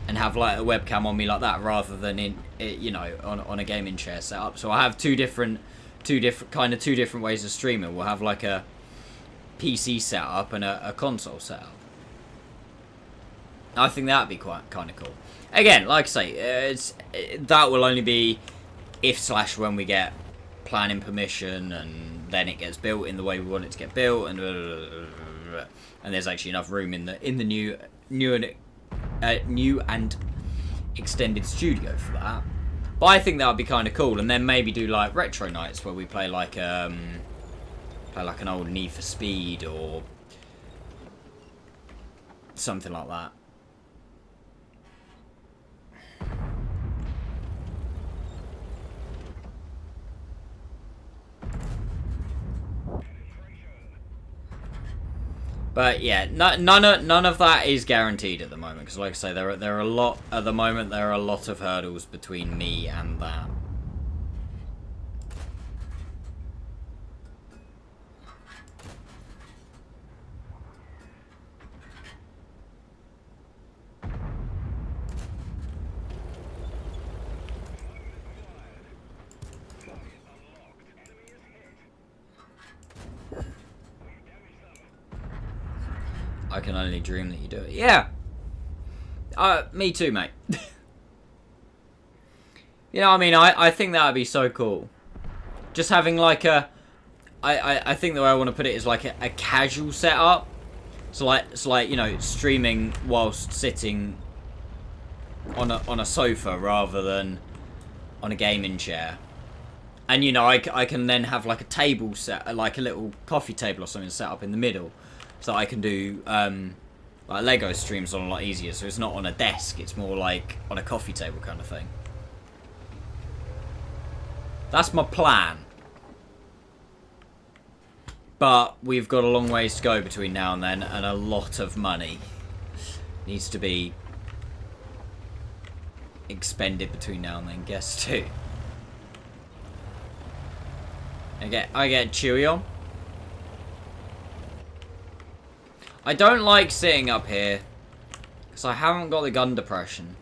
and have like a webcam on me like that, rather than in, you know, on a gaming chair setup. So I have two different ways of streaming. We'll have like a PC setup and a console setup. I think that'd be quite kind of cool. Again, like I say, that will only be if/when we get planning permission, and then it gets built in the way we want it to get built, and there's actually enough room in the new and extended studio for that. But I think that would be kind of cool, and then maybe do like retro nights where we play like an old Need for Speed or something like that. But yeah, none of that is guaranteed at the moment, because like I say, there are a lot at the moment. There are a lot of hurdles between me and that. I can only dream that you do it. Yeah. Me too, mate. You know what I mean? I think that would be so cool. Just having like a... I think the way I want to put it is like a casual setup. So like, you know, streaming whilst sitting on a sofa rather than on a gaming chair. And, you know, I can then have like a table set, like a little coffee table or something set up in the middle. So I can do like Lego streams on a lot easier. So it's not on a desk, it's more like on a coffee table kind of thing. That's my plan. But we've got a long ways to go between now and then, and a lot of money needs to be expended between now and then. Guess too. I get Chewy on. I don't like sitting up here because I haven't got the gun depression.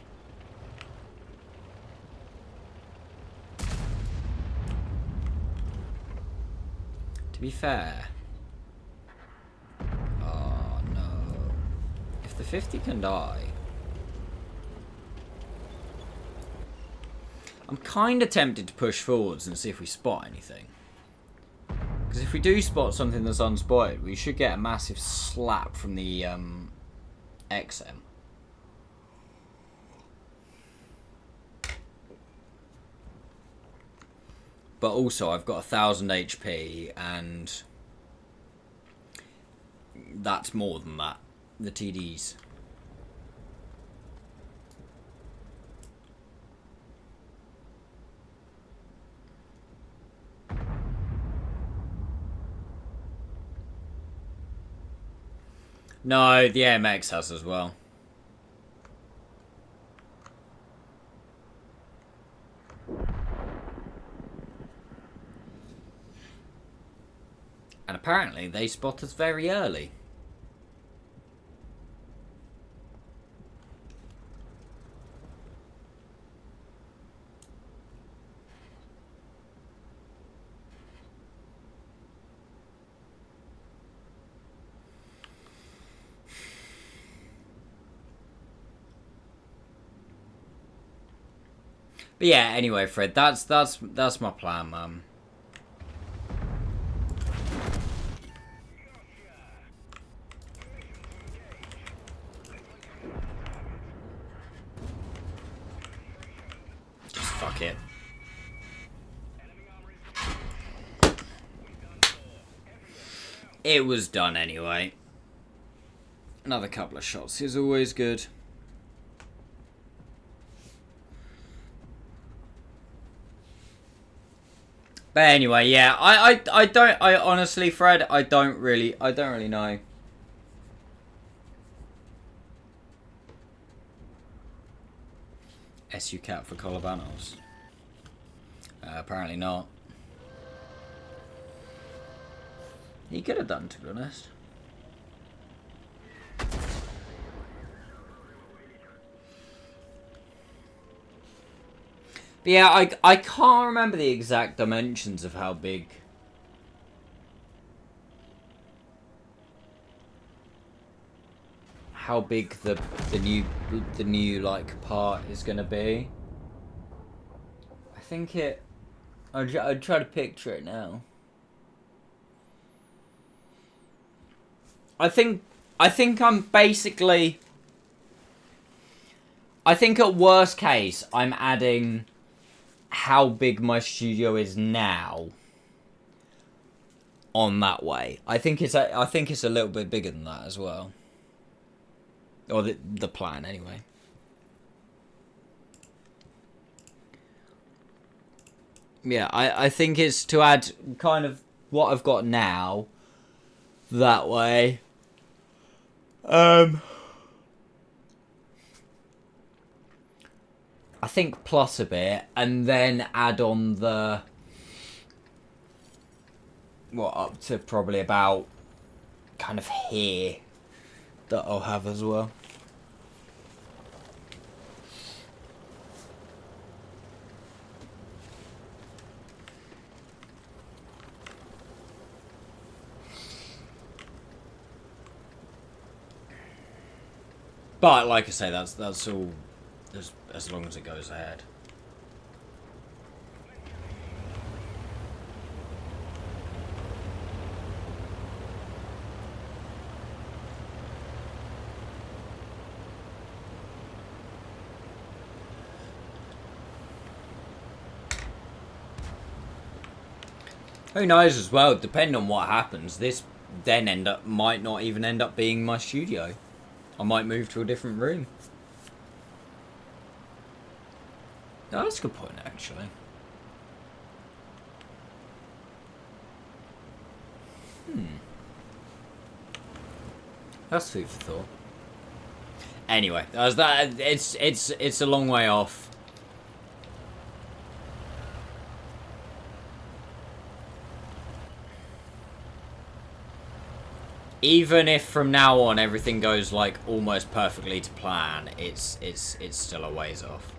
To be fair. Oh no. If the 50 can die. I'm kind of tempted to push forwards and see if we spot anything. Because if we do spot something that's unspotted, we should get a massive slap from the XM. But also, I've got 1000 HP, and that's more than that. The TDs. No, the AMX has as well. And apparently they spot us very early. But yeah, anyway, Fred, that's my plan, man. Just fuck it. It was done anyway. Another couple of shots is always good. But anyway, yeah, I honestly, Fred, I don't really know. SU cap for Colabanos. Apparently not. He could have done, to be honest. But yeah, I can't remember the exact dimensions of how big the new like part is gonna be. I think it. I'd try to picture it now. I think I'm basically. I think at worst case I'm adding how big my studio is now on that way. I think it's a little bit bigger than that as well. Or the plan anyway. Yeah, I think it's to add kind of what I've got now that way. I think plus a bit, and then add on the up to probably about kind of here that I'll have as well. But like I say, that's all as long as it goes ahead. Who knows as well, depending on what happens, this then might not even end up being my studio. I might move to a different room. Oh, that's a good point, actually. That's food for thought. Anyway, as that, it's a long way off. Even if from now on everything goes like almost perfectly to plan, it's still a ways off.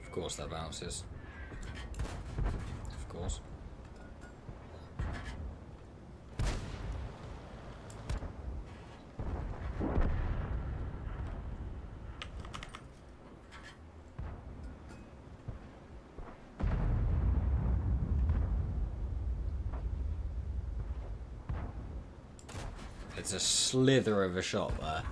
Of course that bounces. Of course. It's a slither of a shot there.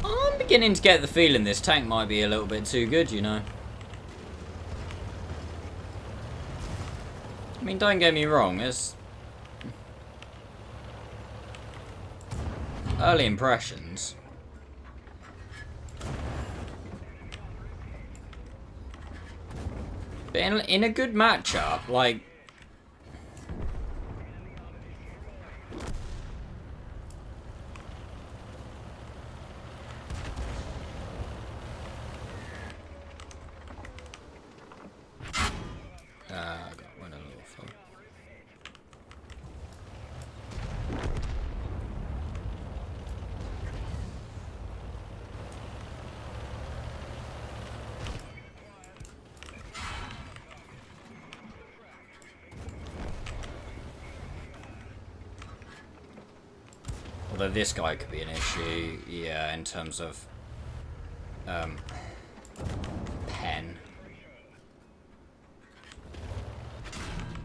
I'm beginning to get the feeling this tank might be a little bit too good, you know. I mean, don't get me wrong, it's... early impressions. But in a good matchup, like... I got one a little fun. Although this guy could be an issue, yeah, in terms of pen.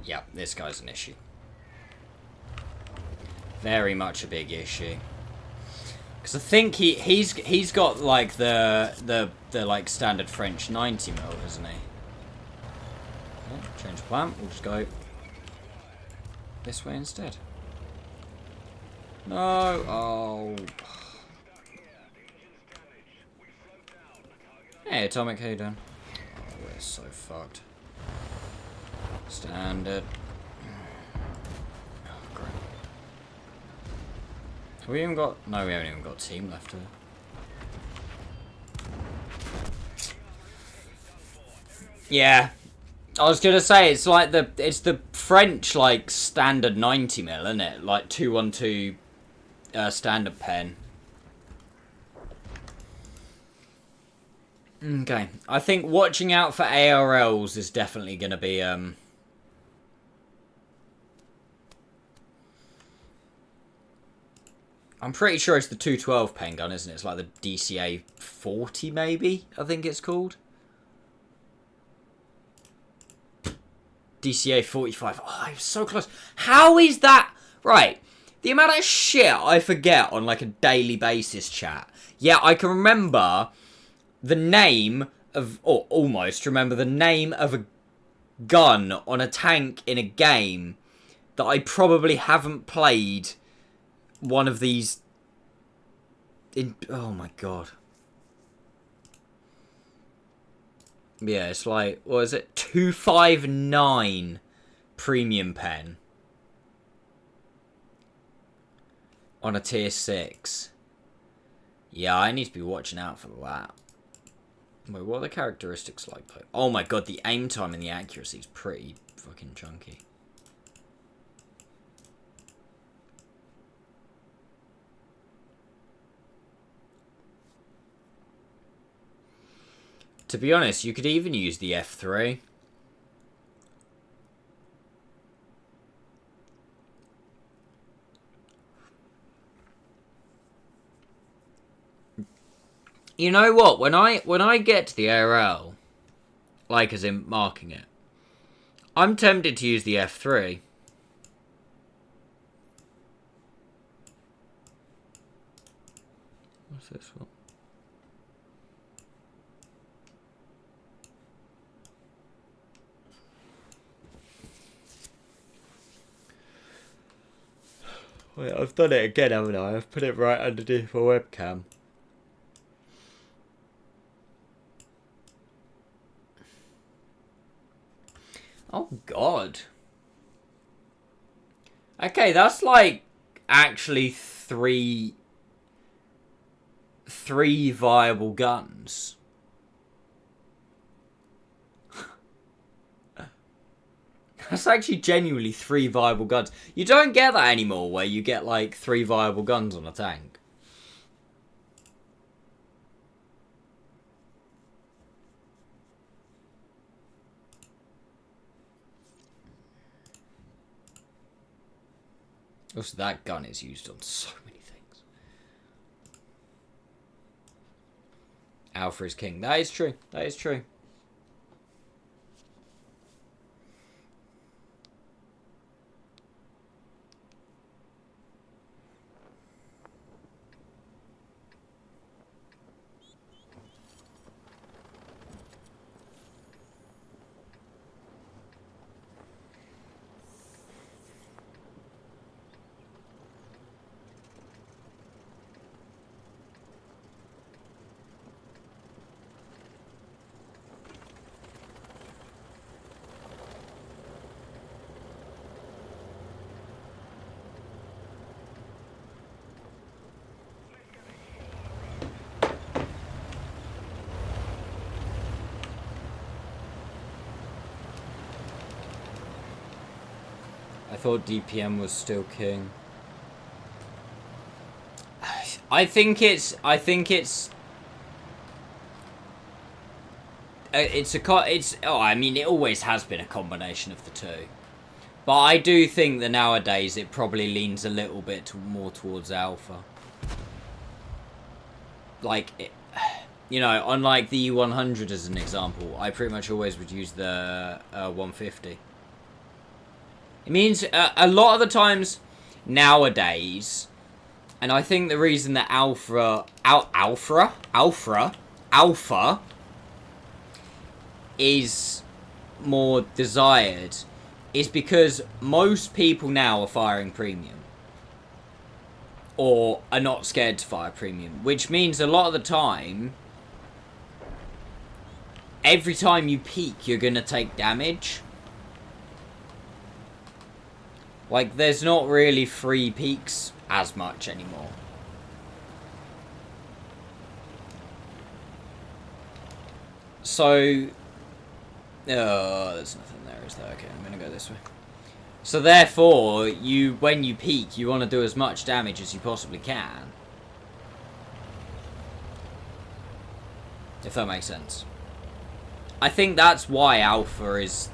Yeah, this guy's an issue. Very much a big issue. Because I think he's got like the like standard French 90mm, isn't he? Okay, change plan. We'll just go this way instead. No. Oh. Hey, Atomic, how you doing? Oh, we're so fucked. Standard. Oh, great. Have we even got... no, we haven't even got a team left here. Yeah. I was gonna say, it's like it's the French, like, standard 90mm, isn't it? Like, 212 standard pen. Okay. I think watching out for ARLs is definitely gonna be, I'm pretty sure it's the 212 pen gun, isn't it? It's like the DCA 40, maybe, I think it's called. DCA 45. Oh, I'm so close. How is that? Right. The amount of shit I forget on like a daily basis, chat. Yeah, I can remember the name of, or almost remember the name of a gun on a tank in a game that I probably haven't played one of these in, oh my god. Yeah, it's like, what is it? 259 premium pen on a tier 6. Yeah, I need to be watching out for that. Wait, what are the characteristics like, though? Oh my god, the aim time and the accuracy is pretty fucking chunky. To be honest, you could even use the F3. You know what? When I get to the ARL, like as in marking it, I'm tempted to use the F3. What's this one? Wait, I've done it again, haven't I? I've put it right underneath my webcam. Oh, God. Okay, that's like actually three viable guns. That's actually genuinely 3 viable guns. You don't get that anymore, where you get like 3 viable guns on a tank. Also, that gun is used on so many things. Alpha is king. That is true. That is true. I thought DPM was still king. I think it's I mean, it always has been a combination of the two. But I do think that nowadays it probably leans a little bit more towards alpha. Like, you know, unlike the U100 as an example, I pretty much always would use the 150. It means a lot of the times nowadays, and I think the reason that alpha is more desired is because most people now are firing premium. Or are not scared to fire premium. Which means a lot of the time, every time you peek, you're going to take damage. Like, there's not really free peaks as much anymore. So, there's nothing there, is there? Okay, I'm gonna go this way. So therefore, when you peak, you want to do as much damage as you possibly can. If that makes sense. I think that's why alpha is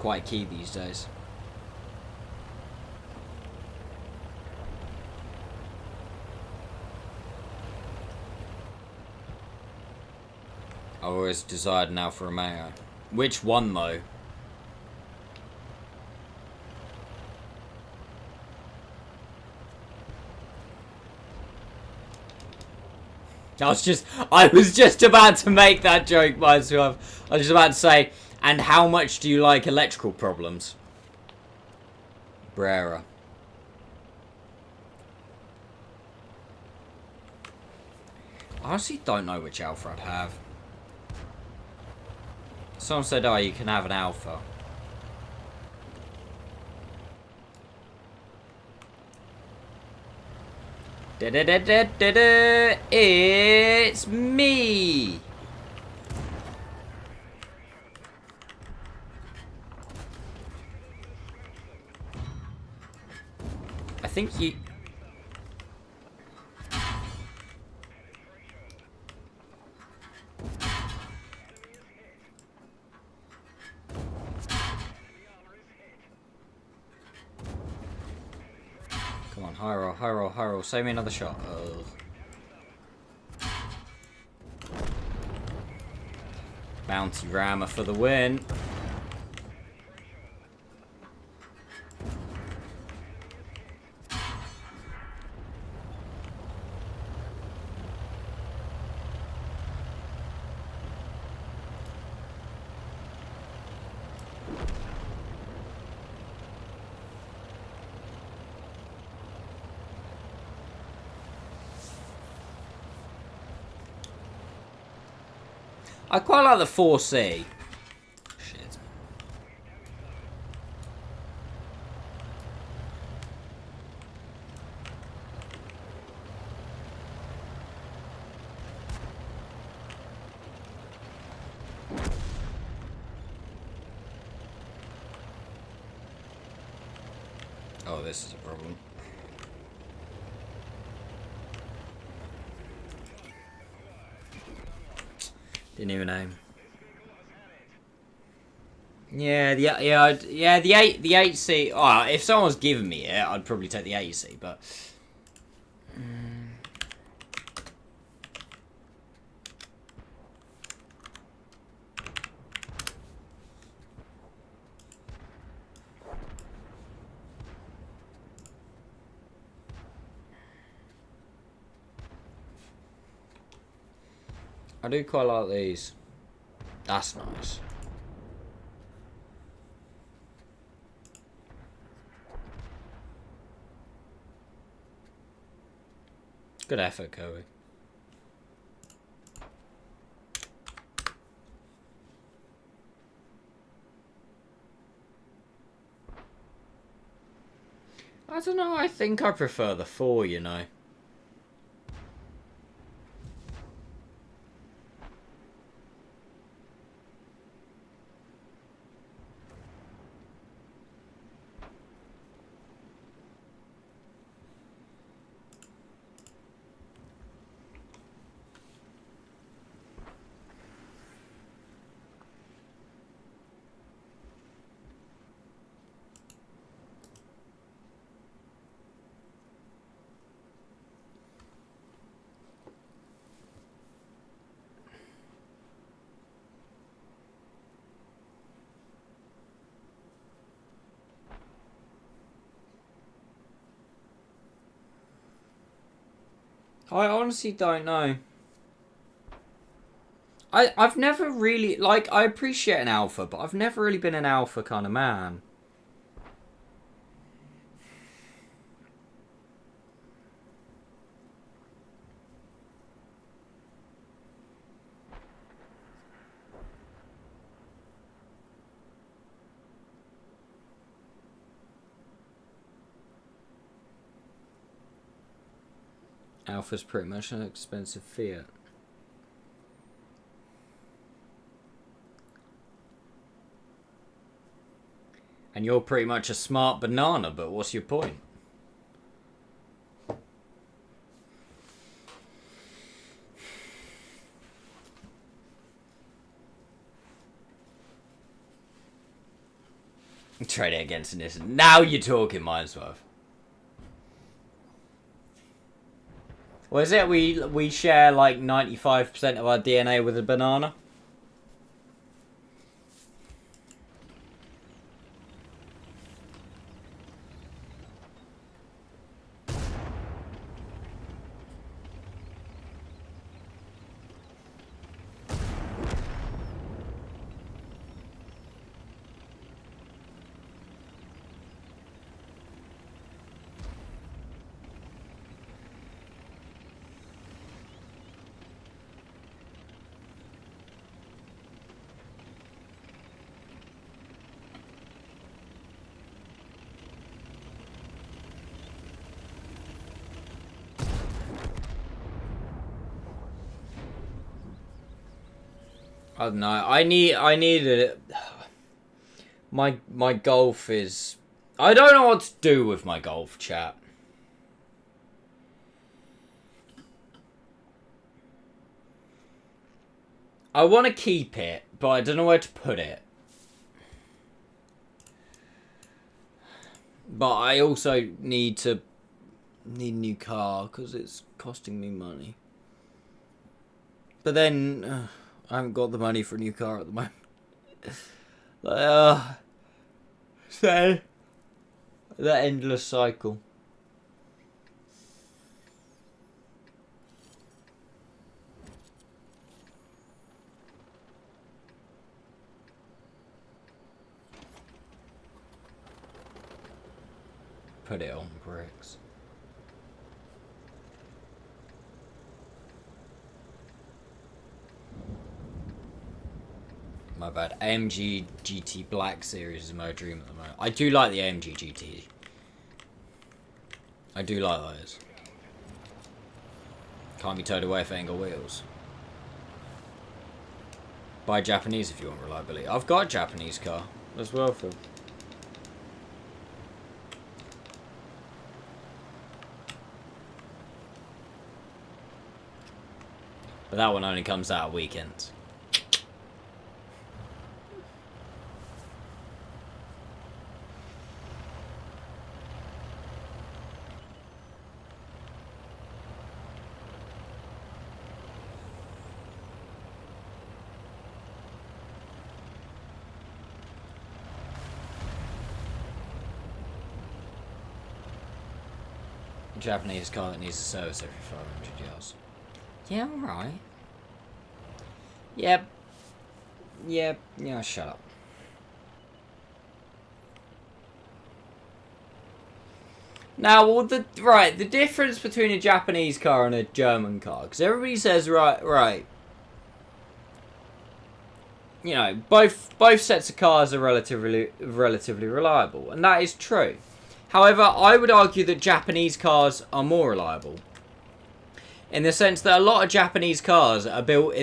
quite key these days. I always desired an Alfa Romeo. Which one, though? I was just about to make that joke myself. I was just about to say, and how much do you like electrical problems? Brera. I honestly don't know which Alpha I'd have. Someone said, oh, you can have an Alpha. It's me! think you... Come on, high roll, high roll, high roll. Save me another shot. Ugh. Bounty rammer for the win. I quite like the 4C. Shit. Oh, this is a problem. Didn't even aim. Yeah, the 8C. Oh, if someone's giving me it, I'd probably take the 8C, but I do quite like these. That's nice. Good effort, Kobe. I don't know, I think I prefer the 4, you know. I honestly don't know. I've never really... Like, I appreciate an alpha, but I've never really been an alpha kind of man. Alpha's pretty much an expensive Fiat. And you're pretty much a smart banana, but what's your point? Trade it against this. Now you're talking, Mindsworth. What is it? We share like 95% of our DNA with a banana? I don't know. I need it. My golf is... I don't know what to do with my golf, chat. I want to keep it, but I don't know where to put it. But I also need a new car because it's costing me money. But then I haven't got the money for a new car at the moment. So that endless cycle. Put it on bricks. My bad. AMG GT Black Series is my dream at the moment. I do like the AMG GT. I do like those. Can't be towed away if it ain't got wheels. Buy Japanese if you want reliability. I've got a Japanese car as well, Phil. But that one only comes out at weekends. Japanese car that needs a service every 500 yards. Yeah, alright. Yep. Yep. Yeah, shut up. Now, well, the difference between a Japanese car and a German car, because everybody says, right. You know, both sets of cars are relatively reliable, and that is true. However, I would argue that Japanese cars are more reliable. In the sense that a lot of Japanese cars are built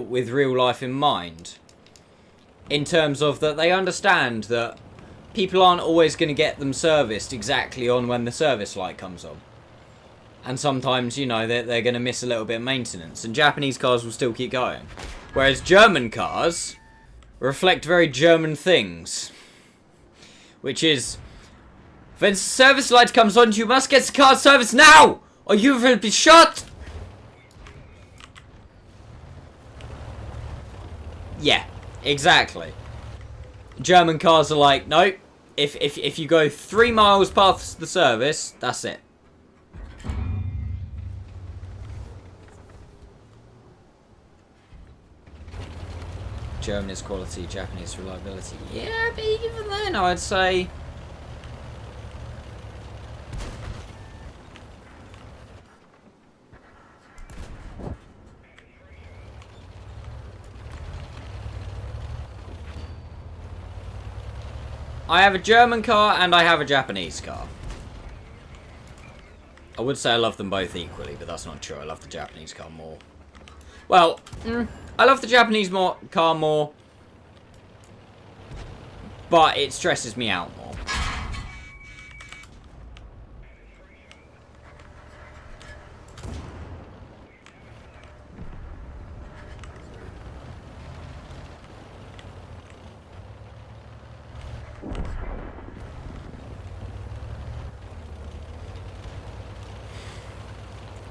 with real life in mind. In terms of that they understand that people aren't always going to get them serviced exactly on when the service light comes on. And sometimes, you know, they're going to miss a little bit of maintenance. And Japanese cars will still keep going. Whereas German cars reflect very German things. Which is, when the service light comes on, you must get the car serviced now! Or you will be shot! Yeah, exactly. German cars are like, nope. If you go 3 miles past the service, that's it. German is quality, Japanese reliability. Yeah, but even then, I'd say I have a German car and I have a Japanese car. I would say I love them both equally, but that's not true. I love the Japanese car more. Well, I love the Japanese car more, but it stresses me out more.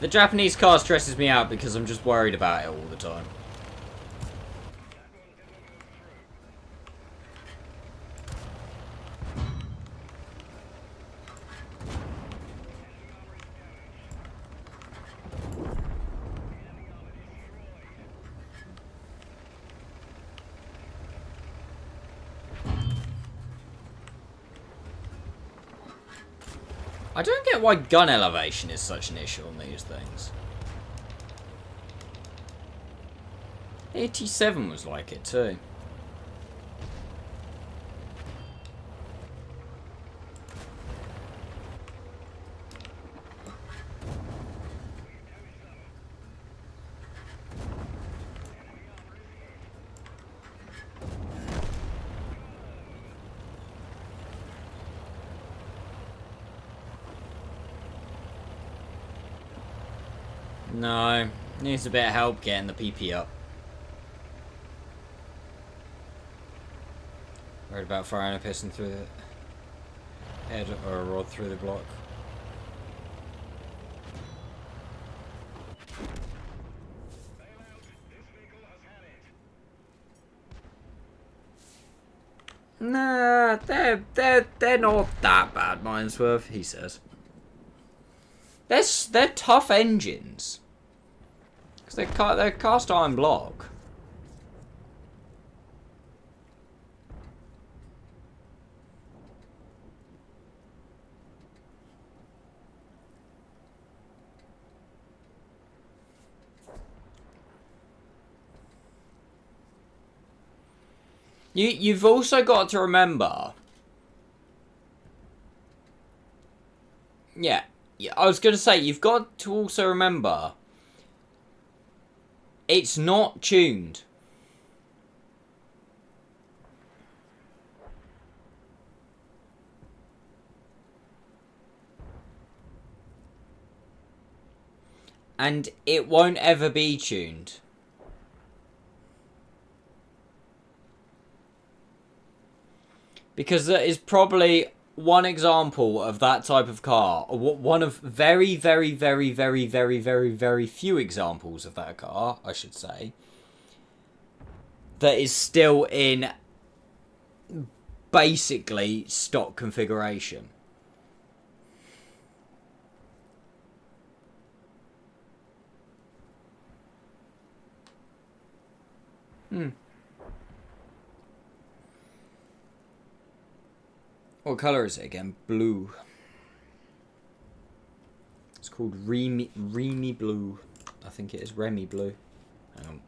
The Japanese car stresses me out because I'm just worried about it all the time. I don't get why gun elevation is such an issue on these things. 87 was like it too. No, needs a bit of help getting the PP up. Worried about firing a piston through the head or a rod through the block. Nah, they're not that bad, Minesworth, he says. They're tough engines. Because they're cast iron block. You've also got to remember. Yeah, I was going to say, you've got to also remember. It's not tuned. And it won't ever be tuned. Because that is probably one example of that type of car. One of very, very, very, very, very, very, very few examples of that car, I should say. That is still in basically stock configuration. What colour is it again? Blue. It's called Remy Blue. I think it is Remy Blue. Hang on.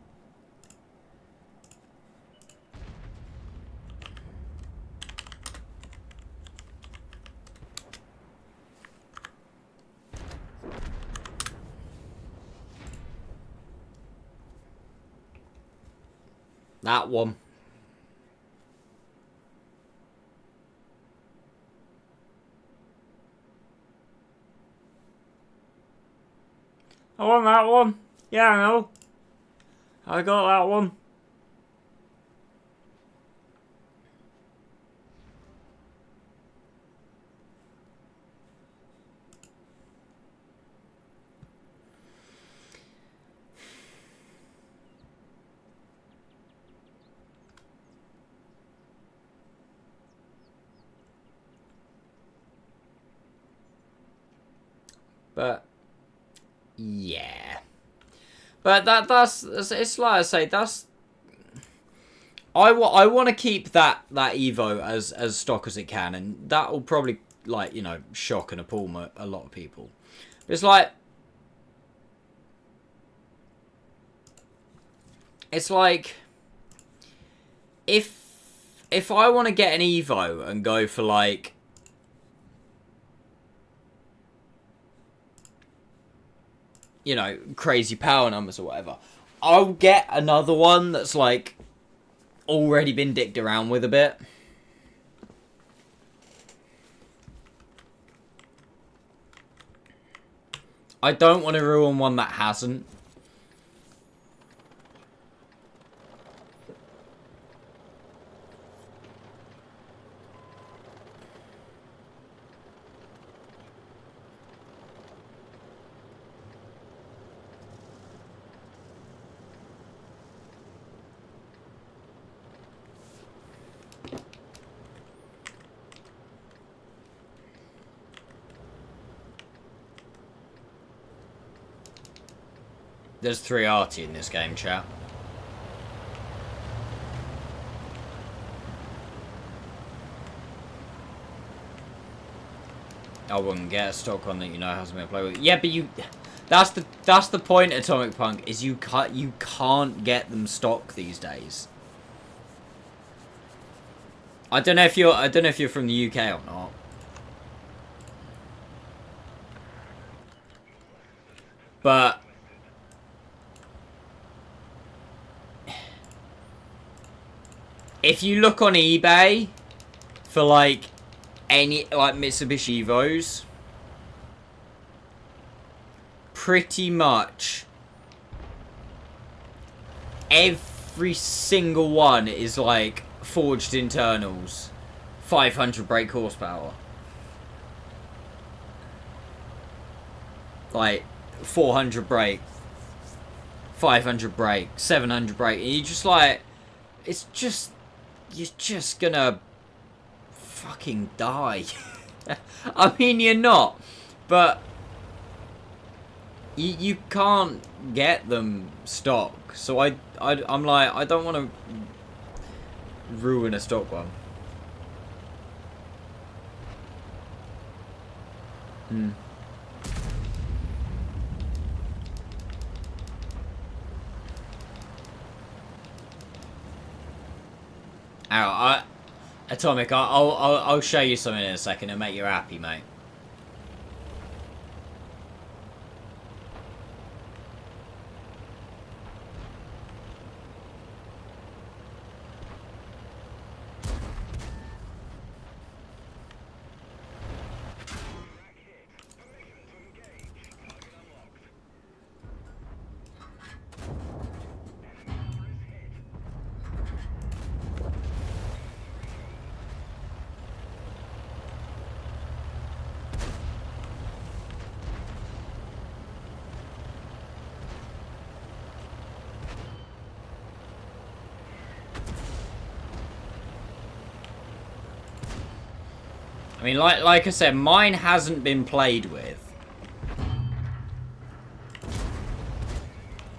That one. I want that one. Yeah, I know. I got that one. But yeah, but that's it's like I say, that's I want to keep that Evo as stock as it can, and that will probably, like, you know, shock and appall a lot of people. But it's like if I want to get an Evo and go for like, you know, crazy power numbers or whatever, I'll get another one that's like already been dicked around with a bit. I don't want to ruin one that hasn't. There's 3 arty in this game, chat. I wouldn't get a stock one that you know hasn't been played with. Yeah, but you, that's the point, Atomic Punk, is you can't get them stock these days. I don't know if you're from the UK or not. But if you look on eBay for like any like Mitsubishi Evos, pretty much every single one is like forged internals, 500 brake horsepower. Like 400 brake, 500 brake, 700 brake, and you just like, it's just, you're just gonna fucking die. I mean, you're not, but you can't get them stock. So I'm like, I don't want to ruin a stock one. Atomic, I'll show you something in a second and make you happy, mate. I mean, like I said, mine hasn't been played with.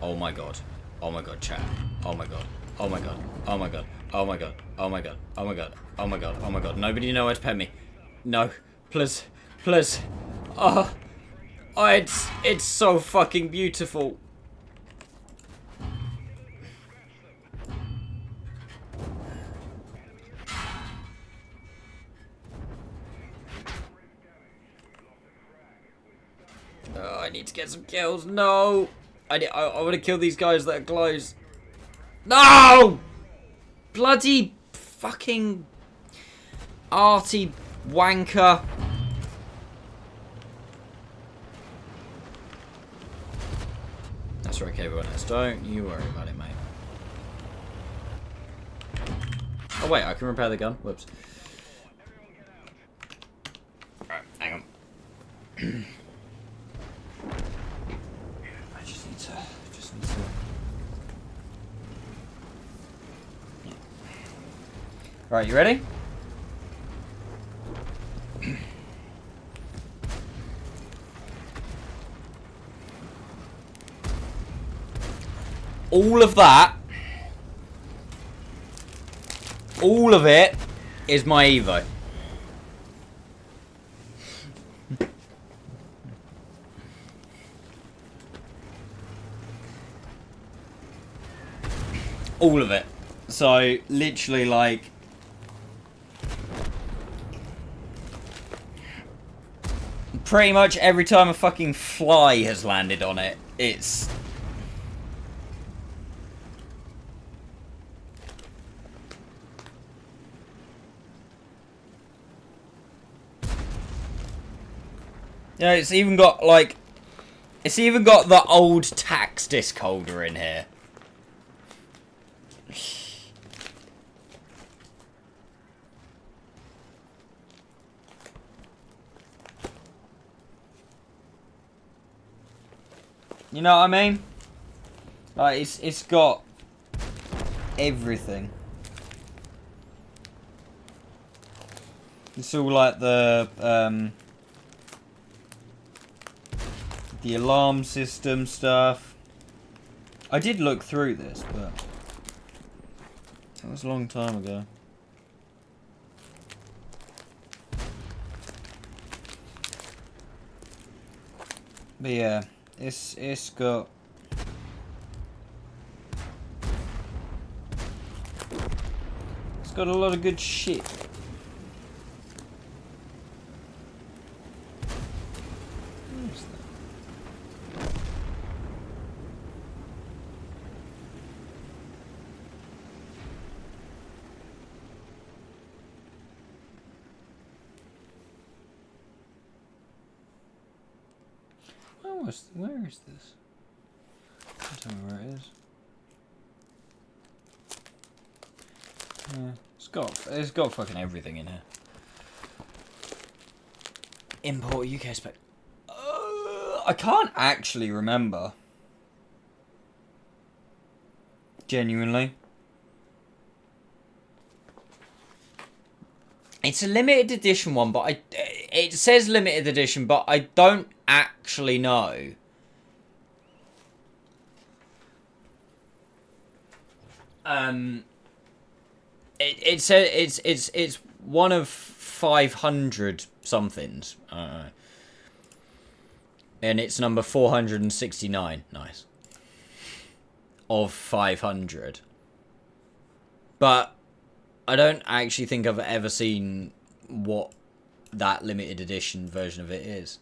Oh my god. Oh my god, chat. Oh my god. Oh my god. Oh my god. Oh my god. Oh my god. Oh my god. Oh my god. Oh my god. Nobody know where to pet me. No. Please. Please. Oh. Oh, it's so fucking beautiful. Oh, I need to get some kills. No. I want to kill these guys that are close. No! Bloody fucking arty wanker. That's okay, everyone else. Don't you worry about it, mate. Oh wait, I can repair the gun. Whoops. Alright, hang on. I just need to yeah. Right, you ready? All of that, all of it is my Evo. All of it. So, literally, like, pretty much every time a fucking fly has landed on it, it's... Yeah, it's even got, like... It's even got the old tax disc holder in here. You know what I mean? Like, it's got everything. It's all like the alarm system stuff. I did look through this, but that was a long time ago. But yeah, it's got a lot of good shit. Where is this? Don't tell me where it is. Yeah, it's got fucking everything in here. Import UK spec. I can't actually remember. Genuinely. It's a limited edition one, but it says limited edition, but I don't actually know. It says it's one of 500 somethings. I don't know. And it's number 469. Nice. Of 500. But I don't actually think I've ever seen what that limited edition version of it is.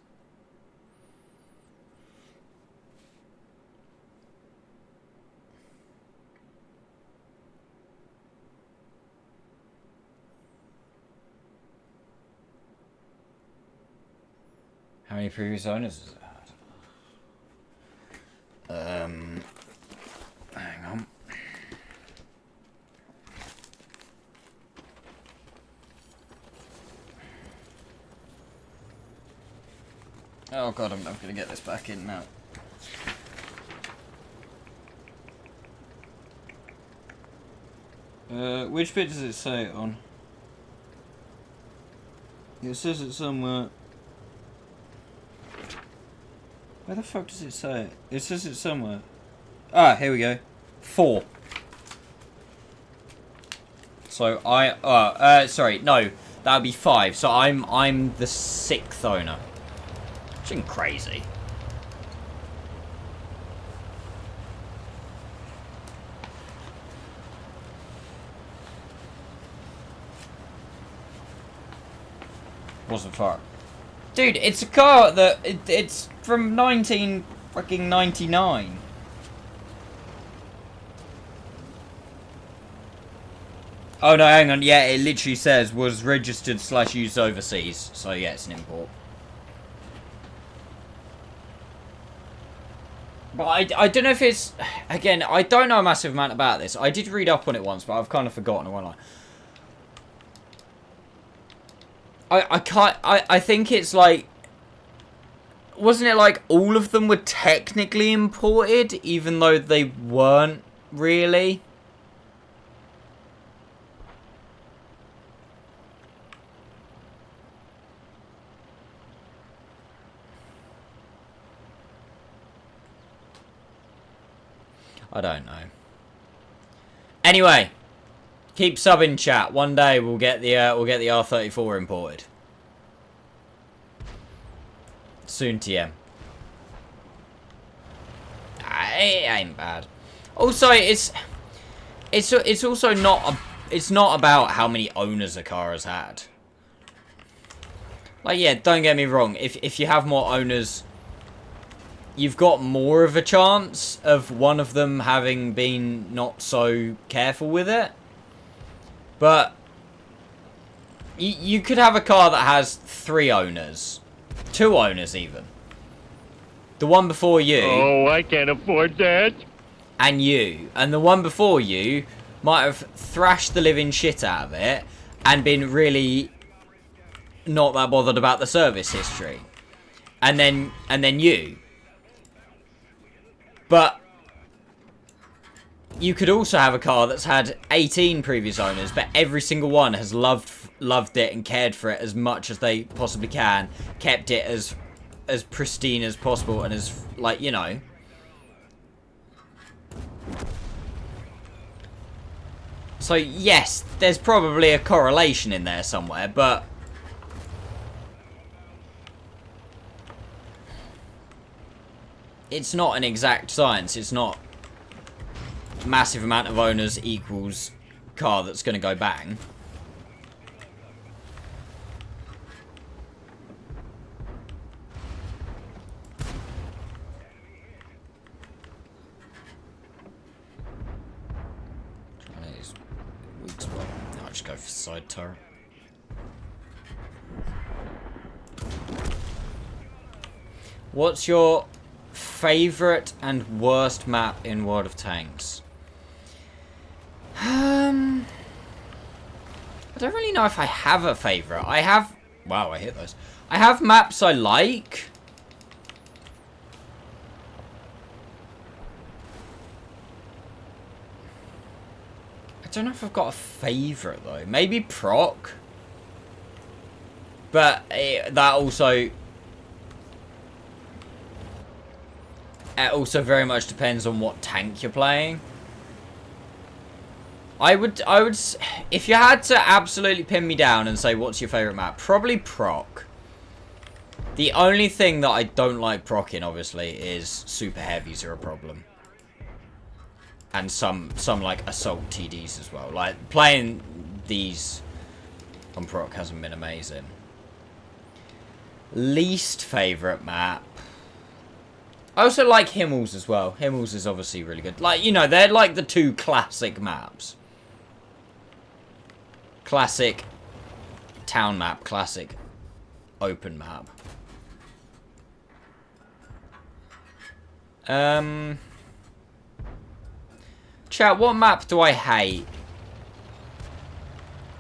How many previous owners has it had? Hang on. Oh god, I'm never gonna get this back in now. Which bit does it say it on? It says it somewhere. Where the fuck does it say it? It says it somewhere. Ah, here we go. 4. So sorry, no, that would be 5. So I'm the 6th owner. Which isn't crazy. Wasn't far. Dude, it's a car that it's from 1999. Oh no, hang on. Yeah, it literally says was registered / used overseas. So yeah, it's an import. But I don't know if it's... Again, I don't know a massive amount about this. I did read up on it once, but I've kind of forgotten, won't I? I think it's like... Wasn't it like all of them were technically imported, even though they weren't really? I don't know. Anyway, keep subbing, chat. One day we'll get the R34 imported. Soon, TM. It ain't bad. Also, it's also not it's not about how many owners a car has had. Like, yeah, don't get me wrong. If you have more owners, you've got more of a chance of one of them having been not so careful with it. But you could have a car that has 3 owners. 2 owners, even. The one before you. Oh, I can't afford that. And you. And the one before you might have thrashed the living shit out of it and been really not that bothered about the service history. And then you. But you could also have a car that's had 18 previous owners, but every single one has loved it and cared for it as much as they possibly can, kept it as pristine as possible, and as, like, you know. So yes, there's probably a correlation in there somewhere, but it's not an exact science. It's not massive amount of owners equals car that's going to go bang. Weak spot. I'll just go for side turret. What's your favourite and worst map in World of Tanks? I don't really know if I have a favourite. I have... Wow, I hit those. I have maps I like. I don't know if I've got a favourite, though. Maybe Proc. But that also... It also very much depends on what tank you're playing. I would, if you had to absolutely pin me down and say what's your favourite map, probably Proc. The only thing that I don't like Proc in, obviously, is super heavies are a problem. And some like assault TDs as well. Like, playing these on Proc hasn't been amazing. Least favourite map. I also like Himmels as well. Himmels is obviously really good. Like, you know, they're like the two classic maps. Classic town map, classic open map. Chat, what map do I hate?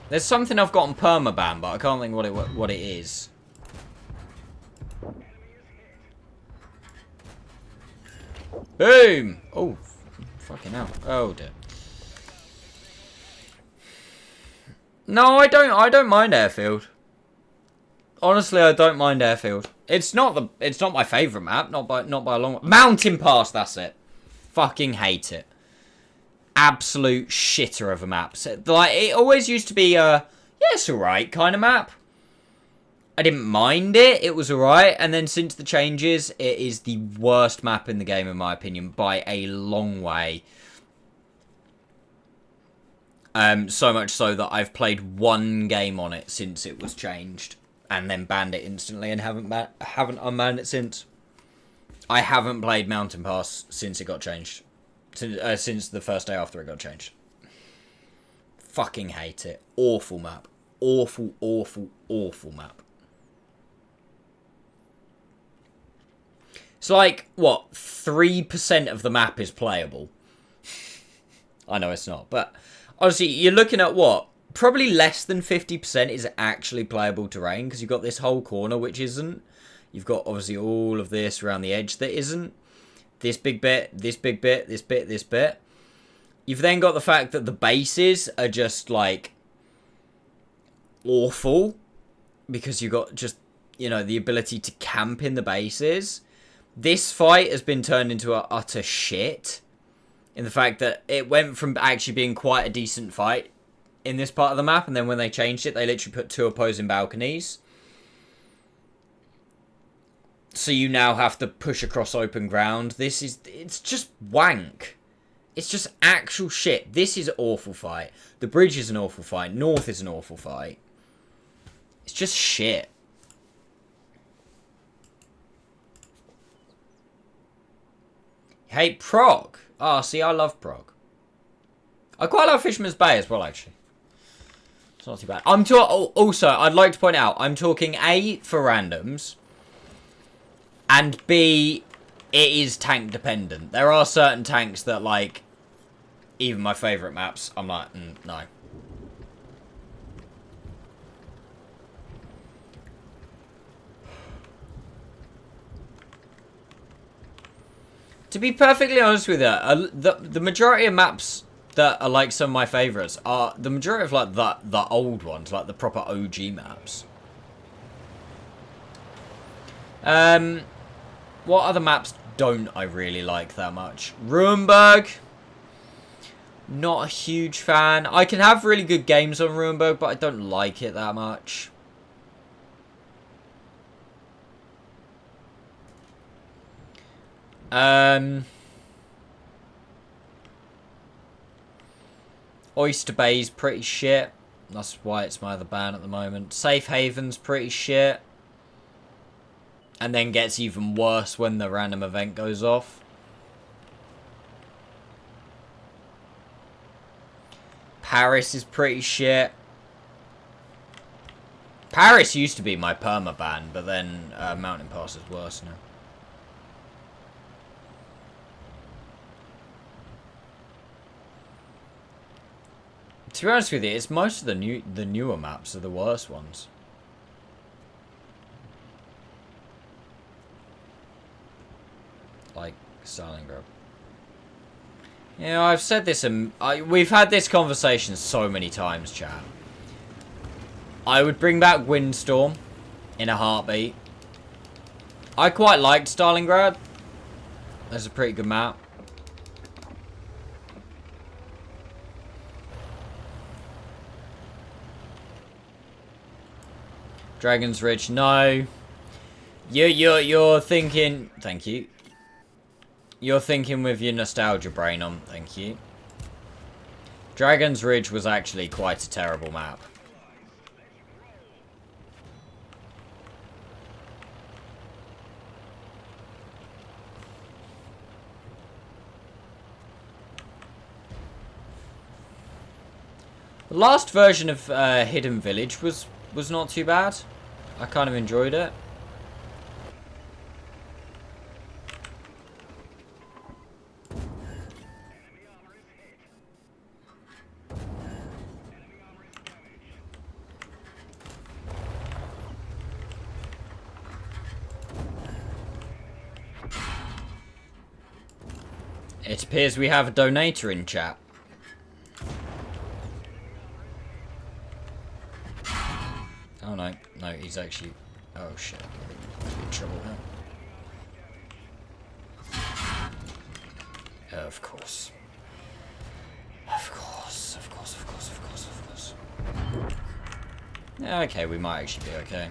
There's something I've got on permaban, but I can't think what it is. Boom! Oh, fucking hell. Oh dear. No, I don't mind Airfield. Honestly, I don't mind Airfield. It's not my favourite map, not by a long way. Mountain Pass, that's it. Fucking hate it. Absolute shitter of a map. So, like, it always used to be a, yeah, it's alright kind of map. I didn't mind it. It was alright. And then since the changes, it is the worst map in the game, in my opinion, by a long way. So much so that I've played one game on it since it was changed. And then banned it instantly and haven't unbanned it since. I haven't played Mountain Pass since it got changed. Since the first day after it got changed. Fucking hate it. Awful map. Awful, awful, awful map. It's like, what, 3% of the map is playable. I know it's not, but honestly, you're looking at what? Probably less than 50% is actually playable terrain, because you've got this whole corner which isn't. You've got obviously all of this around the edge that isn't. This big bit, this big bit, this bit, this bit. You've then got the fact that the bases are just like awful, because you've got just, you know, the ability to camp in the bases. This fight has been turned into a utter shit, in the fact that it went from actually being quite a decent fight in this part of the map, and then when they changed it, they literally put 2 opposing balconies. So you now have to push across open ground. It's just wank. It's just actual shit. This is an awful fight. The bridge is an awful fight. North is an awful fight. It's just shit. Hey, Prague. Oh, see, I love Prague. I quite like Fisherman's Bay as well, actually. It's not too bad. Also, I'd like to point out, I'm talking A, for randoms, and B, it is tank dependent. There are certain tanks that, like, even my favourite maps, I'm like, no. To be perfectly honest with you, the majority of maps that are like some of my favourites are the majority of like the old ones, like the proper OG maps. What other maps don't I really like that much? Ruinberg. Not a huge fan. I can have really good games on Ruinberg, but I don't like it that much. Oyster Bay's pretty shit. That's why it's my other ban at the moment. Safe Haven's pretty shit. And then gets even worse when the random event goes off. Paris is pretty shit. Paris used to be my perma ban, but then Mountain Pass is worse now. To be honest with you, it's most of the newer maps are the worst ones. Like Stalingrad. You know, I've said this, we've had this conversation so many times, chat. I would bring back Windstorm in a heartbeat. I quite liked Stalingrad. That's a pretty good map. Dragon's Ridge, no. You're thinking. Thank you. You're thinking with your nostalgia brain on. Thank you. Dragon's Ridge was actually quite a terrible map. The last version of Hidden Village was not too bad. I kind of enjoyed it. It appears we have a donator in chat. Oh no, no, he's actually... Oh shit, I'm in trouble now. Of course. Of course, of course, of course, of course, of course. Yeah, okay, we might actually be okay.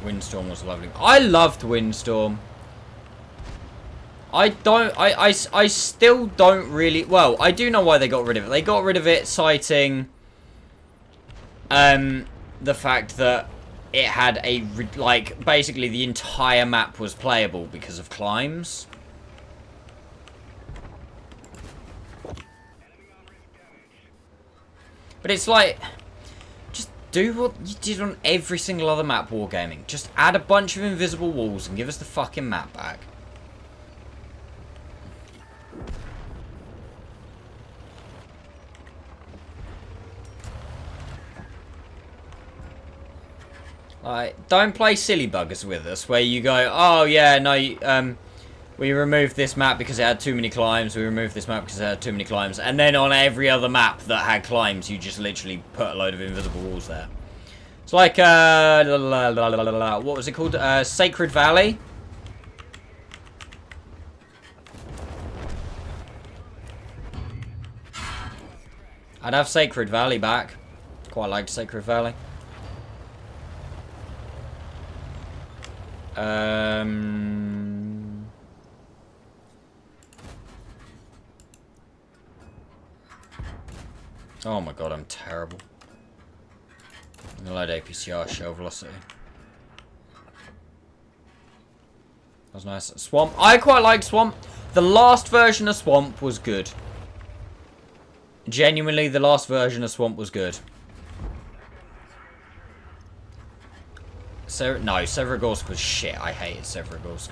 Windstorm was lovely. I loved Windstorm. I still don't really... Well, I do know why they got rid of it. They got rid of it citing the fact that it had a... Like, basically the entire map was playable because of climbs. But it's like... Do what you did on every single other map Wargaming. Just add a bunch of invisible walls and give us the fucking map back. Like, don't play silly buggers with us where you go, oh yeah, no, we removed this map because it had too many climbs, we removed this map because it had too many climbs, and then on every other map that had climbs, you just literally put a load of invisible walls there. It's like, what was it called? Sacred Valley? I'd have Sacred Valley back. Quite liked Sacred Valley. Oh my god, I'm terrible. I'm gonna load APCR shell velocity. That was nice. Swamp. I quite like Swamp. The last version of Swamp was good. Genuinely, the last version of Swamp was good. No, Severogorsk was shit. I hated Severogorsk.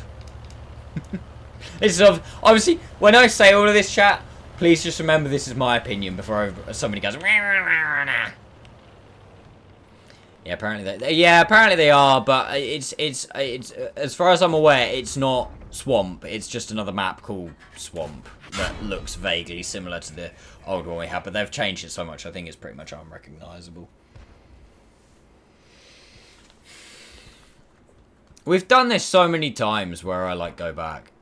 This is obviously, when I say all of this, chat, please just remember this is my opinion before somebody goes. Yeah, apparently they are, but it's as far as I'm aware, it's not Swamp. It's just another map called Swamp that looks vaguely similar to the old one we had, but they've changed it so much. I think it's pretty much unrecognizable. We've done this so many times where I like go back.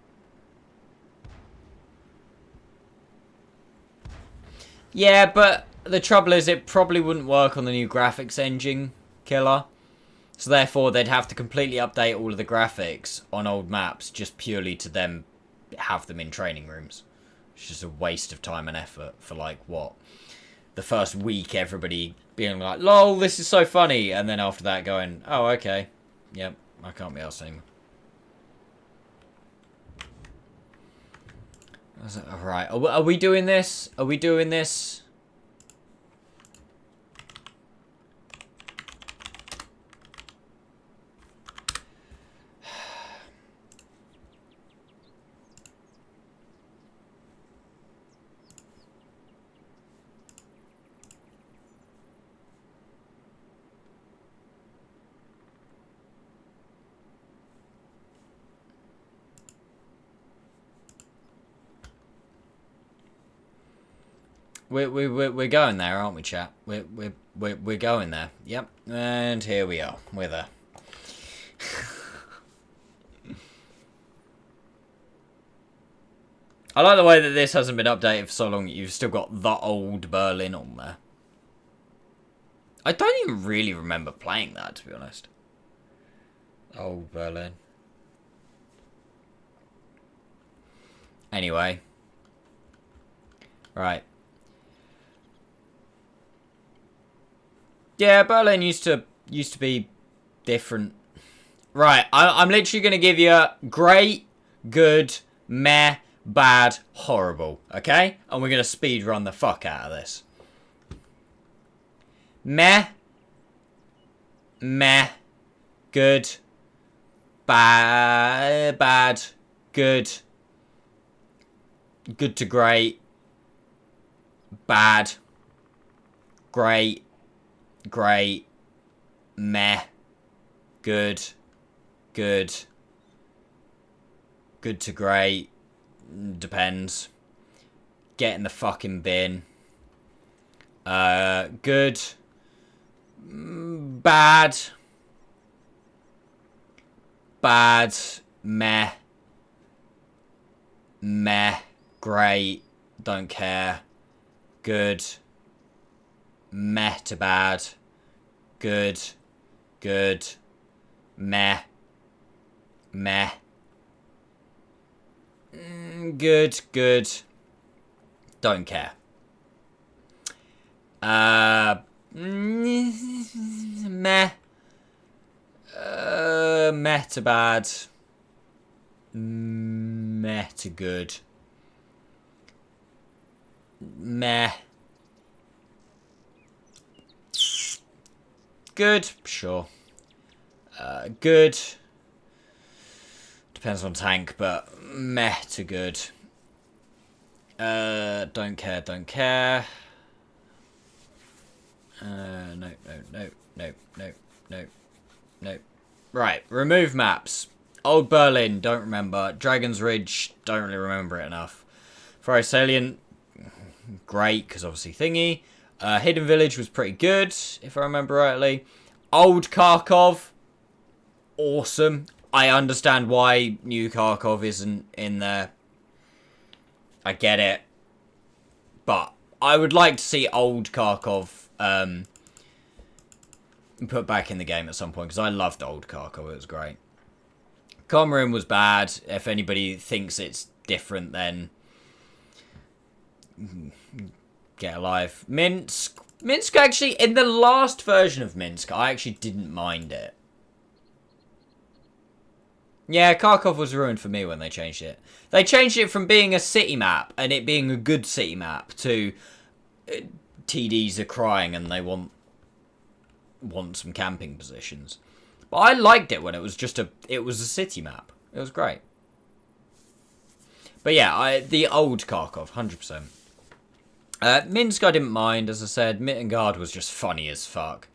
Yeah, but the trouble is it probably wouldn't work on the new graphics engine killer. So therefore they'd have to completely update all of the graphics on old maps just purely to then have them in training rooms. It's just a waste of time and effort for like what? The first week everybody being like, lol, this is so funny, and then after that going, oh okay. Yep, I can't be arsed anymore. Alright, are we doing this? Are we doing this? We're going there, aren't we, chat? We're going there. Yep. And here we are. We're there. I like the way that this hasn't been updated for so long. You've still got the old Berlin on there. I don't even really remember playing that, to be honest. Old Berlin. Anyway. Right. Yeah, Berlin used to be different. Right, I'm literally going to give you great, good, meh, bad, horrible. Okay? And we're going to speed run the fuck out of this. Meh. Meh. Good. Bad. Good. Good to great. Bad. Great. Great. Meh. Good. Good. Good to great. Depends. Get in the fucking bin. Good. Bad. Bad. Meh. Meh. Great. Don't care. Good. Meh to bad. Good. Good. Meh. Meh. Good. Good. Don't care. Meh. Meh to bad. Meh to good. Meh. Good, sure. Good. Depends on tank, but meh to good. Don't care, don't care. No. Right, remove maps. Old Berlin, don't remember. Dragon's Ridge, don't really remember it enough. Forest Salient, great, because obviously thingy. Hidden Village was pretty good, if I remember rightly. Old Kharkov, awesome. I understand why new Kharkov isn't in there. I get it. But I would like to see old Kharkov put back in the game at some point, because I loved old Kharkov, it was great. Comarin was bad. If anybody thinks it's different, then get alive. Minsk actually, in the last version of Minsk, I actually didn't mind it. Yeah, Kharkov was ruined for me when they changed it. They changed it from being a city map, and it being a good city map, to TDs are crying and they want some camping positions. But I liked it when it was just a city map. It was great. But yeah, the old Kharkov, 100%. Minsk I didn't mind, as I said. Mittengard was just funny as fuck.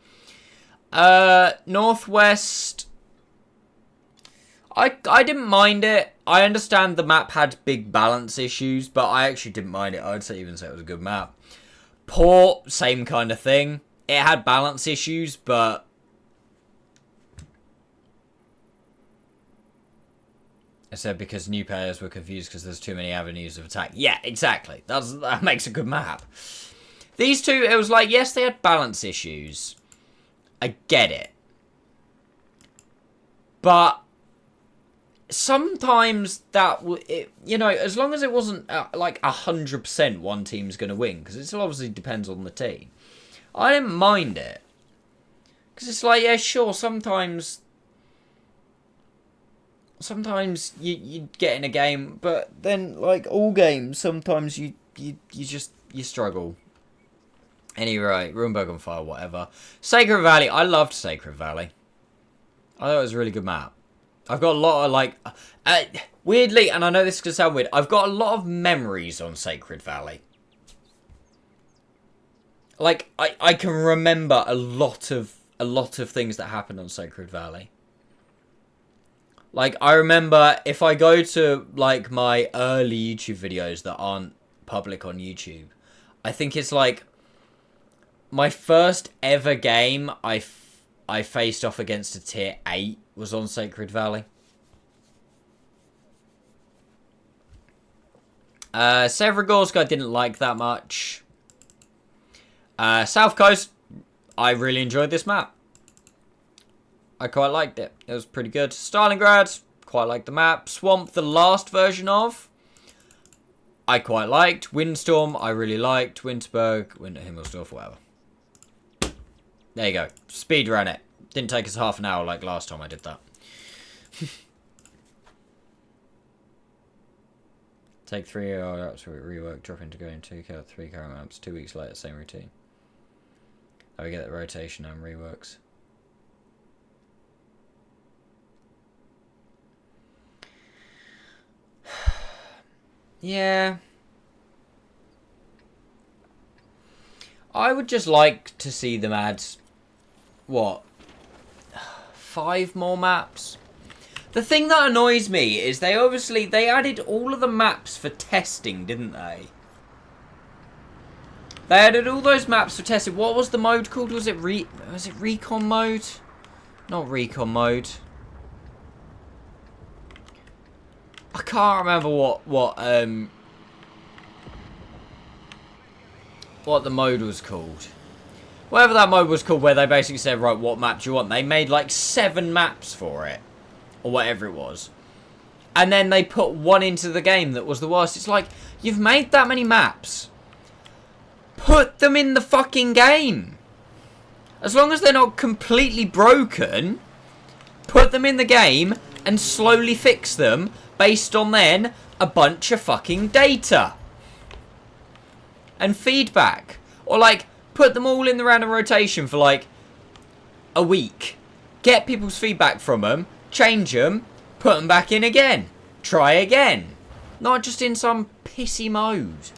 Northwest, I didn't mind it. I understand the map had big balance issues, but I actually didn't mind it. I'd even say it was a good map. Port, same kind of thing. It had balance issues, but I said because new players were confused because there's too many avenues of attack. Yeah, exactly. That makes a good map. These two, it was like, yes, they had balance issues. I get it. But sometimes that, as long as it wasn't like 100% one team's going to win, because it still obviously depends on the team. I didn't mind it. Because it's like, yeah, sure, sometimes you get in a game, but then, like all games, sometimes you struggle. Anyway, Runeberg on Fire, whatever. Sacred Valley, I loved Sacred Valley. I thought it was a really good map. I've got a lot of, like, weirdly, and I know this is going to sound weird, I've got a lot of memories on Sacred Valley. Like, I can remember a lot of things that happened on Sacred Valley. Like, I remember if I go to, like, my early YouTube videos that aren't public on YouTube, I think it's like my first ever game I faced off against a tier 8 was on Sacred Valley. Severogorsk I didn't like that much. South Coast, I really enjoyed this map. I quite liked it. It was pretty good. Stalingrad, quite liked the map. Swamp, the last version of, I quite liked. Windstorm, I really liked. Winterberg, Himmelsdorf, whatever. There you go. Speed ran it. Didn't take us half an hour like last time I did that. Take 3 hour absolute rework, drop into going 3 current maps, 2 weeks later, same routine. Oh, we get the rotation and reworks. Yeah. I would just like to see them add, what, 5 more maps? The thing that annoys me is they added all of the maps for testing, didn't they? They added all those maps for testing. What was the mode called? Was it recon mode? Not recon mode. I can't remember what the mode was called. Whatever that mode was called, where they basically said, right, what map do you want? They made like 7 maps for it. Or whatever it was. And then they put one into the game that was the worst. It's like, you've made that many maps. Put them in the fucking game. As long as they're not completely broken, put them in the game and slowly fix them based on then a bunch of fucking data. And feedback. Or like, put them all in the random rotation for like a week. Get people's feedback from them. Change them, put them back in again. Try again. Not just in some pissy mode.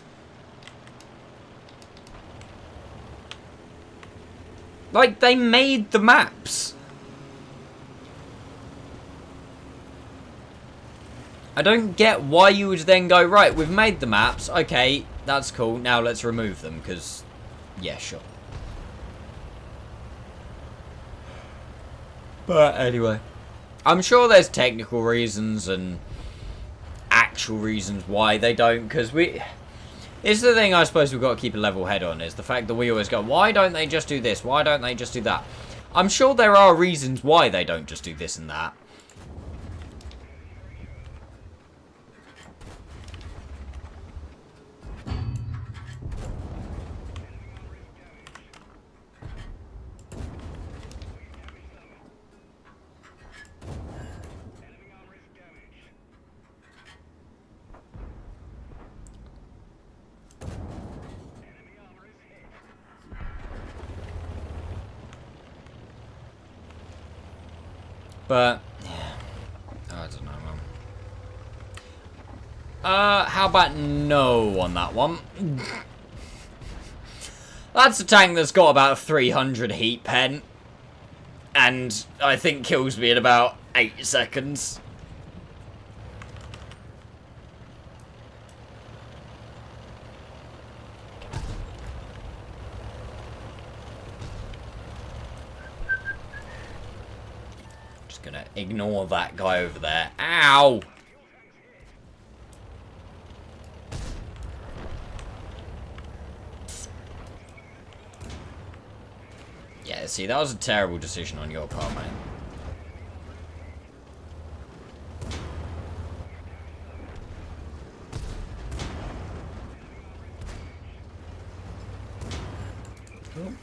Like, they made the maps. I don't get why you would then go, right, we've made the maps. Okay, that's cool. Now let's remove them, because, yeah, sure. But anyway. I'm sure there's technical reasons and actual reasons why they don't, because it's the thing I suppose we've got to keep a level head on, is the fact that we always go, why don't they just do this? Why don't they just do that? I'm sure there are reasons why they don't just do this and that. But, yeah, I don't know, man. How about no on that one? That's a tank that's got about 300 heat pen. And I think kills me in about 8 seconds. Gonna ignore that guy over there. Ow! Yeah, see, that was a terrible decision on your part, mate. Cool.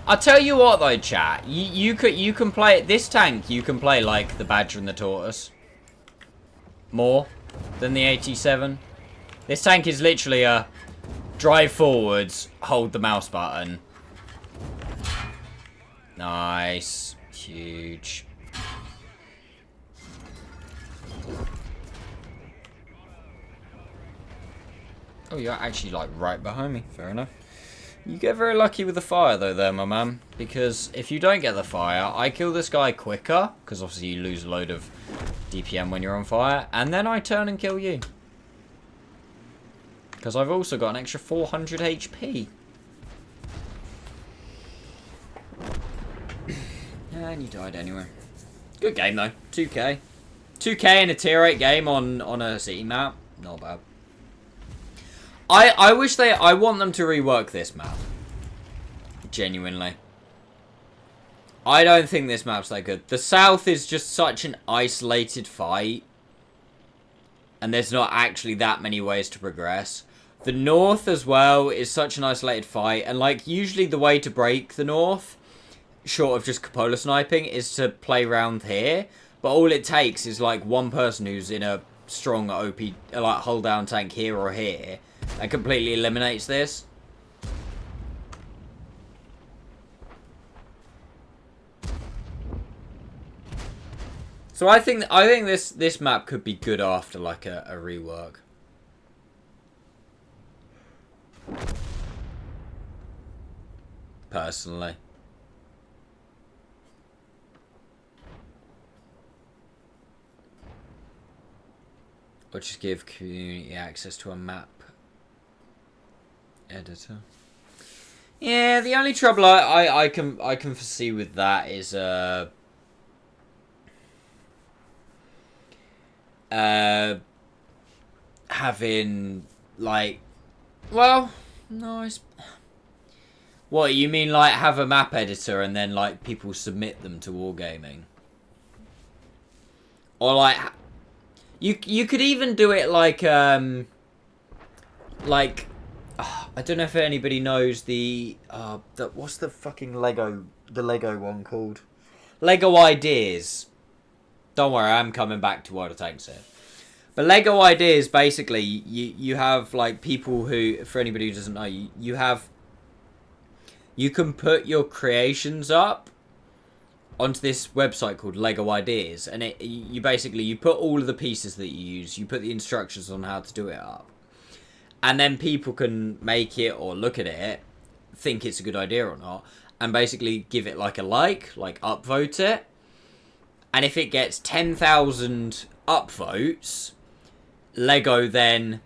I'll tell you what though, chat. You can play this tank. You can play like the Badger and the Tortoise more than the 87. This tank is literally a drive forwards, hold the mouse button. Nice, huge. Oh, you're actually like right behind me. Fair enough. You get very lucky with the fire, though, there, my man. Because if you don't get the fire, I kill this guy quicker. Because obviously you lose a load of DPM when you're on fire. And then I turn and kill you. Because I've also got an extra 400 HP. And you died anyway. Good game, though. 2k. 2k in a tier 8 game on a city map. Not bad. I wish I want them to rework this map. Genuinely. I don't think this map's that good. The south is just such an isolated fight. And there's not actually that many ways to progress. The north as well is such an isolated fight. And like usually the way to break the north, short of just cupola sniping, is to play around here. But all it takes is like one person who's in a strong OP, like hold down tank here or here. That completely eliminates this. So I think this map could be good after like a rework. Personally. Or just give community access to a map editor. Yeah, the only trouble I can foresee with that is having like, well, no, what you mean, like have a map editor and then like people submit them to Wargaming, or like you could even do it like I don't know if anybody knows the what's the fucking Lego one called? Lego Ideas. Don't worry, I'm coming back to World of Tanks here. But Lego Ideas, basically, you have like people who, for anybody who doesn't know, you can put your creations up onto this website called Lego Ideas, and you basically put all of the pieces that you use, you put the instructions on how to do it up. And then people can make it or look at it, think it's a good idea or not, and basically give it like a like upvote it. And if it gets 10,000 upvotes, Lego then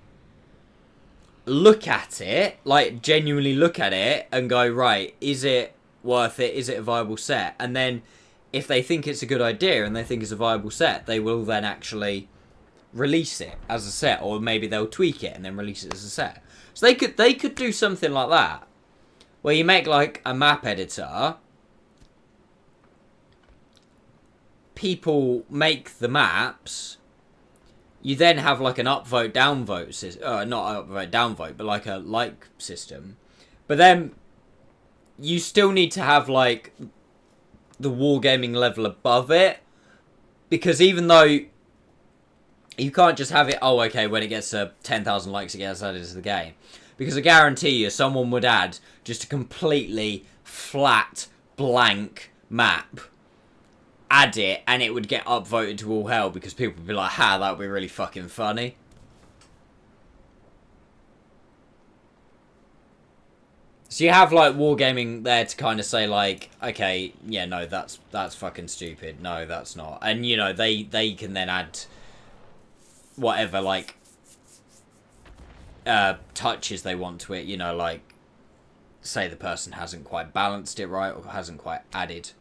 look at it, like genuinely look at it and go, right, is it worth it? Is it a viable set? And then if they think it's a good idea and they think it's a viable set, they will then actually release it as a set, or maybe they'll tweak it and then release it as a set. So they could do something like that, where you make like a map editor, people make the maps, you then have like an upvote downvote system, not upvote downvote, but like a like system. But then you still need to have like the wargaming level above it, because even though you can't just have it, oh, okay, when it gets to 10,000 likes, it gets added to the game. Because I guarantee you, someone would add just a completely flat, blank map, add it, and it would get upvoted to all hell, because people would be like, ha, that would be really fucking funny. So you have, like, Wargaming there to kind of say, like, okay, yeah, no, that's fucking stupid. No, that's not. And, you know, they can then add whatever, like, touches they want to it, you know, like, say the person hasn't quite balanced it right, or hasn't quite added.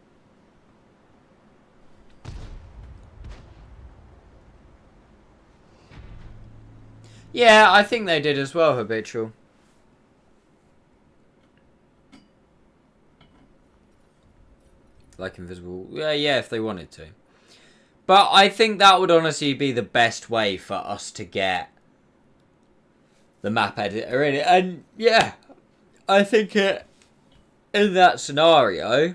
Yeah, I think they did as well, Habitual. Like Invisible, yeah, if they wanted to. But I think that would honestly be the best way for us to get the map editor in it. And yeah, I think in that scenario,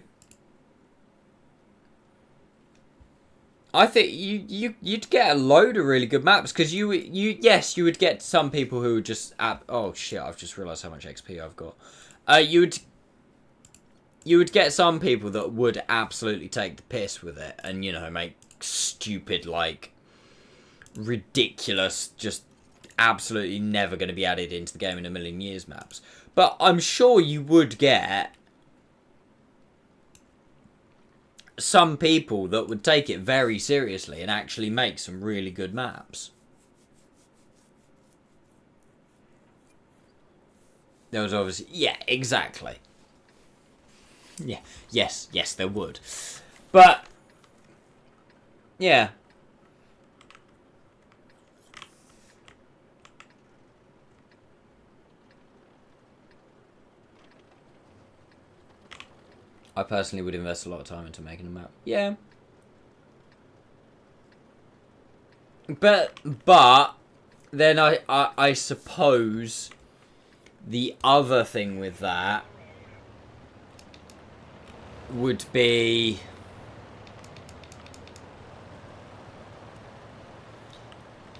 I think you'd get a load of really good maps, because you would get some people who would just oh shit, I've just realised how much XP I've got. You would get some people that would absolutely take the piss with it and, you know, make stupid, like, ridiculous, just absolutely never going to be added into the game in a million years maps. But I'm sure you would get some people that would take it very seriously and actually make some really good maps. There was obviously... Yeah, exactly. Yeah, yes, there would. But... Yeah. I personally would invest a lot of time into making a map. Yeah. But then I suppose the other thing with that would be...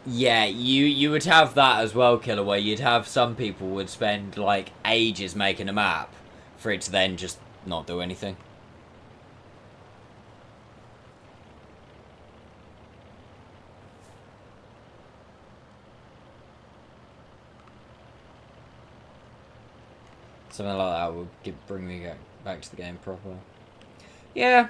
Yeah, you would have that as well, Killer, where you'd have some people would spend like ages making a map for it to then just not do anything. Something like that would bring me back to the game proper. Yeah.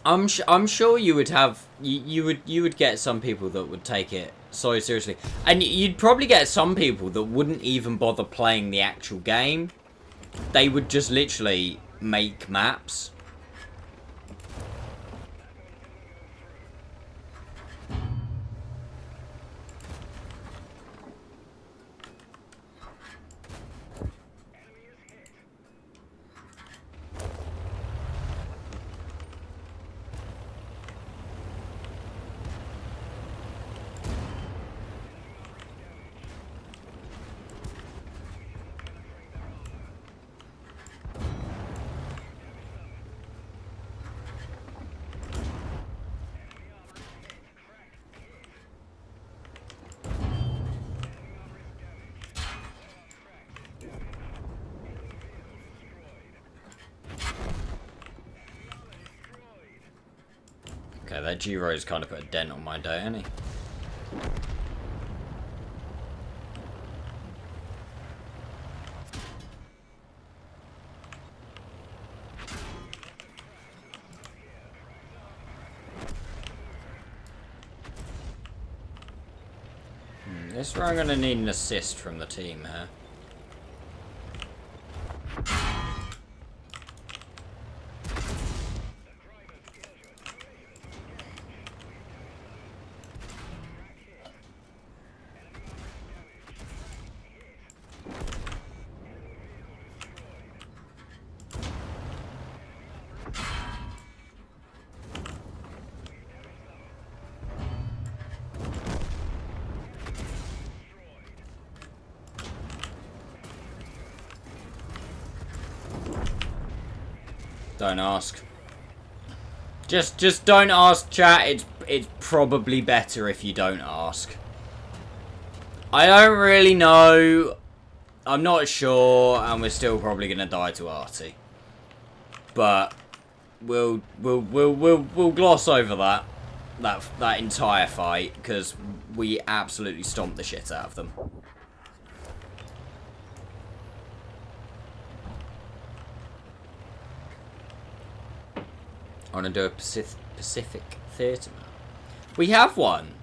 I'm sure you would have you would get some people that would take it so seriously, and you'd probably get some people that wouldn't even bother playing the actual game. They would just literally make maps. Okay, that G-Rose kind of put a dent on my day, hasn't he? This is where I'm going to need an assist from the team here. Don't ask. Just don't ask, chat. It's probably better if you don't ask. I don't really know. I'm not sure, and we're still probably gonna die to Artie. But we'll gloss over that entire fight because we absolutely stomped the shit out of them. I want to do a Pacific Theatre map. We have one.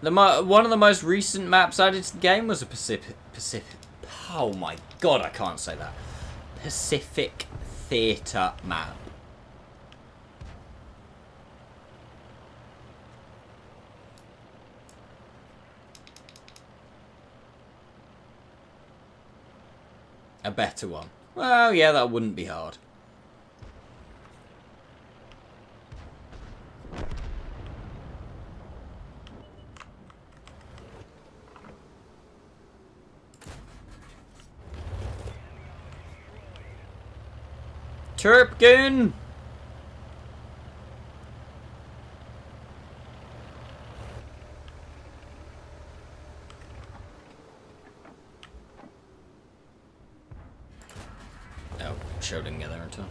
One of the most recent maps added to the game was a Pacific. Oh my god, I can't say that. Pacific Theatre map. A better one. Well, yeah, that wouldn't be hard. Turpkin! Oh, show didn't get there in time.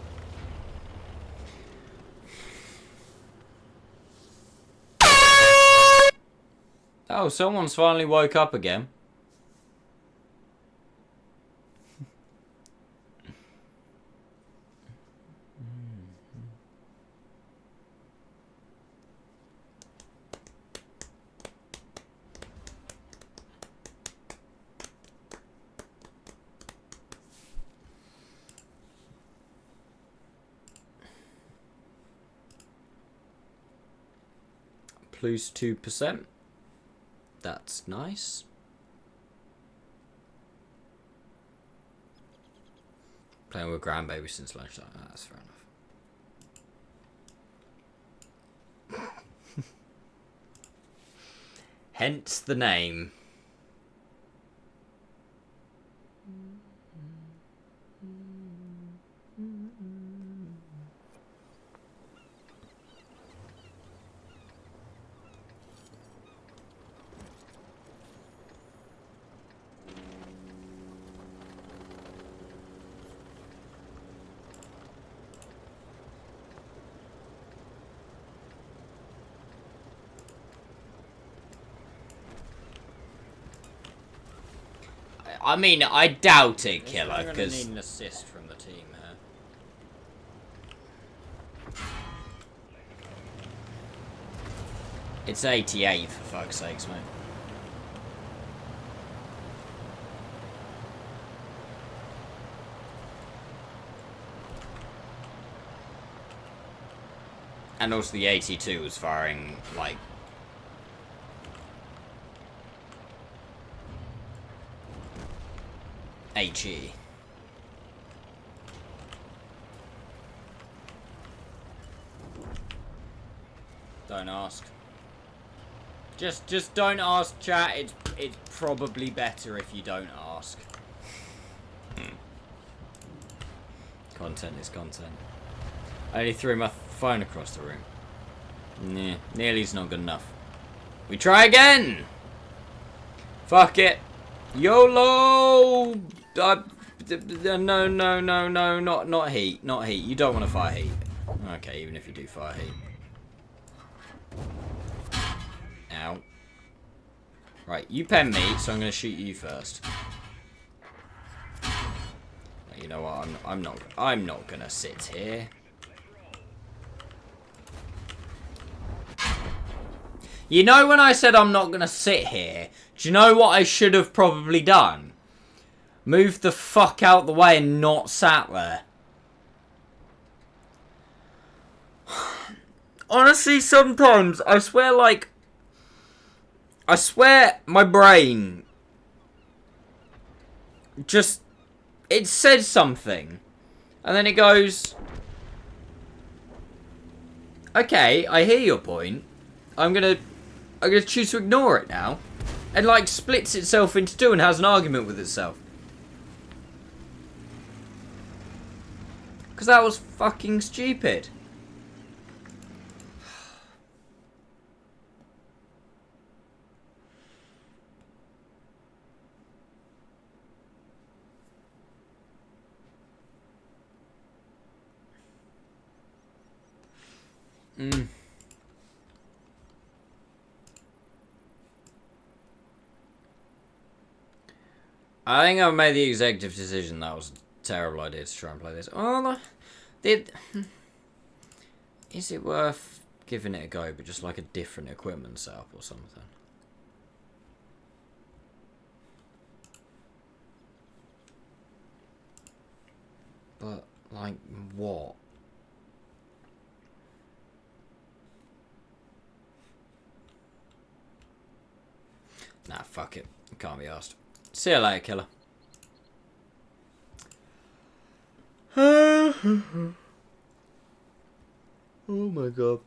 Oh, someone's finally woke up again. Plus 2%. That's nice. Playing with grandbaby since lunchtime. Oh, that's fair enough. Hence the name. I mean, I doubt it, Killer, because need an assist from the team here. It's 88 for fuck's sakes, mate. And also the 82 was firing like HE. Don't ask. Just don't ask, chat. It's probably better if you don't ask. Content is content. I only threw my phone across the room. Nah, nearly's not good enough. We try again! Fuck it. YOLO! No, not heat. Not heat. You don't want to fire heat. Okay, even if you do fire heat. Ow. Right, you pen me, so I'm going to shoot you first. You know what? I'm not going to sit here. You know when I said I'm not going to sit here, do you know what I should have probably done? Move the fuck out the way and not sat there. Honestly, sometimes, I swear my brain just, it says something. And then it goes, okay, I hear your point. I'm gonna choose to ignore it now. And like splits itself into two and has an argument with itself. Because that was fucking stupid. I think I've made the executive decision that was a terrible idea to try and play this. Oh, is it worth giving it a go, but just like a different equipment setup or something? But, like, what? Nah, fuck it. Can't be asked. See you later, killer. Oh my god.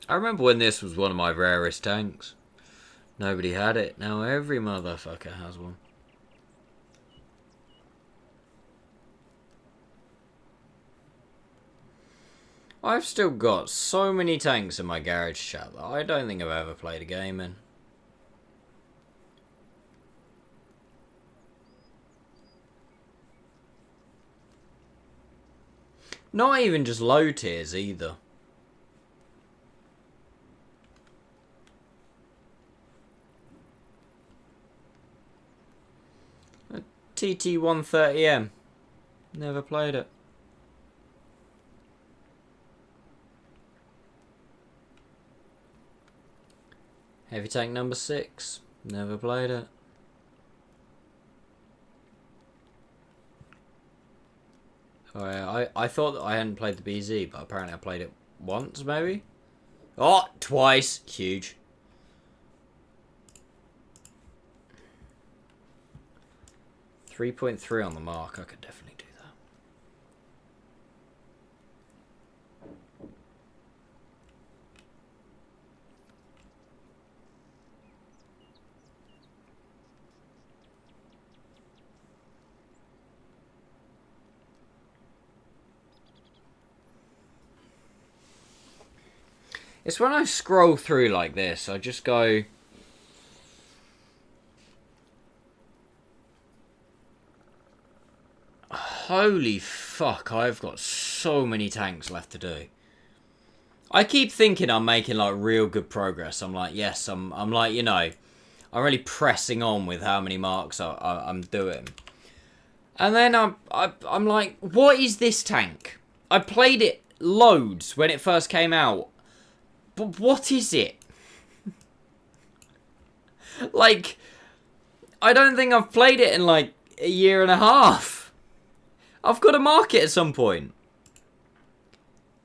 I remember when this was one of my rarest tanks. Nobody had it. Now every motherfucker has one. I've still got so many tanks in my garage chat that I don't think I've ever played a game in. Not even just low tiers either. TT130M. Never played it. Heavy tank number 6. Never played it. Oh, yeah, I thought that I hadn't played the BZ, but apparently I played it once, maybe? Oh, twice. Huge. .3 on the mark. I could definitely do that. It's when I scroll through like this, I just go... Holy fuck, I've got so many tanks left to do. I keep thinking I'm making like real good progress. I'm like, yes, I'm like, you know, I'm really pressing on with how many marks I'm doing. And then I'm like, what is this tank? I played it loads when it first came out. But what is it? Like, I don't think I've played it in like a year and a half. I've got to mark it at some point.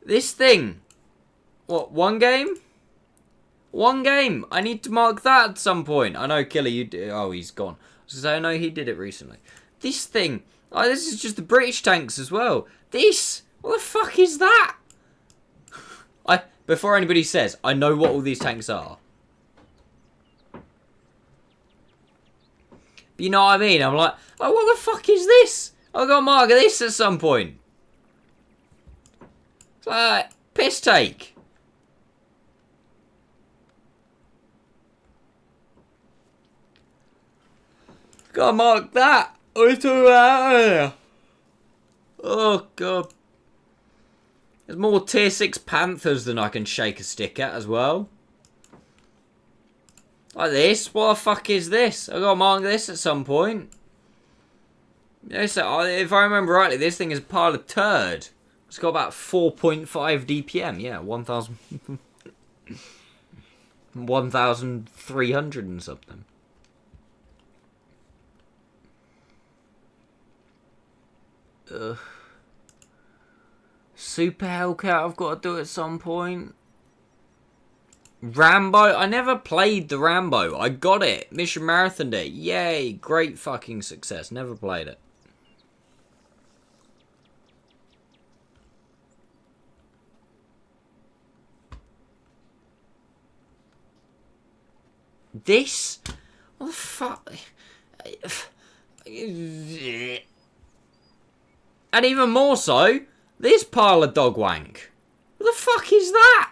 This thing. What, one game? One game. I need to mark that at some point. I know, Killer, you did. Oh, he's gone. I was going to say, I know he did it recently. This thing. Oh, this is just the British tanks as well. This. What the fuck is that? Before anybody says, I know what all these tanks are. But you know what I mean? I'm like, oh, what the fuck is this? I've got to mark this at some point. It's like, piss take. Got to mark that. Oh, God. There's more tier 6 Panthers than I can shake a stick at as well. Like this. What the fuck is this? I've got to mark this at some point. Yes, if I remember rightly, this thing is a pile of turd. It's got about 4.5 DPM. Yeah, 1,000... 1,300 and something. Ugh. Super Hellcat I've got to do at some point. Rambo. I never played the Rambo. I got it. Mission Marathon Day. Yay. Great fucking success. Never played it. This? What the fuck? And even more so, this pile of dog wank. What the fuck is that?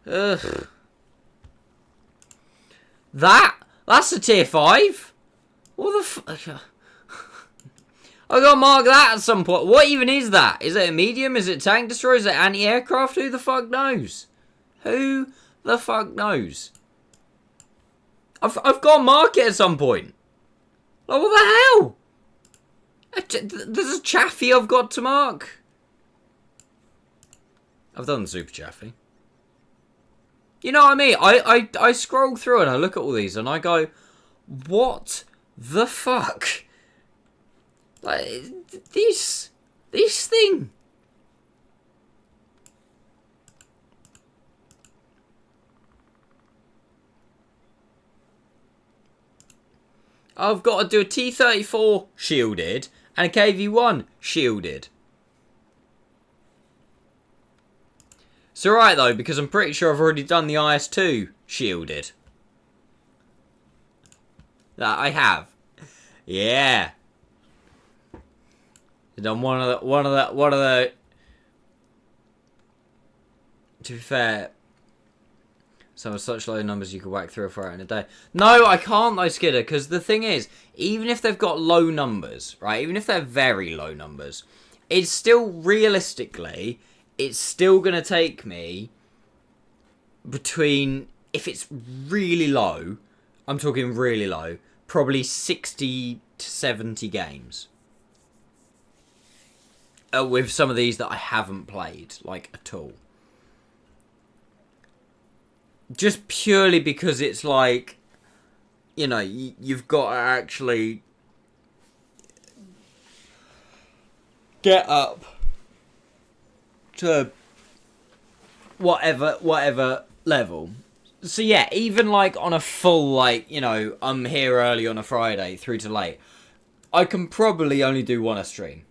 Ugh. That's a tier 5? What the fuck? I gotta mark that at some point. What even is that? Is it a medium? Is it tank destroyer? Is it anti-aircraft? Who the fuck knows? Who the fuck knows? I've got to mark it at some point. Like, what the hell? There's a chaffee I've got to mark. I've done the super chaffee. You know what I mean? I scroll through and I look at all these and I go, what the fuck? Like, this thing. I've got to do a T-34 shielded and a KV-1 shielded. It's alright though, because I'm pretty sure I've already done the IS-2 shielded. That I have. Yeah. I've done one of the. To be fair, some of such low numbers you could whack 3 or 4 out in a day. No, I can't though, Skidder, because the thing is, even if they've got low numbers, right, even if they're very low numbers, it's still, realistically, it's still going to take me between, if it's really low, I'm talking really low, probably 60 to 70 games. With some of these that I haven't played, like, at all. Just purely because it's like, you know, you've got to actually get up to whatever level. So yeah, even like on a full, like, you know, I'm here early on a Friday through to late, I can probably only do one a stream.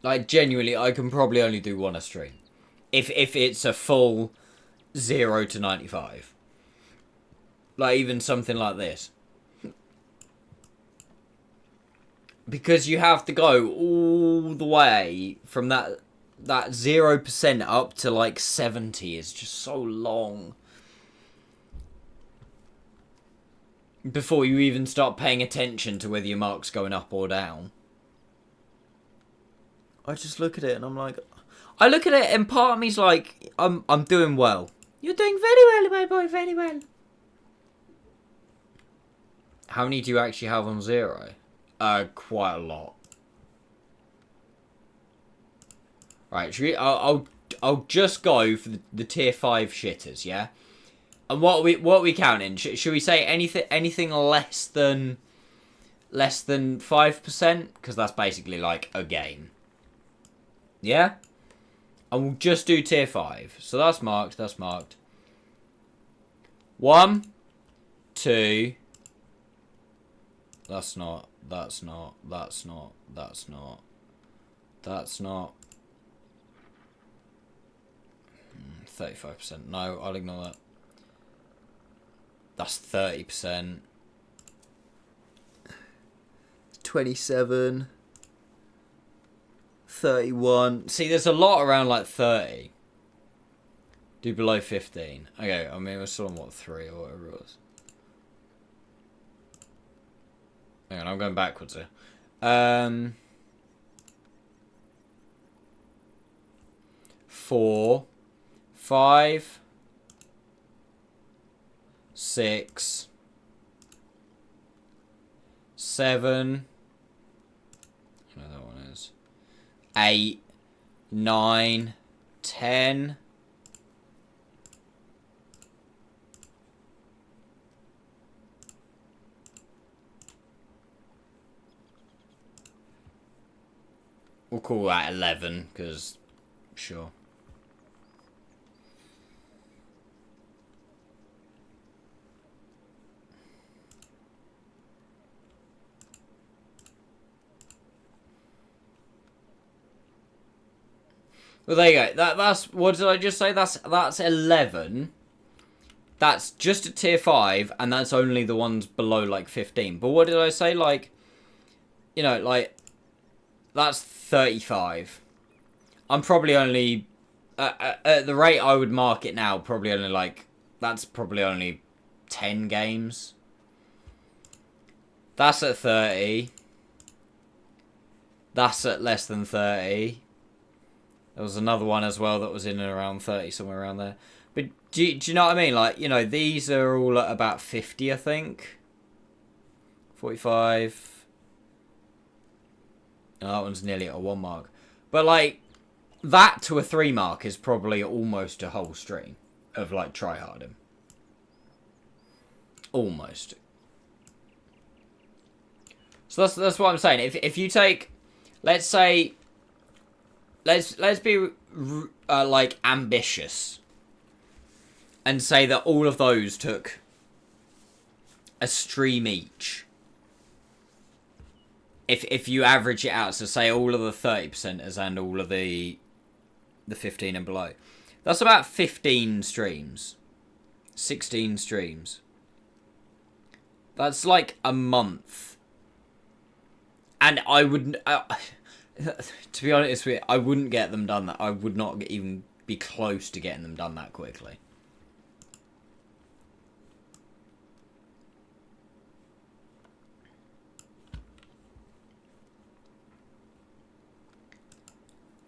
Like, genuinely, I can probably only do one a stream. If it's a full 0 to 95. Like, even something like this. Because you have to go all the way from that 0% up to, like, 70 is just so long. Before you even start paying attention to whether your mark's going up or down. I just look at it and I'm like... I look at it and part of me's like, I'm doing well. You're doing very well, my boy, very well. How many do you actually have on 0? Quite a lot. Right, should we... I'll just go for the tier 5 shitters, yeah? And what are we counting? Should we say anything less than 5%? Because that's basically like a game. Yeah? And we'll just do tier 5. So that's marked, 1, 2. That's not. 35%. No, I'll ignore that. That's 30%. 27. 31. See, there's a lot around like 30. Do below 15. Okay, I mean, we're still on what, 3 or whatever it was. Hang on, I'm going backwards here. 4, 5, 6, 7. I know that one is. 8, 9, 10. We'll call that 11, because, sure. Well, there you go. That's, what did I just say? That's 11. That's just a tier 5, and that's only the ones below, like, 15. But what did I say? Like, you know, like, that's 35. I'm probably only, at the rate I would mark it now, probably only, like, that's probably only 10 games. That's at 30. That's at less than 30. There was another one as well that was in and around 30, somewhere around there. But do you know what I mean? Like, you know, these are all at about 50, I think. 45. Oh, that one's nearly at a 1 mark. But, like, that to a 3 mark is probably almost a whole stream of, like, tryharding. Almost. So that's what I'm saying. If you take, let's say... Let's be like ambitious and say that all of those took a stream each. If you average it out, so say all of the 30%ers and all of the 15 and below, that's about 15 streams, 16 streams. That's like a month, and I wouldn't. To be honest with you, I wouldn't get them done that. I would not even be close to getting them done that quickly.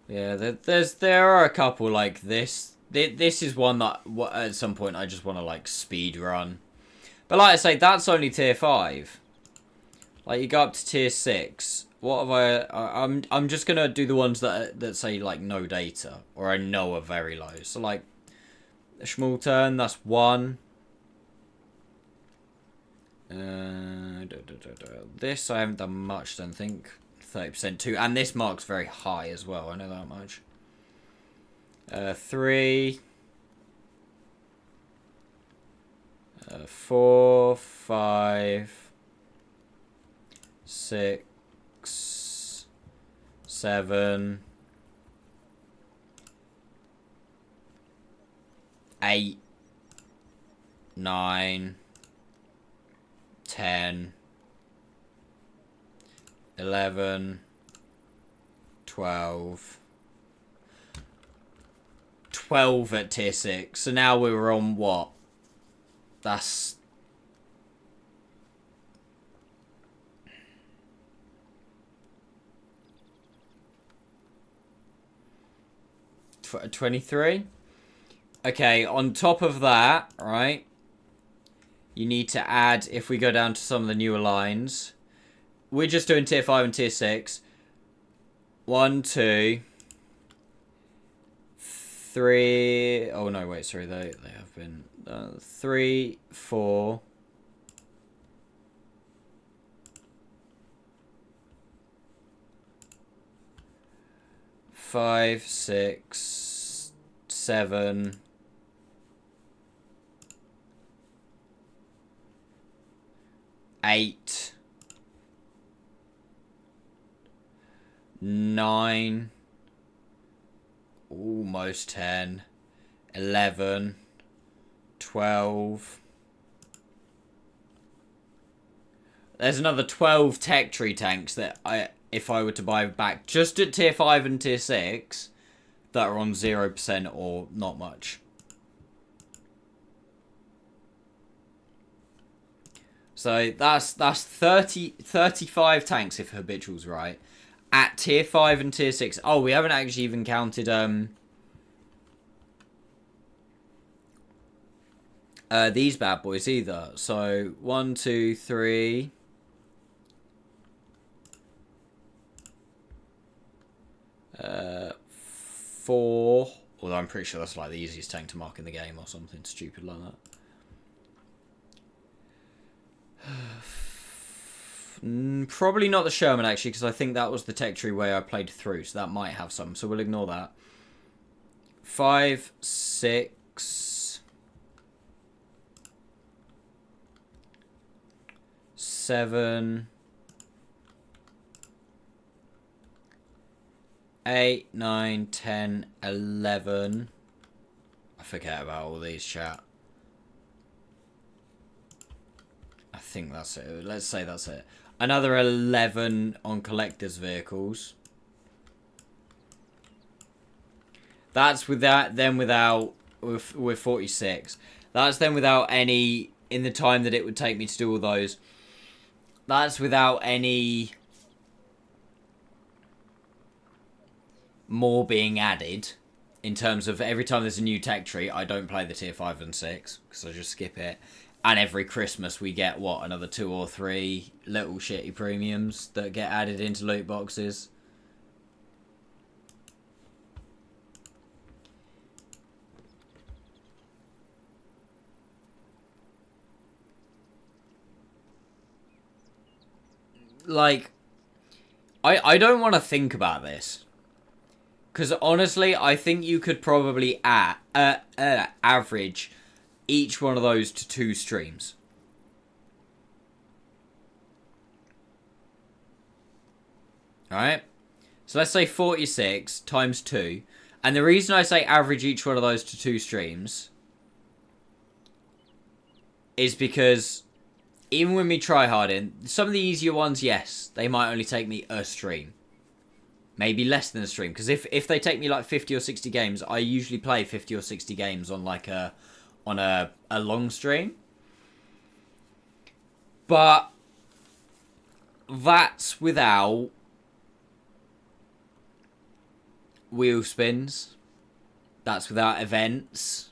Yeah, there are a couple like this This is one that at some point I just want to like speed run. But like I say, that's only tier 5. Like you go up to tier 6. What have I'm just gonna do the ones that say like no data or I know are very low. So like a small turn, that's 1. This I haven't done much. Don't think 30% 2, and this mark's very high as well. I know that much. 3, 4, 5, 6, 7, 8, 9, 10, 11, 12. 12 at tier 6. So now we're on what? That's... $23? Okay, on top of that, right, you need to add, if we go down to some of the newer lines, we're just doing tier 5 and tier 6. 1, 2, 3, oh no, wait, sorry, they have been 3, 4, 5, 6, 7, 8, 9, almost 10, 11, 12. There's another 12 tech tree tanks that if I were to buy back just at tier 5 and tier 6 that are on 0% or not much. So that's 35 tanks if habitual's right. At tier 5 and tier 6. Oh, we haven't actually even counted these bad boys either. So 1, 2, 3, 4. Although I'm pretty sure that's like the easiest tank to mark in the game or something stupid like that. Probably not the Sherman, actually, because I think that was the tech tree way I played through, so that might have some, so we'll ignore that. 5, 6, 7, 8, 9, 10, 11. I forget about all these, chat. I think that's it. Let's say that's it. Another 11 on collector's vehicles. That's without with 46. That's then without any, in the time that it would take me to do all those. That's without any more being added. In terms of every time there's a new tech tree, I don't play the tier 5 and 6 because I just skip it. And every Christmas we get, what, another 2 or 3 little shitty premiums that get added into loot boxes. Like, I don't want to think about this. Because honestly, I think you could probably average each one of those to 2 streams. Alright? So let's say 46 times 2. And the reason I say average each one of those to 2 streams is because even when we try harding, some of the easier ones, yes, they might only take me a stream. Maybe less than a stream. Because if they take me like 50 or 60 games, I usually play 50 or 60 games on like a long stream. But that's without wheel spins, That's without events.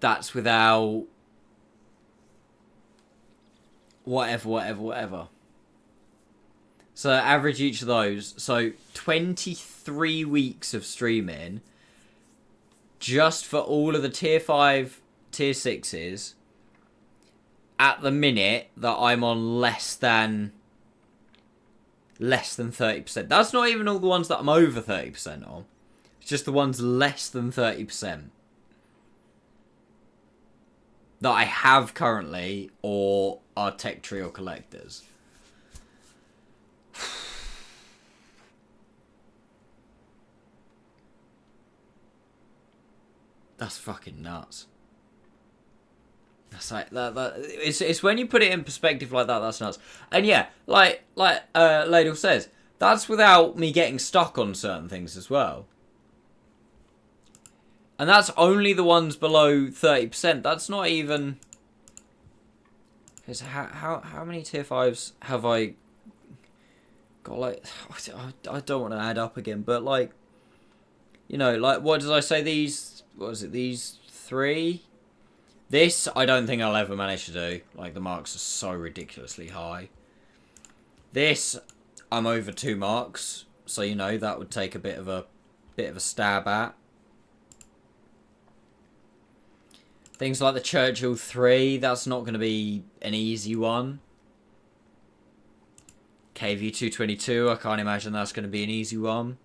That's without whatever. So average each of those. So 23 weeks of streaming just for all of the tier 5, tier 6s at the minute that I'm on less than 30%. That's not even all the ones that I'm over 30% on. It's just the ones less than 30% that I have currently or are tech tree or collectors. That's fucking nuts. That's like that. It's when you put it in perspective like that. That's nuts. And yeah, like Ladle says, that's without me getting stuck on certain things as well. And that's only the ones below 30%. That's not even. Because how many tier 5s have I got? Like, I don't want to add up again, but like, you know, like what did I say? These, what was it? These 3. This I don't think I'll ever manage to do. Like the marks are so ridiculously high. This I'm over 2 marks, so you know that would take a bit of a stab at. Things like the Churchill 3, that's not going to be an easy one. KV 222, I can't imagine that's going to be an easy one.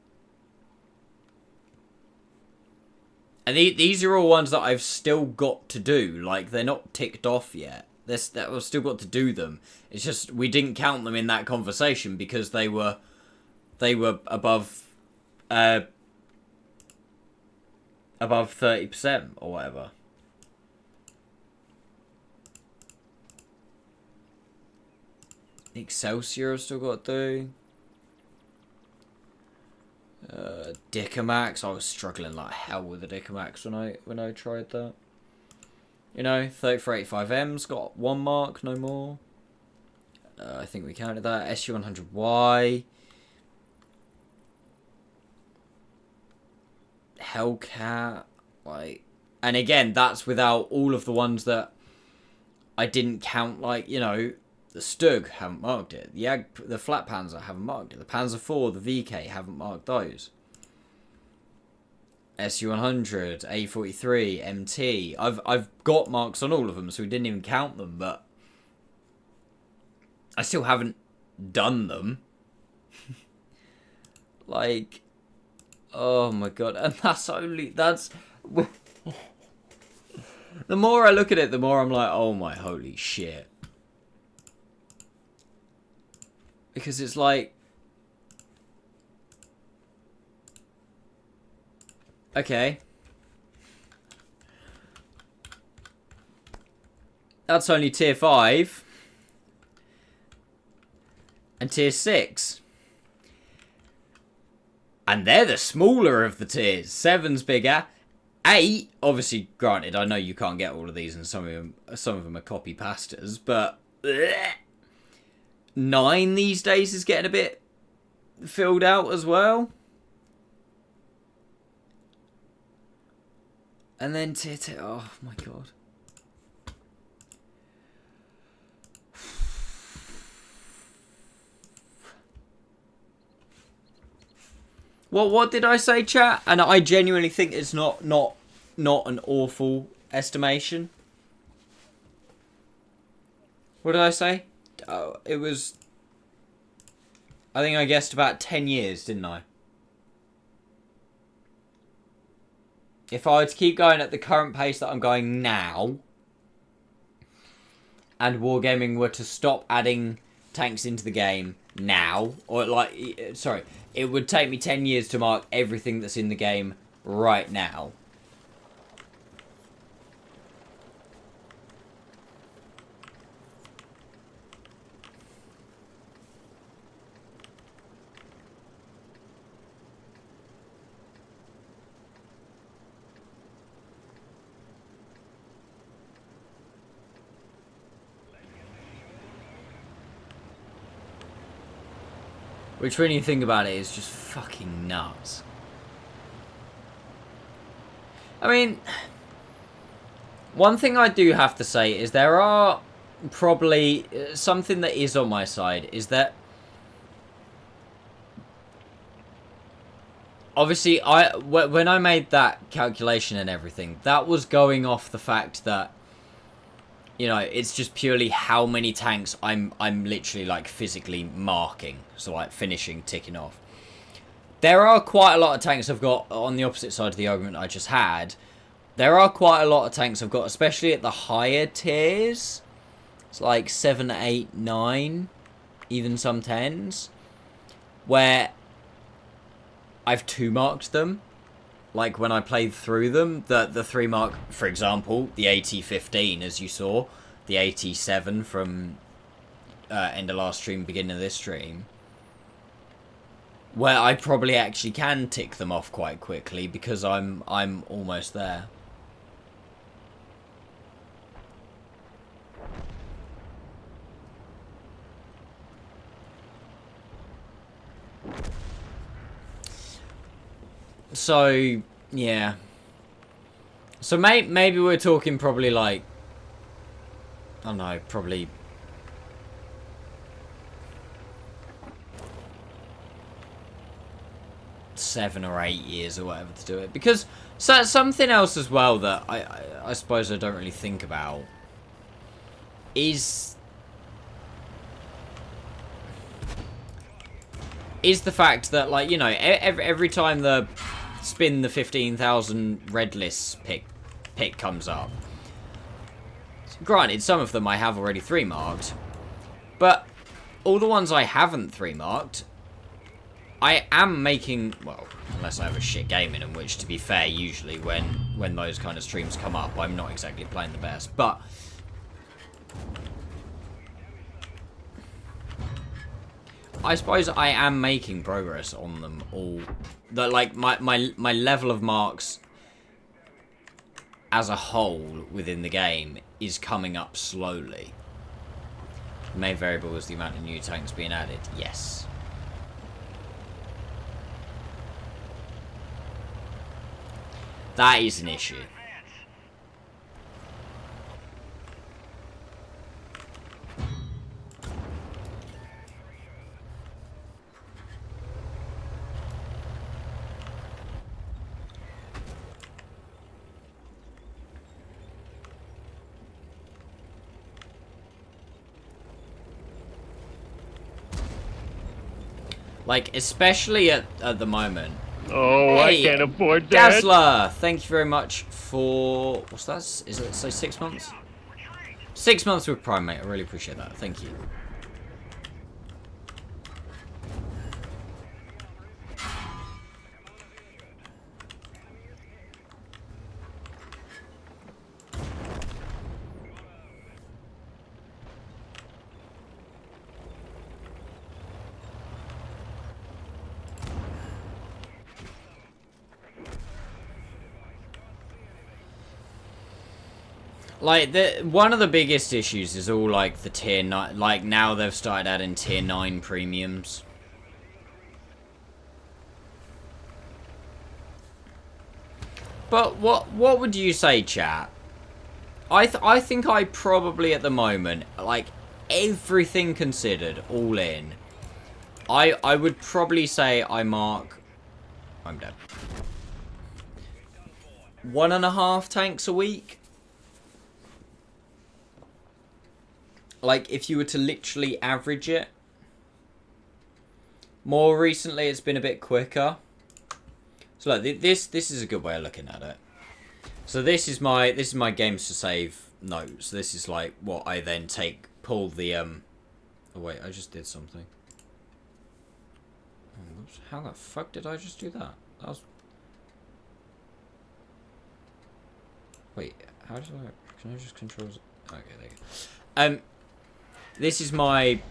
And these are all ones that I've still got to do. Like, they're not ticked off yet. I've still got to do them. It's just, we didn't count them in that conversation because they were above 30% or whatever. Excelsior I've still got to do. Dicamax, I was struggling like hell with the Dicamax when I tried that. You know, 3485M's got 1 mark, no more. I think we counted that. SU100Y. Hellcat, like, and again, that's without all of the ones that I didn't count, like, you know, the Stug haven't marked it. The Flat Panzer haven't marked it. The Panzer IV, the VK haven't marked those. SU100, A43, MT. I've got marks on all of them, so we didn't even count them, but I still haven't done them. Like, oh my god, and that's the more I look at it, the more I'm like, oh my holy shit. Because it's like, okay, that's only tier 5 and tier 6. And they're the smaller of the tiers. 7's bigger. 8, obviously, granted, I know you can't get all of these, and some of them are copy pastas, but 9 these days is getting a bit filled out as well. And then tier 10, oh my god. What did I say, chat? And I genuinely think it's not an awful estimation. What did I say? It was, I think I guessed about 10 years, didn't I? If I were to keep going at the current pace that I'm going now, and Wargaming were to stop adding tanks into the game now, or like, sorry, it would take me 10 years to mark everything that's in the game right now. Which, when you think about it, is just fucking nuts. I mean, one thing I do have to say is there are probably something that is on my side is that obviously when I made that calculation and everything, that was going off the fact that, you know, it's just purely how many tanks I'm literally like physically marking, so like finishing, ticking off. There are quite a lot of tanks I've got on the opposite side of the argument I just had. There are quite a lot of tanks I've got, especially at the higher tiers. It's like 7, 8, 9, even some 10s, where I've 2-marked them. Like when I played through them, the 3-mark, for example, the AT-15, as you saw, the AT-7 from end of last stream, beginning of this stream, where I probably actually can tick them off quite quickly because I'm almost there. So, yeah. So maybe we're talking probably like, I don't know, probably seven or 8 years or whatever to do it. Because something else as well that I suppose I don't really think about is the fact that, like, you know, every time the spin the 15,000 red lists pick comes up. Granted, some of them I have already 3-marked, but all the ones I haven't 3-marked, I am making, well, unless I have a shit game in which, to be fair, usually when those kind of streams come up, I'm not exactly playing the best, but I suppose I am making progress on them all. That, like, my level of marks as a whole within the game is coming up slowly. The main variable is the amount of new tanks being added. Yes. That is an issue. Like, especially at the moment. Oh, Hey, I can't afford that. Dazzler, thank you very much for... What's that? Is it say 6 months? 6 months with Prime, mate. I really appreciate that. Thank you. Like, one of the biggest issues is all, like, the tier 9... Like, now they've started adding tier 9 premiums. But what would you say, chat? I think I probably, at the moment, like, everything considered, all in, I would probably say I mark... I'm dead. 1.5 tanks a week. Like, if you were to literally average it. More recently, it's been a bit quicker. So, look, this is a good way of looking at it. So, this is my games to save notes. This is, like, what I then pull the, Oh, wait, I just did something. Oh, whoops. How the fuck did I just do that? That was... Wait, how did I... Can I just control... Okay, there you go. This is my...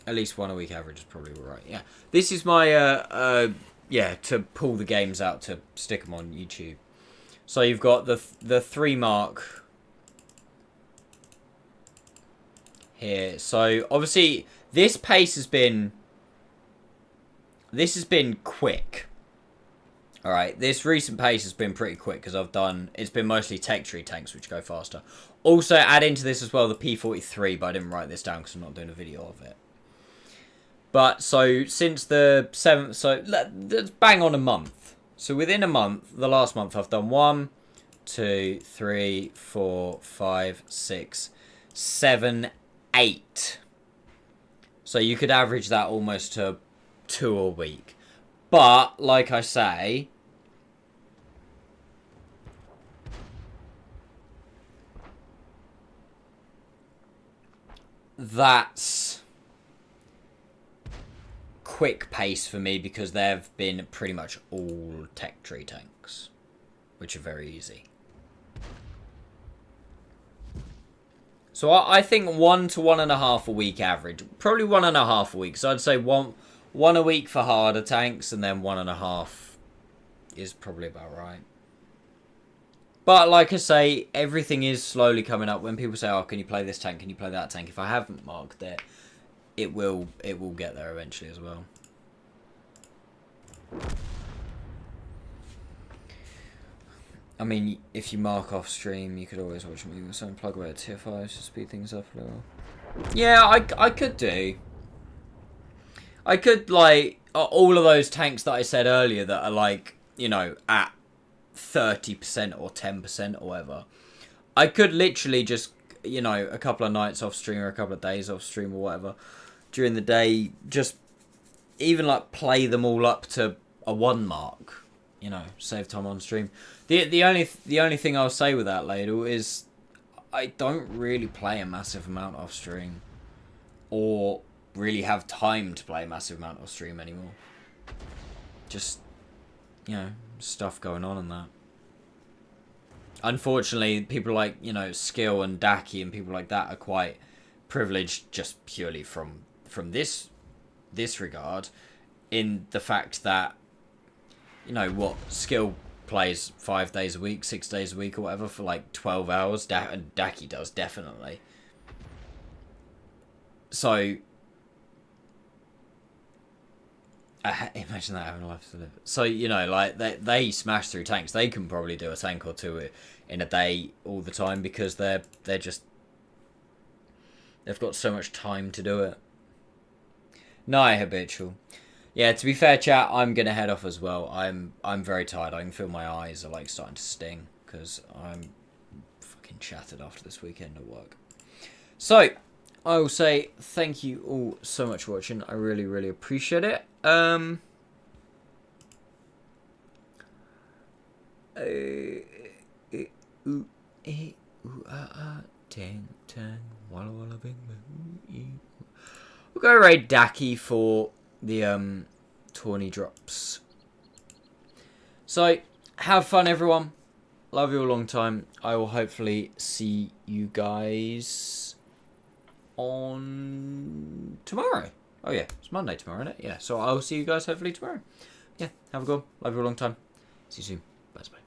At least 1 a week average is probably right. Yeah. This is my, yeah, to pull the games out to stick them on YouTube. So you've got the 3-mark here. So, obviously, This pace has been... This has been quick. Alright, this recent pace has been pretty quick because I've done... It's been mostly tech tree tanks which go faster. Also, add into this as well the P43, but I didn't write this down because I'm not doing a video of it. But, so, since the 7th... So, let's bang on a month. So, within a month, the last month, I've done 1, 2, 3, 4, 5, 6, 7, 8. So, you could average that almost to 2 a week. But, like I say... That's... quick pace for me because they've been pretty much all tech tree tanks. Which are very easy. So I think 1 to 1.5 a week average. Probably 1.5 a week. So I'd say one a week for harder tanks, and then 1.5 is probably about right. But like I say, everything is slowly coming up. When people say, "Oh, can you play this tank? Can you play that tank?" If I haven't marked it, it will get there eventually as well. I mean, if you mark off stream, you could always watch me with some plug away at tier 5 to speed things up a little. Yeah, I could do. I could, like, all of those tanks that I said earlier that are, like, you know, at 30% or 10% or whatever. I could literally just, you know, a couple of nights off stream or a couple of days off stream or whatever, during the day, just even, like, play them all up to a 1 mark. You know, save time on stream. The only thing I'll say with that, Ladle, is I don't really play a massive amount off stream. Or really have time to play a massive amount off stream anymore. Just, you know, stuff going on and that. Unfortunately, people like, you know, Skill and Daki and people like that are quite privileged just purely from this regard, in the fact that, you know, what, Skill plays 5 days a week, 6 days a week or whatever for like 12 hours. And Daki does, definitely. So, imagine that, having a life to live. So, you know, like, they smash through tanks. They can probably do a tank or two in a day all the time because they're just... They've got so much time to do it. No, habitual. Yeah, to be fair, chat, I'm going to head off as well. I'm very tired. I can feel my eyes are, like, starting to sting because I'm fucking shattered after this weekend at work. So, I will say thank you all so much for watching. I really, really appreciate it. We'll go raid Daki for the tawny drops. So, have fun, everyone. Love you a long time. I will hopefully see you guys on tomorrow. Oh yeah, it's Monday tomorrow, isn't it? Yeah, so I'll see you guys hopefully tomorrow. Yeah, have a good one. Love you a long time. See you soon. Bye bye.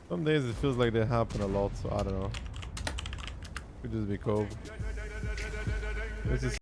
Some days it feels like they happen a lot, so I don't know. Could just be cold. This is